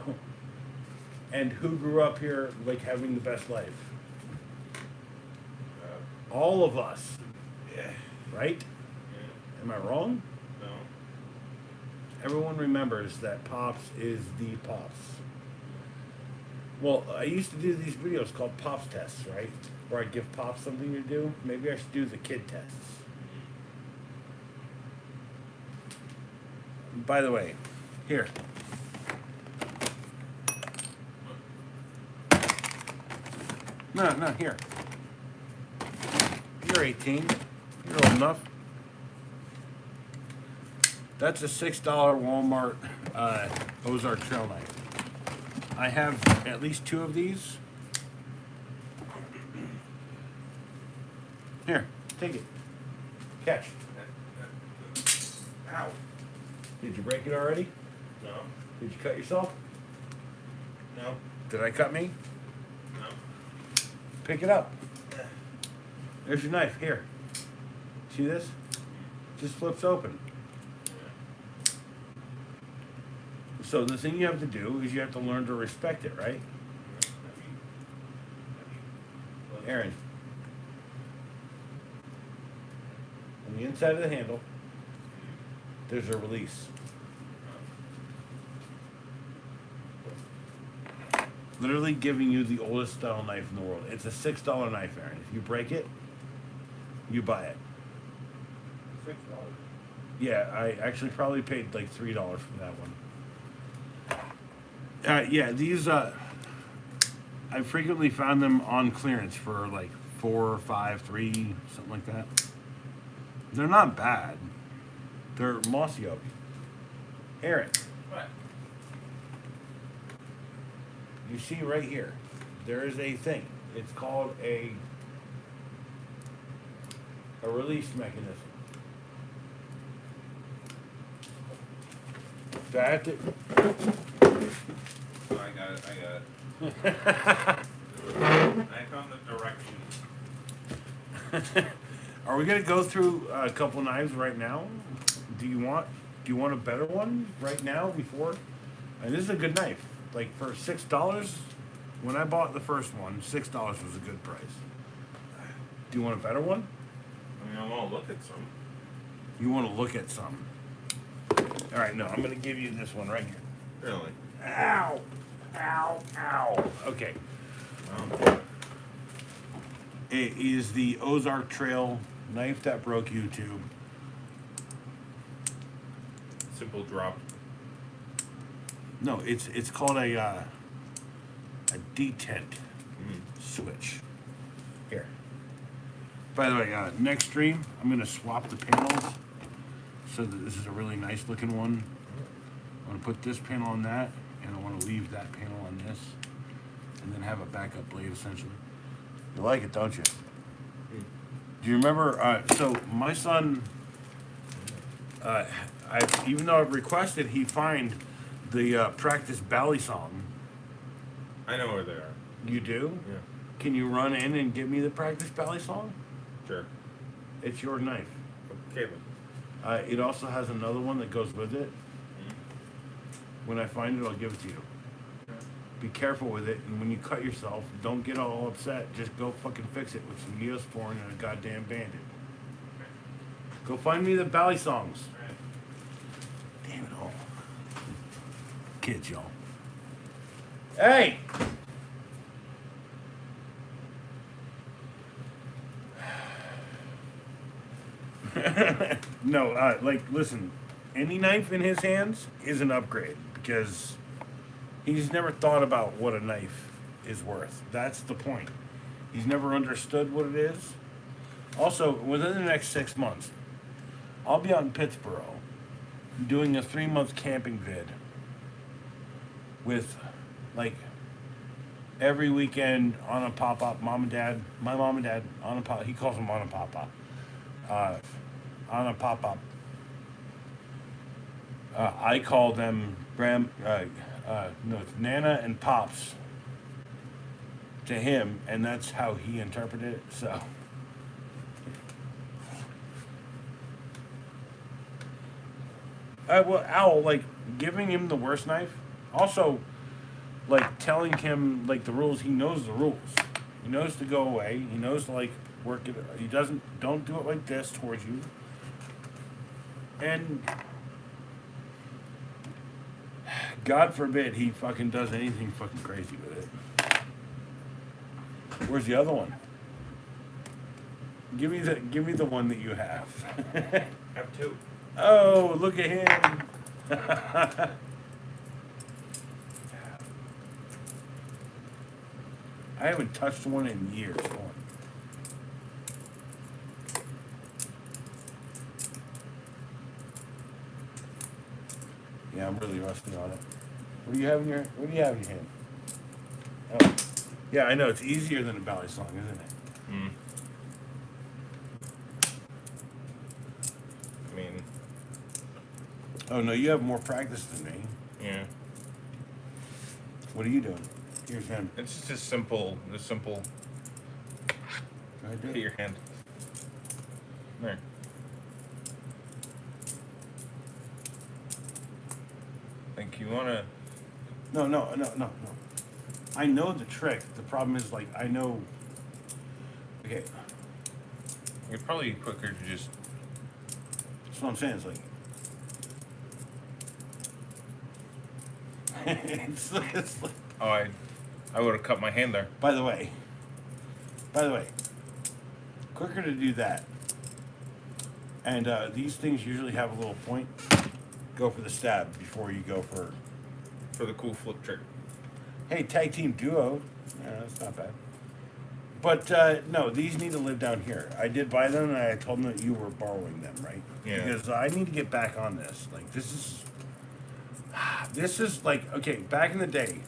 And who grew up here like having the best life? All of us. Yeah. Right? Yeah. Am I wrong? No. Everyone remembers that Pops is the Pops. Well, I used to do these videos called Pops tests, right? Where I'd give Pops something to do. Maybe I should do the kid tests. By the way, here. No, here. You're you're 18. You're old enough. That's a $6 Walmart Ozark Trail knife. I have at least 2 of these. Here, take it. Catch. Ow. Did you break it already? No. Did you cut yourself? No. Did I cut me? No. Pick it up. There's your knife. Here. See this? Just flips open. So the thing you have to do is you have to learn to respect it, right? Aaron. On the inside of the handle, there's a release. Literally giving you the oldest style knife in the world. It's a $6 knife, Aaron. If you break it, you buy it. $6. Yeah, I actually probably paid like $3 for that one. Yeah, these I frequently found them on clearance for like 4, 5, 3, something like that. They're not bad. They're mossy oak. Aaron, What? you see right here, there is a thing. It's called a release mechanism. Do I have to? Oh, I got it. I found the directions. Are we gonna go through a couple knives right now? Do you want a better one right now before? And this is a good knife. Like for $6, when I bought the first one, $6 was a good price. Do you want a better one? I mean, I want to look at some. You want to look at some? All right, no, I'm gonna give you this one right here. Really? Ow! Ow! Ow! Okay. It is the Ozark Trail knife that broke YouTube. Simple drop. No, it's called a detent switch. Here. By the way, next stream I'm gonna swap the panels so that this is a really nice looking one. I'm gonna put this panel on that, and I want to leave that panel on this, and then have a backup blade essentially. You like it, don't you? Do you remember? So my son, even though I've requested he find the practice bally song. I know where they are. You do? Yeah. Can you run in and give me the practice bally song? Sure. It's your knife. Okay, then. It also has another one that goes with it. When I find it, I'll give it to you. Be careful with it, and when you cut yourself, don't get all upset. Just go fucking fix it with some Neosporin and a goddamn bandit. Go find me the bally songs. Damn it all. Kids, y'all. Hey! No, listen. Any knife in his hands is an upgrade because he's never thought about what a knife is worth. That's the point. He's never understood what it is. Also, within the next 6 months, I'll be out in Pittsburgh doing a 3-month camping vid with, like, every weekend on a pop-up, my mom and dad, on a pop, he calls them on a pop-up, on a pop-up. I call them it's Nana and Pops to him, and that's how he interpreted it. So, Owl, like giving him the worst knife. Also, like telling him like the rules. He knows the rules. He knows to go away. He knows to like work it. He don't do it like this towards you. And God forbid he fucking does anything fucking crazy with it. Where's the other one? Give me the one that you have. Have 2. Oh, look at him. I haven't touched one in years. Hold on. Yeah, I'm really rusty on it. What do you have in your hand? Oh. Yeah, I know, it's easier than a bally song, isn't it? Hmm. I mean, Oh no, you have more practice than me. yeah. What are you doing? Here's him. It's just a simple. I do. Hit your hand. There. Like you wanna. No. I know the trick. The problem is, like, I know. Okay, It's probably quicker to just. that's what I'm saying. It's like. it's like. Oh, I would have cut my hand there. By the way, quicker to do that. And these things usually have a little point. Go for the stab before you go for. For the cool flip trick. Hey, tag team duo. Yeah, that's not bad. But no, these need to live down here. I did buy them, and I told them that you were borrowing them, right? Yeah. Because I need to get back on this. Like, this is like, okay. Back in the day,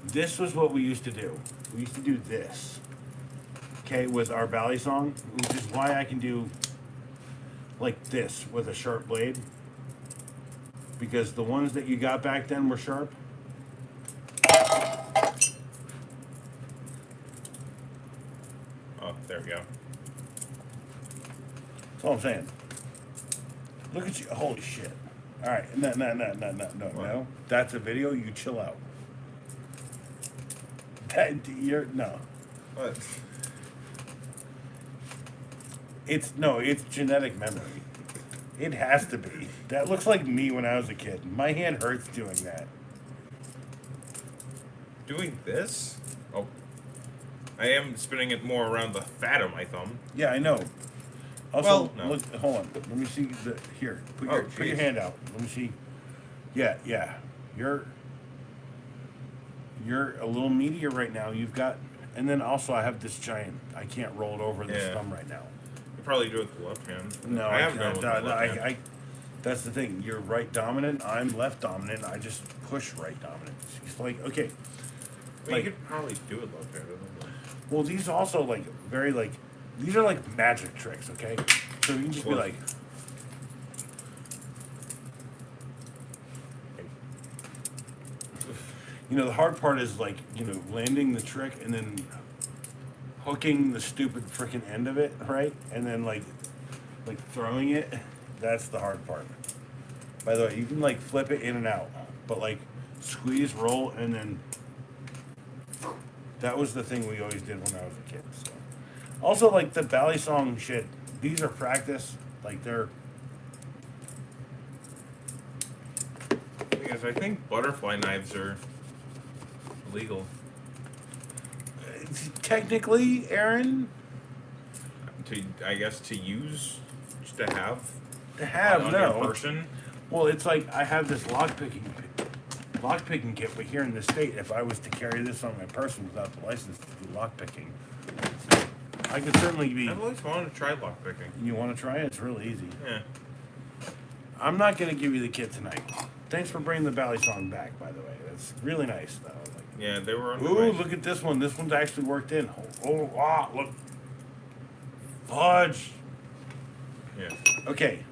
this was what we used to do. We used to do this. Okay, with our bally song, which is why I can do like this with a sharp blade. Because the ones that you got back then were sharp. Oh, there we go. That's all I'm saying. Look at you. Holy shit. All right. No. That's a video. You chill out. No. What? It's genetic memory. It has to be. That looks like me when I was a kid. My hand hurts doing that. Doing this? Oh. I am spinning it more around the fat of my thumb. Yeah, I know. Also, Well, no. look, hold on. Let me see the here. Put your Jeez. hand out. Let me see. Yeah. You're a little meatier right now. You've got, and then also I have this giant. I can't roll it over this Yeah. thumb right now. You probably do it with the left hand. No, I have can't. done it with the left hand. I that's the thing. You're right dominant. I'm left dominant. I just push right dominant. It's like, okay. I mean, you could probably do it left handed. Well, these also like very like these are like magic tricks. Okay, so you can just be like. You know, the hard part is like, landing the trick and then hooking the stupid freaking end of it, right? And then like throwing it. That's the hard part. By the way, you can like flip it in and out, but like squeeze, roll, and then that was the thing we always did when I was a kid. So, also like the bally song shit. These are practice. Like they're. Because I think butterfly knives are illegal. Technically, Aaron, I guess to use, just to have. on your no. person. Well, it's like I have this lockpicking kit, but here in the state, if I was to carry this on my person without the license to do lockpicking, I could certainly be. I've always wanted to try lockpicking. You want to try it? It's real easy. Yeah. I'm not going to give you the kit tonight. Thanks for bringing the bally song back, by the way. That's really nice, though. Like, Yeah, they were under ooh, my- look at this one. This one's actually worked in. Oh, wow, look. Fudge. Yeah. Okay,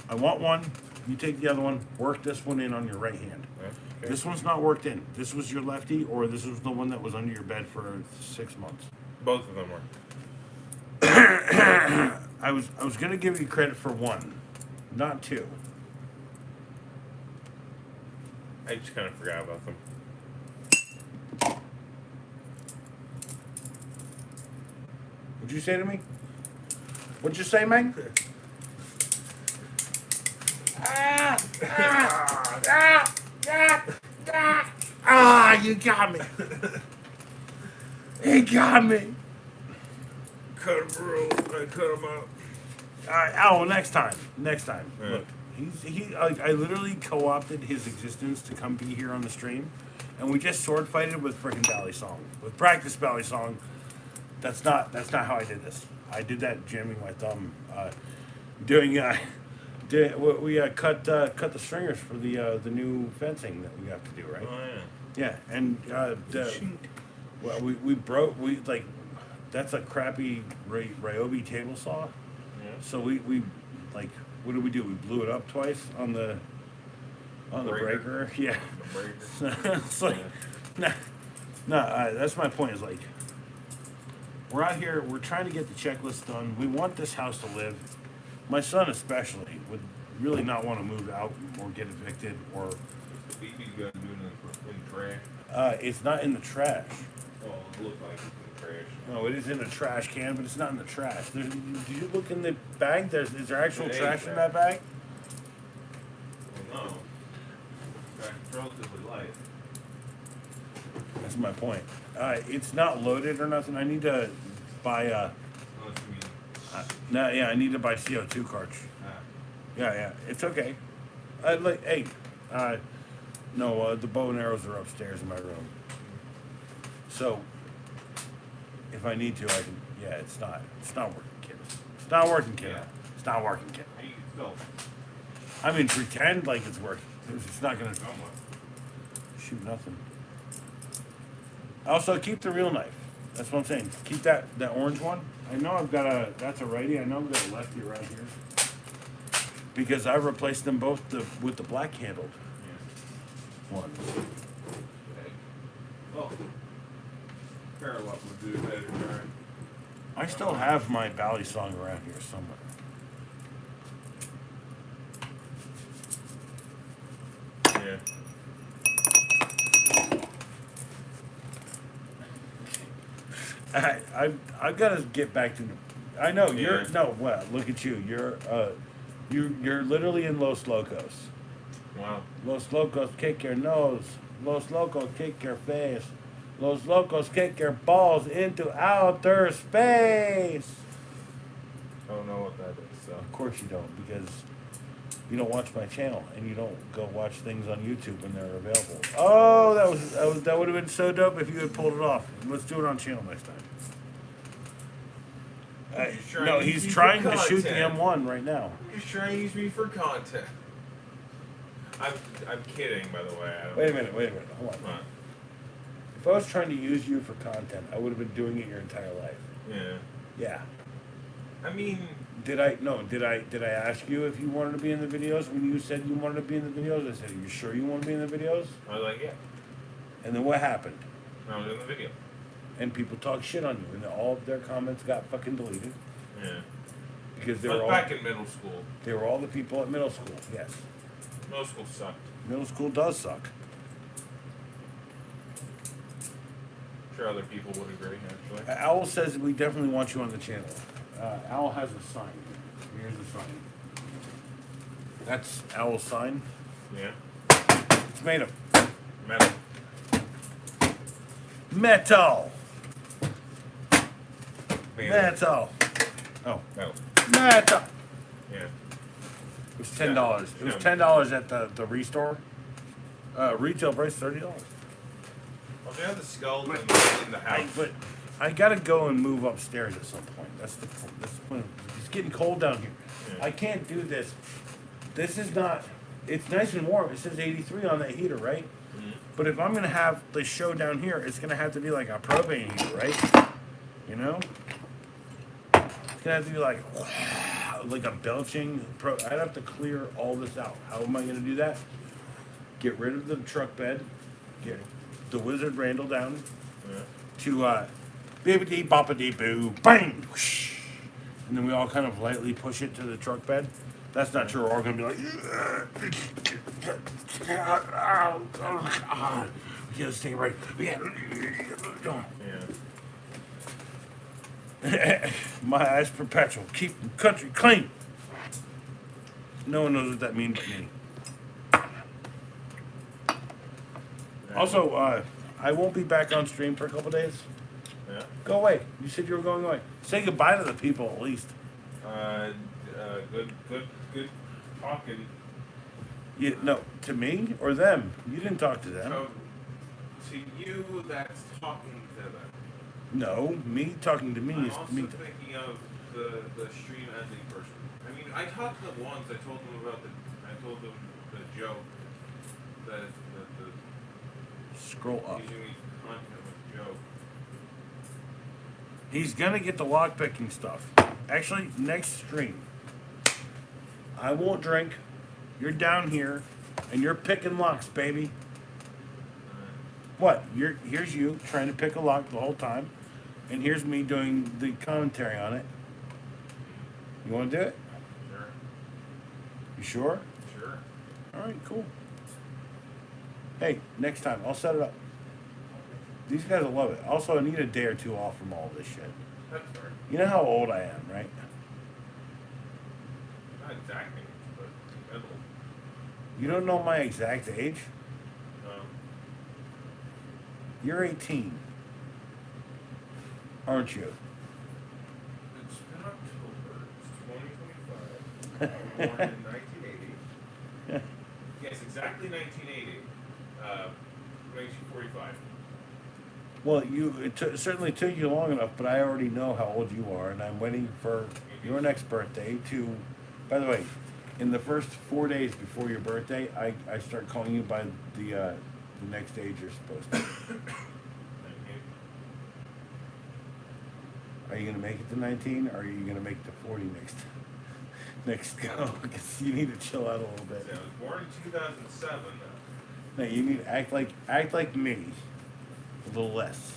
I want one. You take the other one. Work this one in on your right hand. Okay. This one's not worked in. This was your lefty, or this was the one that was under your bed for 6 months. Both of them were. I was gonna give you credit for one, not two. I just kind of forgot about them. What'd you say to me? What'd you say, man? You got me. He got me. Cut him, bro. I cut him out. All right. Oh, next time. Yeah. Look, I literally co-opted his existence to come be here on the stream, and we just sword fighted with freaking Bally Song, with practice Bally Song. That's not how I did this. I did that jamming my thumb, doing We cut the stringers for the new fencing that we have to do, right? Oh Yeah, and well, we broke like that's a crappy Ryobi table saw. yeah. So we like what did we do? We blew it up twice on the breaker. Yeah. The breaker. It's like, nah, that's my point. Is like, we're out here. We're trying to get the checklist done. We want this house to live. My son especially would really not want to move out or get evicted or. The BB's got to do it in trash. It's not in the trash. Oh, it looks like it's in trash. No, it is in the trash can, but it's not in the trash. Did you look in the bag? Is there actual It is trash in trash. that bag? Well, no. It's relatively light. That's my point. It's not loaded or nothing. I need to buy Unless you mean. no, yeah, I need to buy CO2 cartridge. Yeah, it's okay. No, the bow and arrows are upstairs in my room. So, if I need to, I can. Yeah, it's not working, kid. It's not working, kid. Yeah. It's not working, kid. Hey, still. I mean, pretend like it's working. It's not gonna Somewhat. shoot nothing. Also, keep the real knife. That's what I'm saying. Keep that orange one. I know I've got that's a righty. I know I've got a lefty right here. Because I replaced them both with the black handled Yeah. ones. Hey. Well, parallel would do better, right? I still have my Bally song around here somewhere. Yeah. I've got to get back to. I know you're Yeah. no. Well, look at you. You're literally in Los Locos. Wow. Los Locos kick your nose. Los Locos kick your face. Los Locos kick your balls into outer space. I don't know what that is, so. Of course you don't, because you don't watch my channel and you don't go watch things on YouTube when they're available. Oh, that would have been so dope if you had pulled it off. Let's do it on channel next time. He's trying No, to he's use me trying for to shoot the content. M1 right now. He's trying to use me for content. I'm kidding, by the way. Wait a minute, hold on. What? If I was trying to use you for content, I would have been doing it your entire life. Yeah. Yeah. I mean, Did I ask you if you wanted to be in the videos when you said you wanted to be in the videos? I said, "Are you sure you want to be in the videos?" I was like, yeah. And then what happened? I was in the video. And people talk shit on you, and all of their comments got fucking deleted Yeah. because they I were was all back in middle school. they were all the people at middle school. Yes, Middle school sucked. middle school does suck. I'm sure other people would agree, actually. Owl says we definitely want you on the channel. Owl has a sign. Here's the sign. That's Owl's sign. Yeah. It's made of Metal. metal. Made of Metal. Oh, metal. metal. Yeah. It was $10. It was Yeah. $10 at the restore. Retail price $30. Well, they have the skull in the house. But I gotta go and move upstairs at some point. That's the point. It's getting cold down here. Yeah. I can't do this. This is not. It's nice and warm. It says 83 on that heater, right? Mhm. But if I'm gonna have the show down here, it's gonna have to be like a propane heater, right? You know? It's gonna have to be like a belching. I'd have to clear all this out. How am I gonna do that? Get rid of the truck bed. Get the Wizard Randall down Yeah. to bippity boppity boo, bang, whoosh. And then we all kind of lightly push it to the truck bed. That's not true. We're all gonna be like, we gotta stay right. Yeah. My eyes perpetual. Keep the country clean. No one knows what that means but me. Also, I won't be back on stream for a couple days. Yeah. Go away. You said you were going away. Say goodbye to the people at least. Good talking. No, to me or them. You didn't talk to them. So, to you, that's talking to them. No, me talking to me I'm is also me. thinking of the stream ending person. I mean, I talked to them once. I told them the joke that the Scroll up. using these content with joke. He's gonna get the lock picking stuff. Actually, next stream, I won't drink. You're down here, and you're picking locks, baby. What? Here's you trying to pick a lock the whole time, and here's me doing the commentary on it. You want to do it? Sure. You sure? Sure. All right, cool. Hey, next time I'll set it up. These guys will love it. Also, I need a day or two off from all this shit. That's fair. You know how old I am, right? Not exactly, but middle. You don't know my exact age? You're 18, aren't you? It's been October. It's 2025. Born in 1980. Yes, exactly 1980. Makes you 45. Well, it certainly took you long enough, but I already know how old you are, and I'm waiting for your next birthday to. By the way, in the first 4 days before your birthday, I start calling you by the next age you're supposed to. Are you gonna make it to 19, or are you gonna make it to 40 next go? Because you need to chill out a little bit. I was born in 2007. No, you need to act like me, a little less.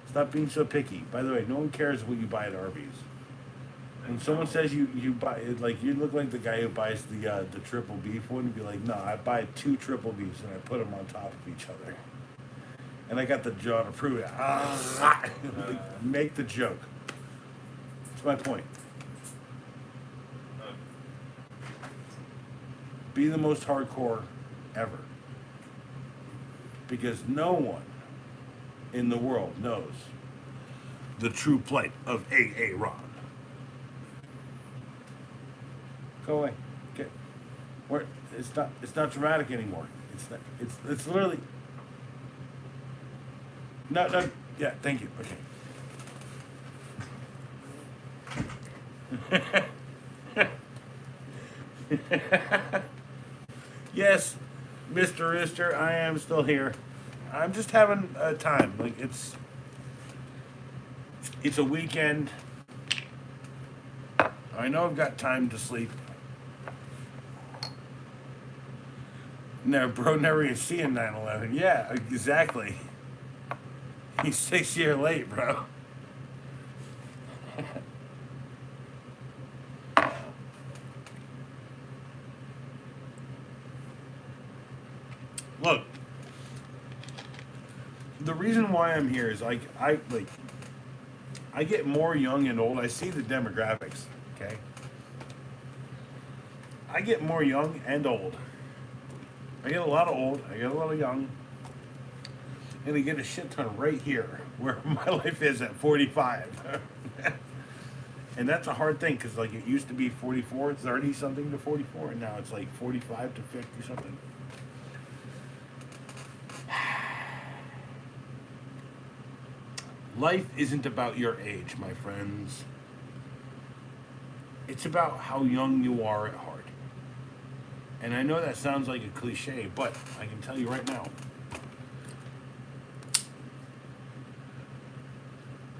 Stop being so picky. By the way, no one cares what you buy at Arby's. When someone says you buy, like, you look like the guy who buys the triple beef one, be like, no, I buy 2 triple beefs and I put them on top of each other. And I got the jaw to prove it. Make the joke. That's my point. Be the most hardcore ever. Because no one in the world knows the true plight of A.A. Ron. Go away. Okay. It's not dramatic anymore. It's literally. No, yeah, thank you. Okay. Yes, Mr. Rister, I am still here. I'm just having a time. Like, it's a weekend. I know I've got time to sleep. No, bro, never even seeing 9/11. Yeah, exactly. He's 6 years late, bro. Look, the reason why I'm here is I get more young and old. I see the demographics, okay? I get more young and old. I get a lot of old, I get a lot of young, and I get a shit ton right here where my life is at 45. And that's a hard thing because, like, it used to be 44, 30 something to 44, and now it's like 45 to 50 something. Life isn't about your age, my friends. It's about how young you are at heart. And I know that sounds like a cliche, but I can tell you right now,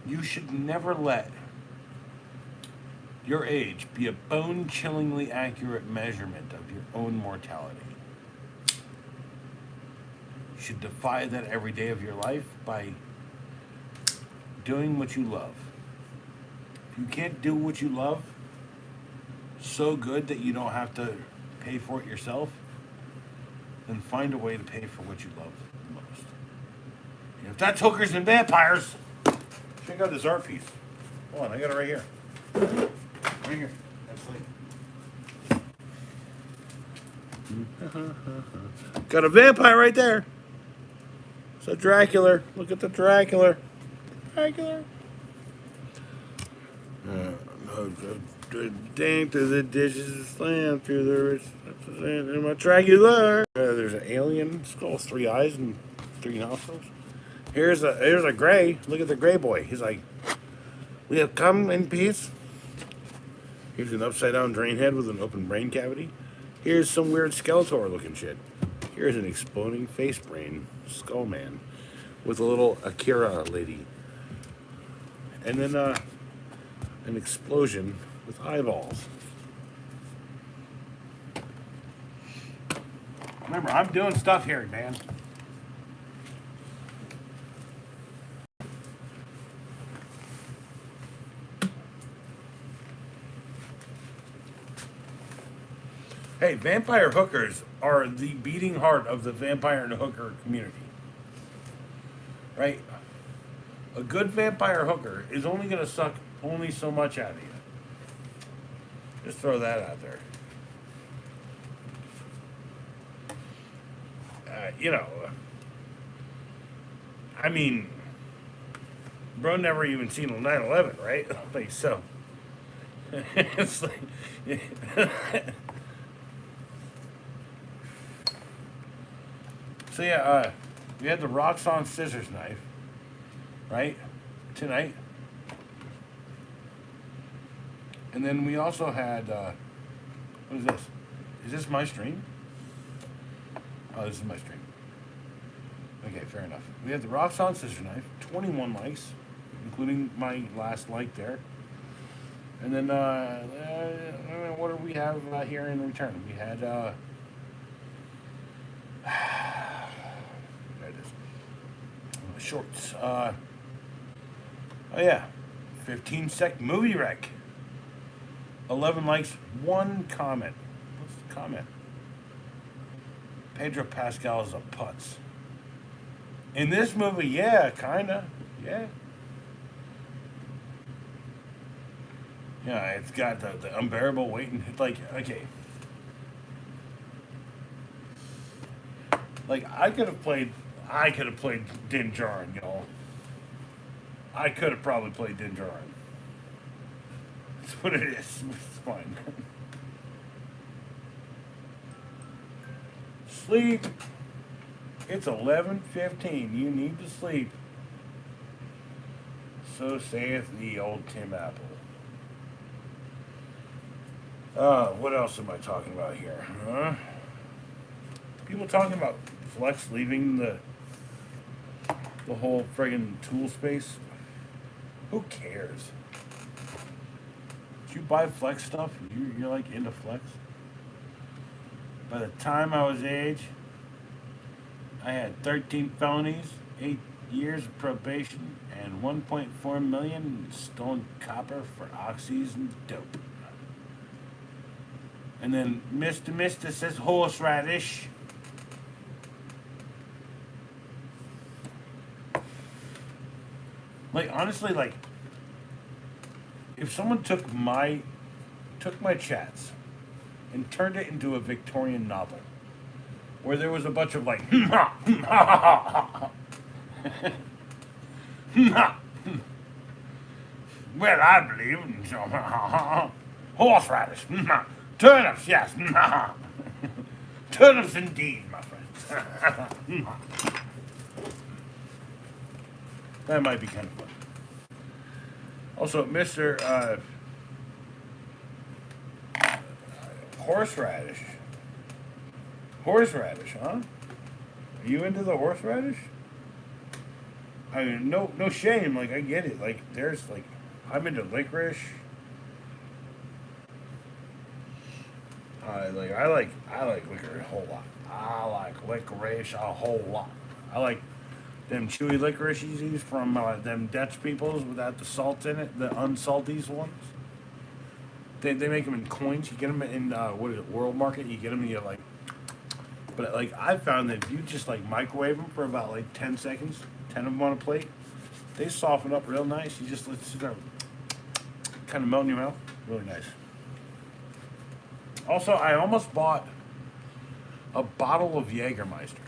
you should never let your age be a bone-chillingly accurate measurement of your own mortality. You should defy that every day of your life by doing what you love. If you can't do what you love so good that you don't have to pay for it yourself, then find a way to pay for what you love the most. And if that's hookers and vampires, check out this art piece. Hold on, I got it right here. Right here. That's like. Got a vampire right there. It's a Dracula. Look at the Dracula. Dracula. Dang through the dishes, slam through the wrist. In my Dracula. There's an alien skull, 3 eyes and 3 nostrils. Here's a gray. Look at the gray boy. He's like, we have come in peace. Here's an upside down drain head with an open brain cavity. Here's some weird Skeletor looking shit. Here's an exploding face brain skull man with a little Akira lady. And then an explosion with eyeballs. Remember, I'm doing stuff here, man. Hey, vampire hookers are the beating heart of the vampire and hooker community. Right? A good vampire hooker is only going to suck only so much out of you. Just throw that out there. You know, I mean, bro never even seen a 9/11, right? Like, so. It's like. So yeah, we had the rocks on scissors knife, right? Tonight. And then we also had, what is this? Is this my stream? Oh, this is my stream. Okay, fair enough. We had the rocks on scissors knife, 21 likes, including my last like there. And then, what do we have here in return? We had, there it is. Shorts. Oh yeah, 15-sec movie rec. 11 likes, 1 comment. What's the comment? Pedro Pascal is a putz. In this movie, yeah, kinda, yeah. Yeah, it's got the unbearable weight and like, okay. Like I could have played Din Djarin, y'all. I could have probably played Din Djarin. That's what it is. It's fine. Sleep. It's 11:15. You need to sleep. So saith the old Tim Apple. What else am I talking about here? Huh? People talking about Flex leaving the whole friggin' tool space. Who cares? Did you buy Flex stuff? You're like into Flex? By the time I was age, I had 13 felonies, 8 years of probation, and 1.4 million in stolen copper for oxys and dope. And then Mr. says horseradish. Like honestly, like if someone took my chats and turned it into a Victorian novel where there was a bunch of like well, I believe in horseradish, turnips, yes, turnips indeed, my friends. That might be kind of fun. Also, Mr. Horseradish. Horseradish, huh? Are you into the horseradish? I mean, no shame. Like, I get it. Like, there's like, I'm into licorice. I like licorice a whole lot. I like licorice a whole lot. I like them chewy licorices from them Dutch peoples without the salt in it, the unsalties ones. They make them in coins. You get them in what is it, World Market? You get them and you like. But like I found that if you just like microwave them for about like 10 seconds, 10 of them on a plate, they soften up real nice. You just let it kind of melt in your mouth. Really nice. Also, I almost bought a bottle of Jägermeister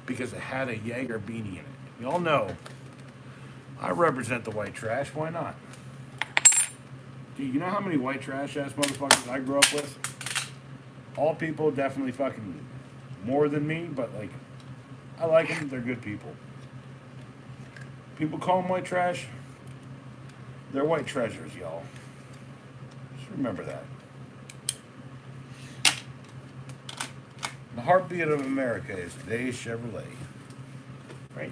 because it had a Jaeger beanie in it. Y'all know I represent the white trash. Why not? Dude, you know how many white trash ass motherfuckers I grew up with? All people, definitely fucking more than me, but like, I like them. They're good people. People call them white trash. They're white treasures, y'all. Just Remember that. The heartbeat of America is today's Chevrolet. Right?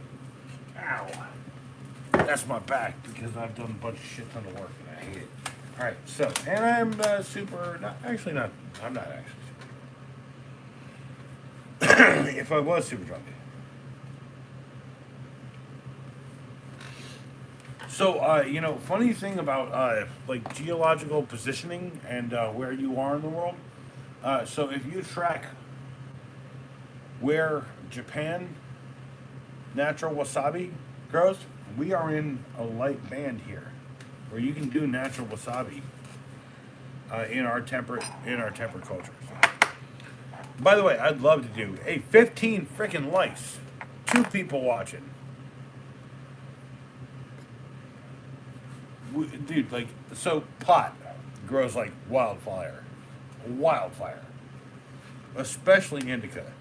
Ow. That's my back because I've done a bunch of shit ton of work and I hate it. Alright, so, and I'm super, not, actually not, I'm not actually. If I was super drunk. So, you know, funny thing about like geological positioning and where you are in the world. So, if you track where Japan natural wasabi grows, we are in a light band here, where you can do natural wasabi in our temperate culture. So. By the way, I'd love to do a 15 freaking likes, 2 people watching. Dude, like, so pot grows like wildfire, especially indica.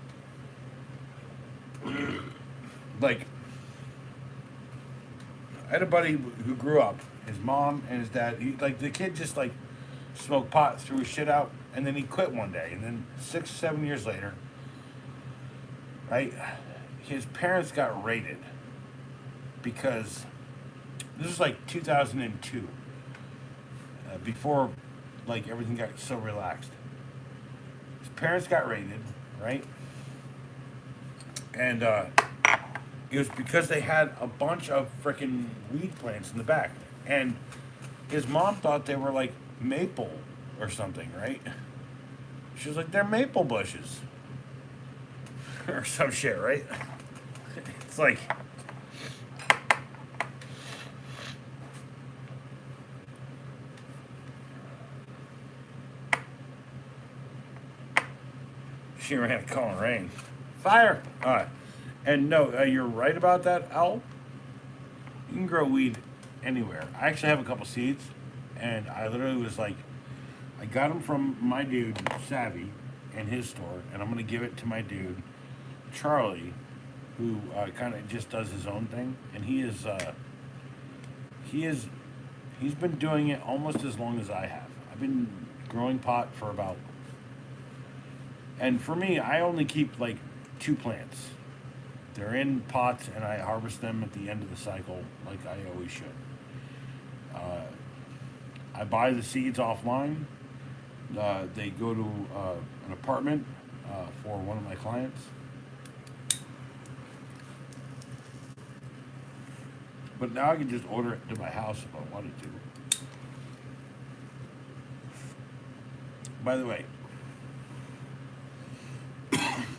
Like, I had a buddy who grew up. His mom and his dad. Like the kid just like smoked pot, threw his shit out, and then he quit one day. And then 6, 7 years later, right? His parents got raided because this was like 2002, before like everything got so relaxed. His parents got raided, right? And it was because they had a bunch of freaking weed plants in the back. And his mom thought they were like maple or something, right? She was like, they're maple bushes. Or some shit, right? It's like... She ran a calling rain. Fire! Alright. And no, you're right about that, Al. You can grow weed anywhere. I actually have a couple seeds, and I literally was like, I got them from my dude, Savvy, in his store, and I'm going to give it to my dude, Charlie, who kind of just does his own thing. And he's been doing it almost as long as I have. I've been growing pot for about, and for me, I only keep like 2 plants. They're in pots, and I harvest them at the end of the cycle, like I always should. I buy the seeds offline. They go to an apartment for one of my clients. But now I can just order it to my house if I wanted to. By the way,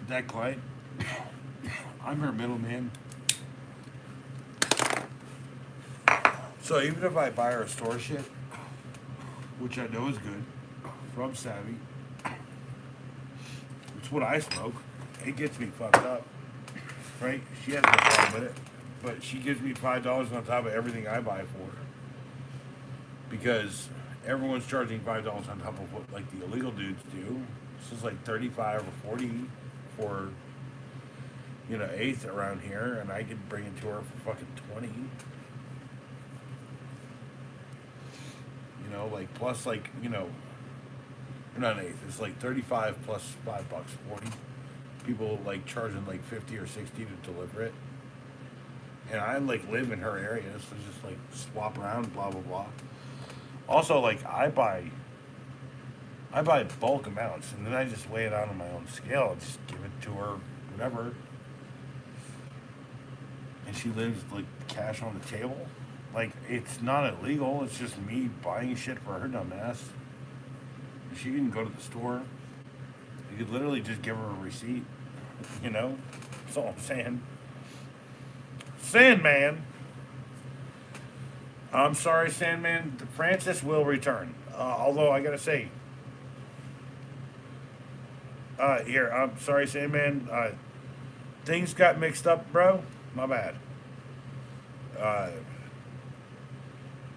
that client, I'm her middleman. So even if I buy her store shit, which I know is good, from Savvy, it's what I smoke. It gets me fucked up, right? She has no problem with it, but she gives me $5 on top of everything I buy for her, because everyone's charging $5 on top of what like the illegal dudes do. This is like 35 or 40 for, you know, eighth around here, and I could bring it to her for fucking 20. You know, like plus like, you know, not an eighth. It's like 35 plus $5, 40. People like charging like 50 or 60 to deliver it. And I like live in her area, so just like swap around, blah blah blah. Also, like I buy bulk amounts, and then I just weigh it out on my own scale and just give it to her, whatever. And she lives like cash on the table. Like, it's not illegal, it's just me buying shit for her dumb ass. She can go to the store. You could literally just give her a receipt. You know? That's all I'm saying. Sandman! I'm sorry, Sandman. Francis will return. Although, I gotta say... here, I'm sorry, Sandman. Things got mixed up, bro. My bad.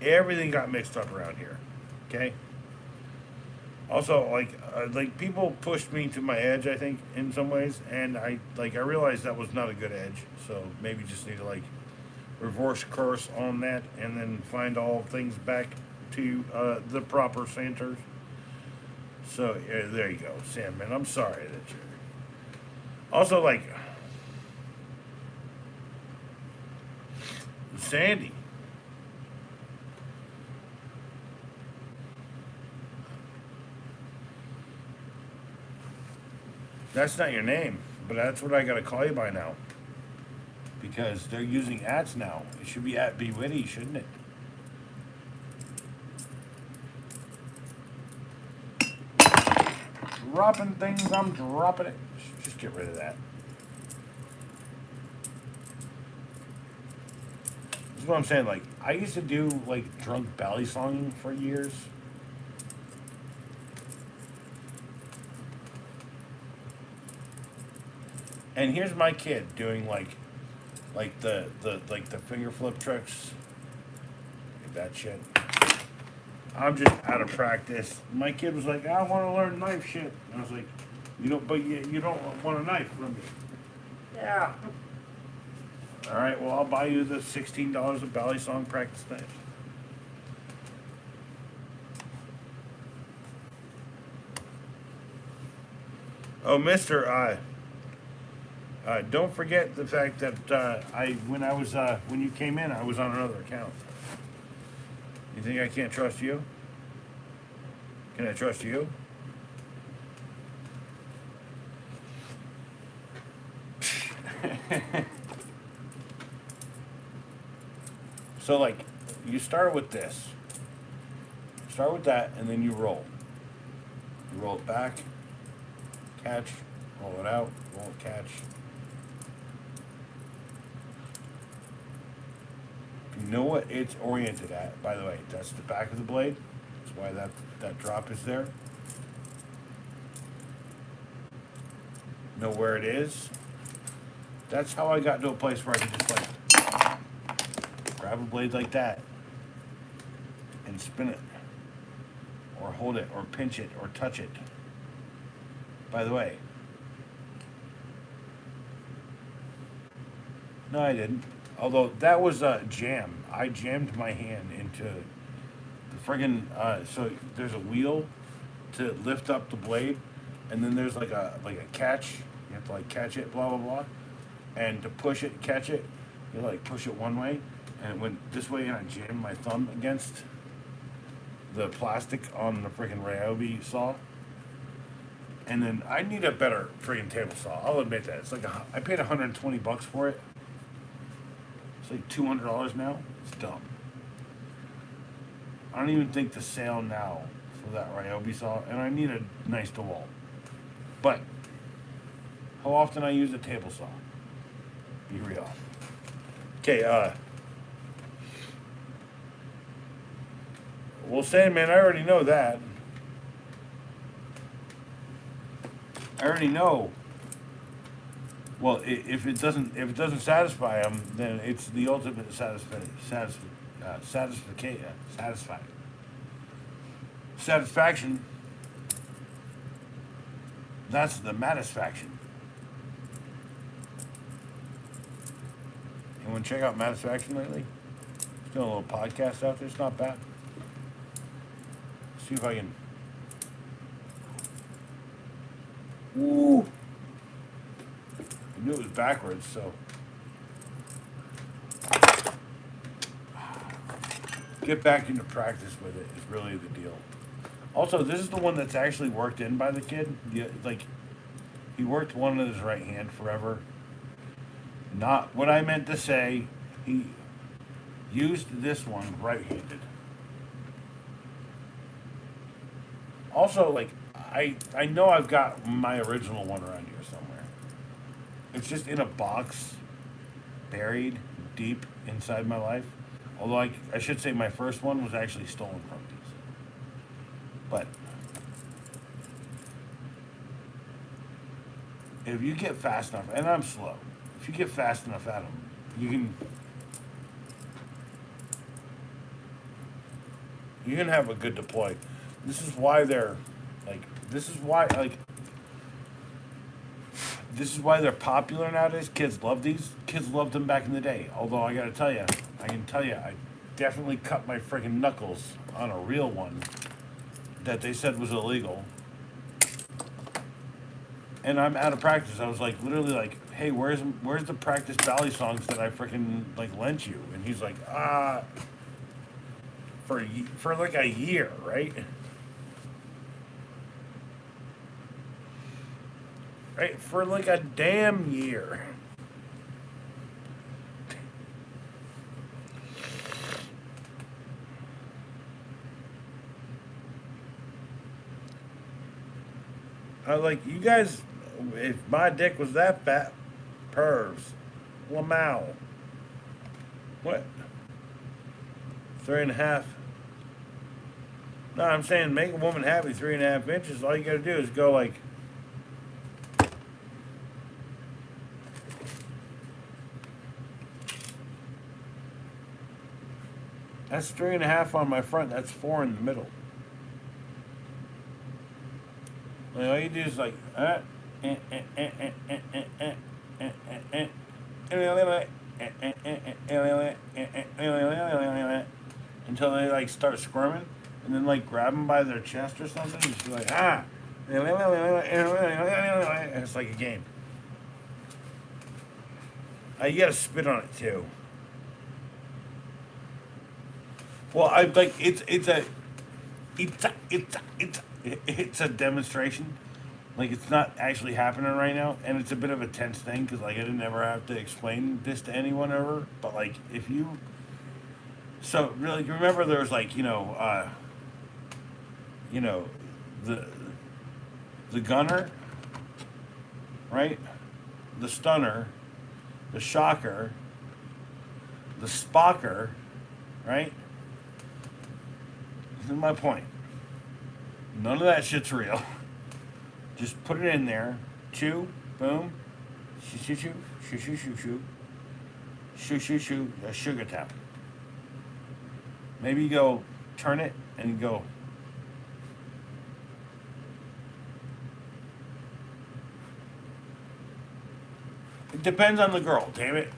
Everything got mixed up around here. Okay? Also, like people pushed me to my edge, I think, in some ways, and I realized that was not a good edge, so maybe just need to like reverse course on that and then find all things back to the proper centers. So there you go, Sandman. I'm sorry that you're. Also, like Sandy. That's not your name, but that's what I gotta call you by now. Because they're using ats now. It should be at Be Witty, shouldn't it? Dropping things, I'm dropping it. Just get rid of that. That's what I'm saying. Like, I used to do like drunk bally songing for years. And here's my kid doing like the finger flip tricks. Like that shit. I'm just out of practice. My kid was like, I want to learn knife shit. And I was like, you don't want a knife from me. Yeah. All right, well, I'll buy you the $16 of Bally Song practice knife. Oh, Mister, don't forget the fact that when you came in, I was on another account. You think I can't trust you? Can I trust you? So, like, you start with this. Start with that, and then you roll. You roll it back, catch, roll it out, roll it, catch. You know what it's oriented at, by the way. That's the back of the blade. That's why that drop is there. Know where it is. That's how I got to a place where I could just like grab a blade like that and spin it, or hold it, or pinch it, or touch it. By the way, no, I didn't. Although that was a jam. I jammed my hand into the friggin' so there's a wheel to lift up the blade, and then there's like a catch. You have to like catch it, blah blah blah, and to push it, catch it, you like push it one way, and it went this way, and I jammed my thumb against the plastic on the friggin' Ryobi saw. And then I need a better friggin' table saw. I'll admit that. It's like I paid $120 for it. It's like $200 now. It's dumb. I don't even think the sale now for that Ryobi saw, and I need a nice DeWalt. But how often I use a table saw? Be real. Okay, well, Sandman, I already know that. I already know. Well, if it doesn't satisfy them, then it's the ultimate satisfaction. That's the satisfaction. Anyone check out Satisfaction lately? He's doing a little podcast out there. It's not bad. See if I can. Ooh. I knew it was backwards, so. Get back into practice with it is really the deal. Also, this is the one that's actually worked in by the kid. Like, he worked one in his right hand forever. Not what I meant to say. He used this one right-handed. Also, like, I know I've got my original one around here somewhere. It's just in a box, buried deep inside my life. Although I should say my first one was actually stolen from these. But if you get fast enough, and I'm slow, if you get fast enough at them, you can have a good deploy. This is why they're popular nowadays. Kids love these. Kids loved them back in the day. Although I can tell you, I definitely cut my freaking knuckles on a real one that they said was illegal. and I'm out of practice. I was like, literally, like, hey, where's the practice Bally songs that I freaking like lent you? And he's like, for like a year, right? Right, for like a damn year. I was like, you guys, if my dick was that fat, pervs, Lamau. What? 3.5. No, I'm saying make a woman happy 3.5 inches. All you gotta do is go like. That's 3.5 on my front. That's 4 in the middle. Like, all you do is like, until they like start squirming, and then like grab them by their chest or something. And just be like, and it's like a game. You gotta spit on it too. Well, I like it's a demonstration. Like it's not actually happening right now, and it's a bit of a tense thing because like I didn't ever have to explain this to anyone ever. But like if you, so really remember there was like the the gunner, right? The stunner, the shocker, the spocker, right? This is my point. None of that shit's real. Just put it in there. Chew, boom, shoo shoo shoo, shoo shoo shoo shoo, shoo shoo shoo, a sugar tap. Maybe you go turn it and you go. It depends on the girl, damn it.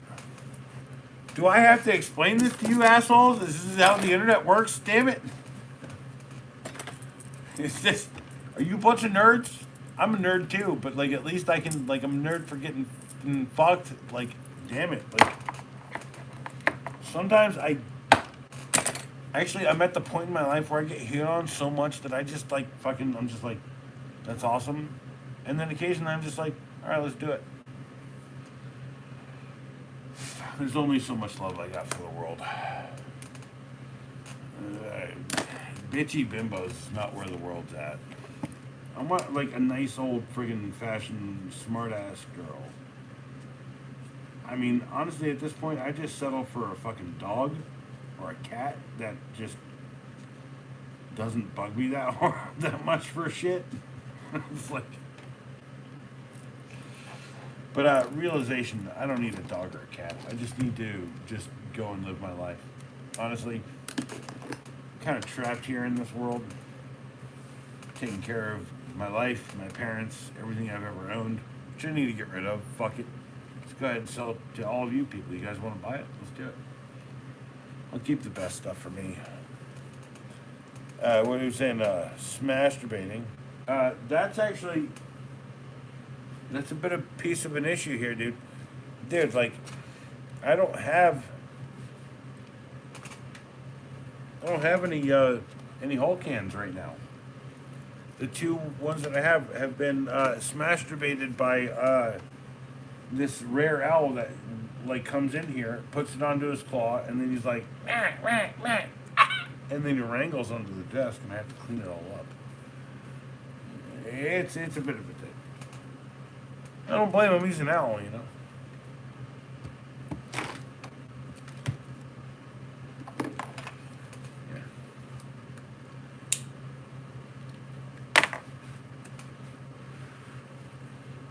Do I have to explain this to you assholes? This is how the internet works, damn it. It's just, are you a bunch of nerds? I'm a nerd too, but like at least I can, like I'm a nerd for getting fucked. Like, damn it. Like, sometimes I'm at the point in my life where I get hit on so much that I just like fucking, I'm just like, that's awesome. And then occasionally I'm just like, all right, let's do it. There's only so much love I got for the world. Bitchy bimbos is not where the world's at. I want like a nice old friggin' fashion smart ass girl. I mean, honestly, at this point, I just settle for a fucking dog or a cat that just doesn't bug me that much for shit. It's like, but realization, I don't need a dog or a cat. I just need to just go and live my life. Honestly, kind of trapped here in this world, taking care of my life, my parents, everything I've ever owned, which I need to get rid of. Fuck it. Let's go ahead and sell it to all of you people. You guys want to buy it? Let's do it. I'll keep the best stuff for me. What are you saying? Smasturbating. That's actually, that's a bit of piece of an issue here, dude. Dude, like, I don't have any Hull cans right now. The two ones that I have been smasturbated by this rare owl that like comes in here, puts it onto his claw, and then he's like, "Meh, meh, meh, ah," and then he wrangles under the desk, and I have to clean it all up. It's a bit of a thing. I don't blame him. He's an owl, you know.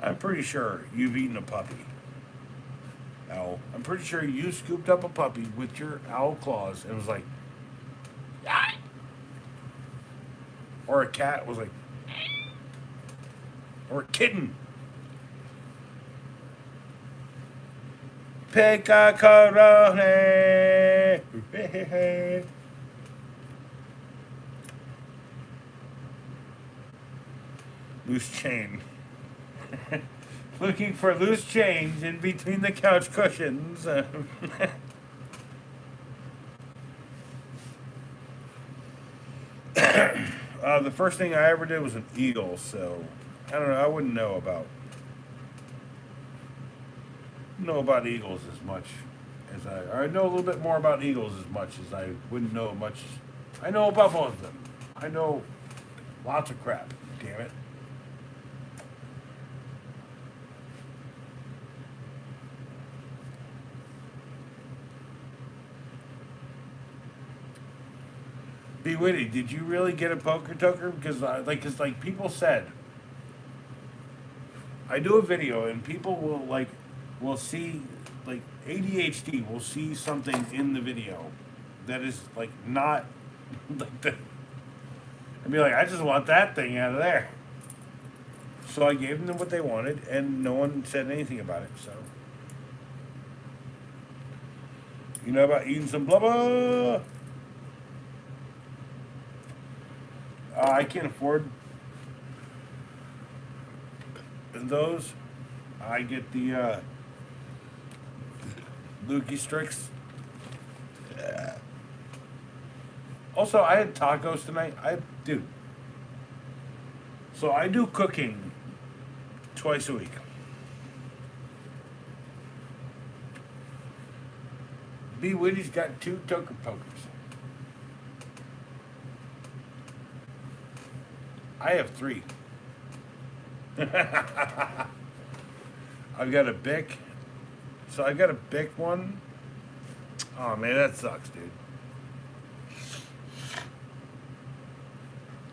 I'm pretty sure you've eaten a puppy. Owl. I'm pretty sure you scooped up a puppy with your owl claws and was like, "Ah!" Or a cat was like, or a kitten. Pecacorone. Loose chain. Looking for loose change in between the couch cushions. The first thing I ever did was an eagle, so I don't know. I wouldn't know about eagles as much as I know a little bit more about eagles as much as I wouldn't know much. I know about both of them. I know lots of crap. Damn it. Be witty. Did you really get a poker toker? Because like people said, I do a video and people will see like ADHD will see something in the video that is like not like the, and be like, I just want that thing out of there. So I gave them what they wanted, and no one said anything about it. So you know about eating some blah blah. I can't afford those. I get the Lukey Strix. Also, I had tacos tonight. Dude. So I do cooking twice a week. B. Witty's got 2 toker pokers. I have 3. I've got a Bic. So I've got a Bic one. Oh man, that sucks, dude.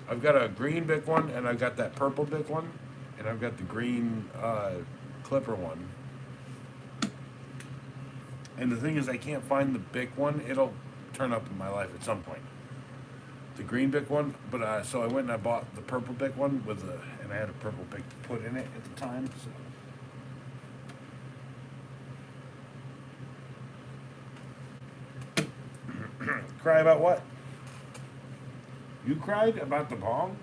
I've got a green Bic one, and I've got that purple Bic one, and I've got the green Clipper one. And the thing is, I can't find the Bic one. It'll turn up in my life at some point. The green Bic one, but so I went and I bought the purple Bic one and I had a purple Bic to put in it at the time. So, cry about what? You cried about the bong?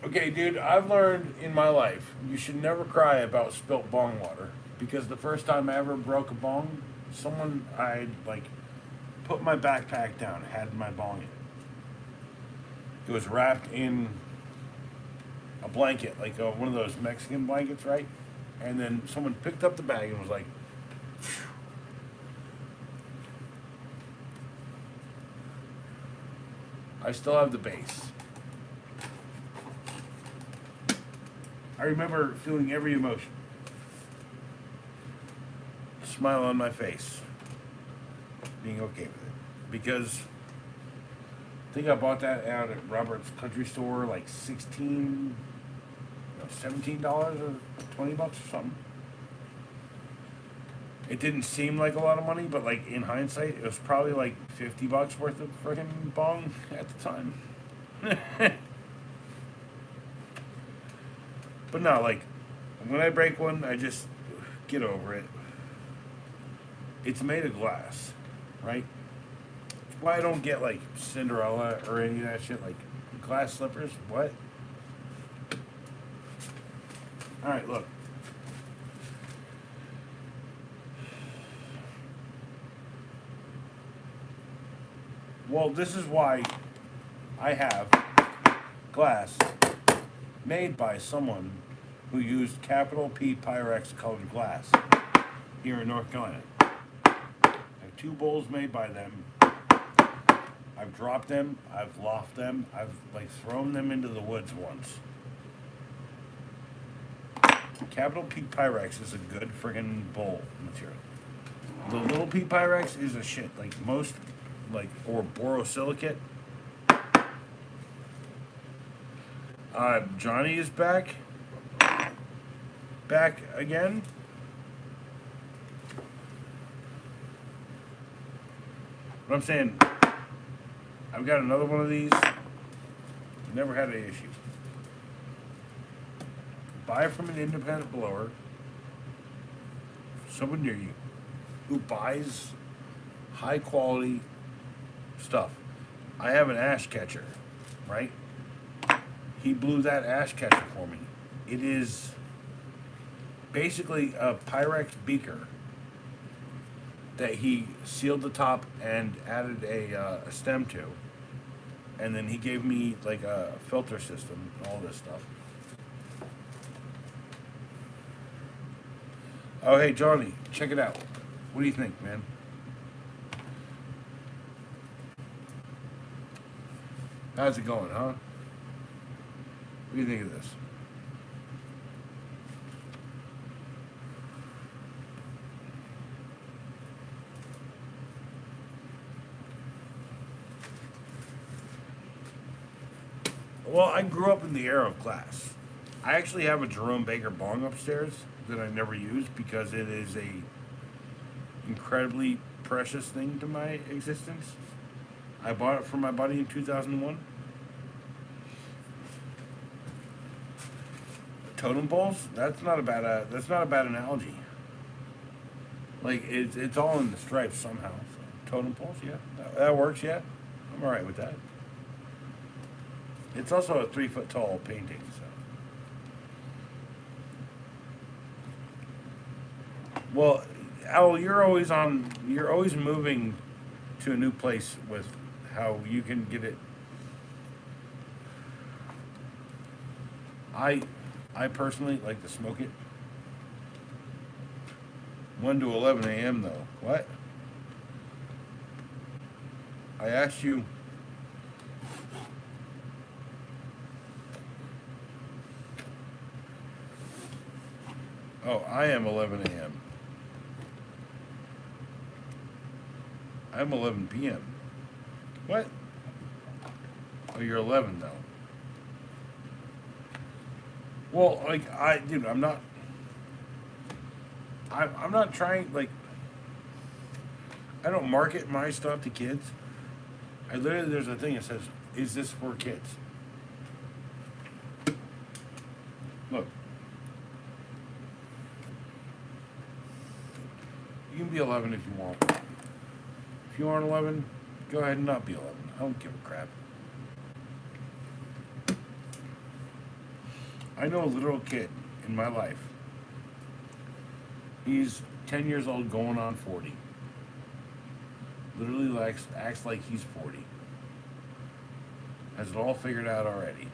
Okay, dude, I've learned in my life you should never cry about spilt bong water, because the first time I ever broke a bong, someone I put my backpack down, had my bong in it. It was wrapped in a blanket, like one of those Mexican blankets, right? And then someone picked up the bag and was like, phew. I still have the base. I remember feeling every emotion. Smile on my face. Being okay with it, because I think I bought that out at Robert's Country Store like $17 or $20 or something. It didn't seem like a lot of money, but like in hindsight, it was probably like $50 worth of freaking bong at the time. But no, like when I break one, I just get over it. It's made of glass. Right? That's why I don't get like Cinderella or any of that shit, like glass slippers. What? Alright, look. Well, this is why I have glass made by someone who used capital P Pyrex colored glass here in North Carolina. 2 bowls made by them. I've dropped them, I've lofted them, I've thrown them into the woods once. Capital P Pyrex is a good friggin' bowl material. The little P Pyrex is a shit. Or borosilicate. Johnny is back. Back again. But I'm saying, I've got another one of these. Never had an issue. Buy from an independent blower. Someone near you who buys high quality stuff. I have an ash catcher, right? He blew that ash catcher for me It is basically a Pyrex beaker that he sealed the top and added a stem to, and then he gave me like a filter system and all this stuff. Oh, hey Johnny, check it out. What do you think, man? How's it going, huh? What do you think of this? Well, I grew up in the era of glass. I actually have a Jerome Baker bong upstairs that I never use because it is a incredibly precious thing to my existence. I bought it for my buddy in 2001. Totem poles? That's not a bad analogy. Like it's all in the stripes somehow. So, totem poles, yeah, that works. Yeah, I'm all right with that. It's also a 3 foot tall painting. So, well, Al, you're always moving to a new place with how you can get it. I personally like to smoke it. 1 to 11 a.m. though. What? I asked you. Oh, I am 11 a.m. I'm 11 p.m. What? Oh, you're 11 though. Well, like dude, I'm not trying, like, I don't market my stuff to kids. I literally, there's a thing that says, "Is this for kids?" Look, you can be 11 if you want. If you aren't 11, go ahead and not be 11. I don't give a crap. I know a literal kid in my life. He's 10 years old going on 40. Literally acts like he's 40. Has it all figured out already.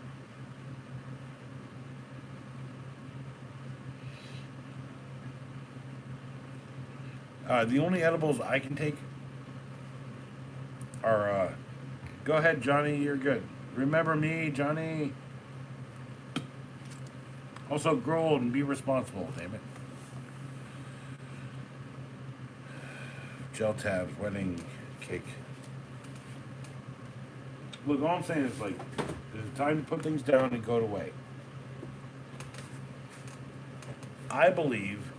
The only edibles I can take are, go ahead, Johnny, you're good. Remember me, Johnny. Also, grow old and be responsible, damn it. Gel tabs, wedding cake. Look, all I'm saying is, like, there's a time to put things down and go away. I believe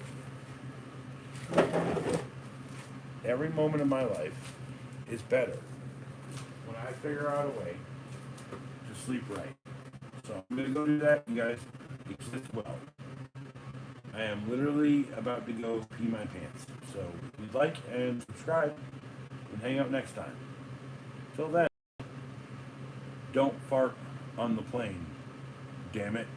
every moment of my life is better when I figure out a way to sleep right. So I'm gonna go do that, you guys. Exist well. I am literally about to go pee my pants. So please like and subscribe and hang out next time. Till then, don't fart on the plane. Damn it.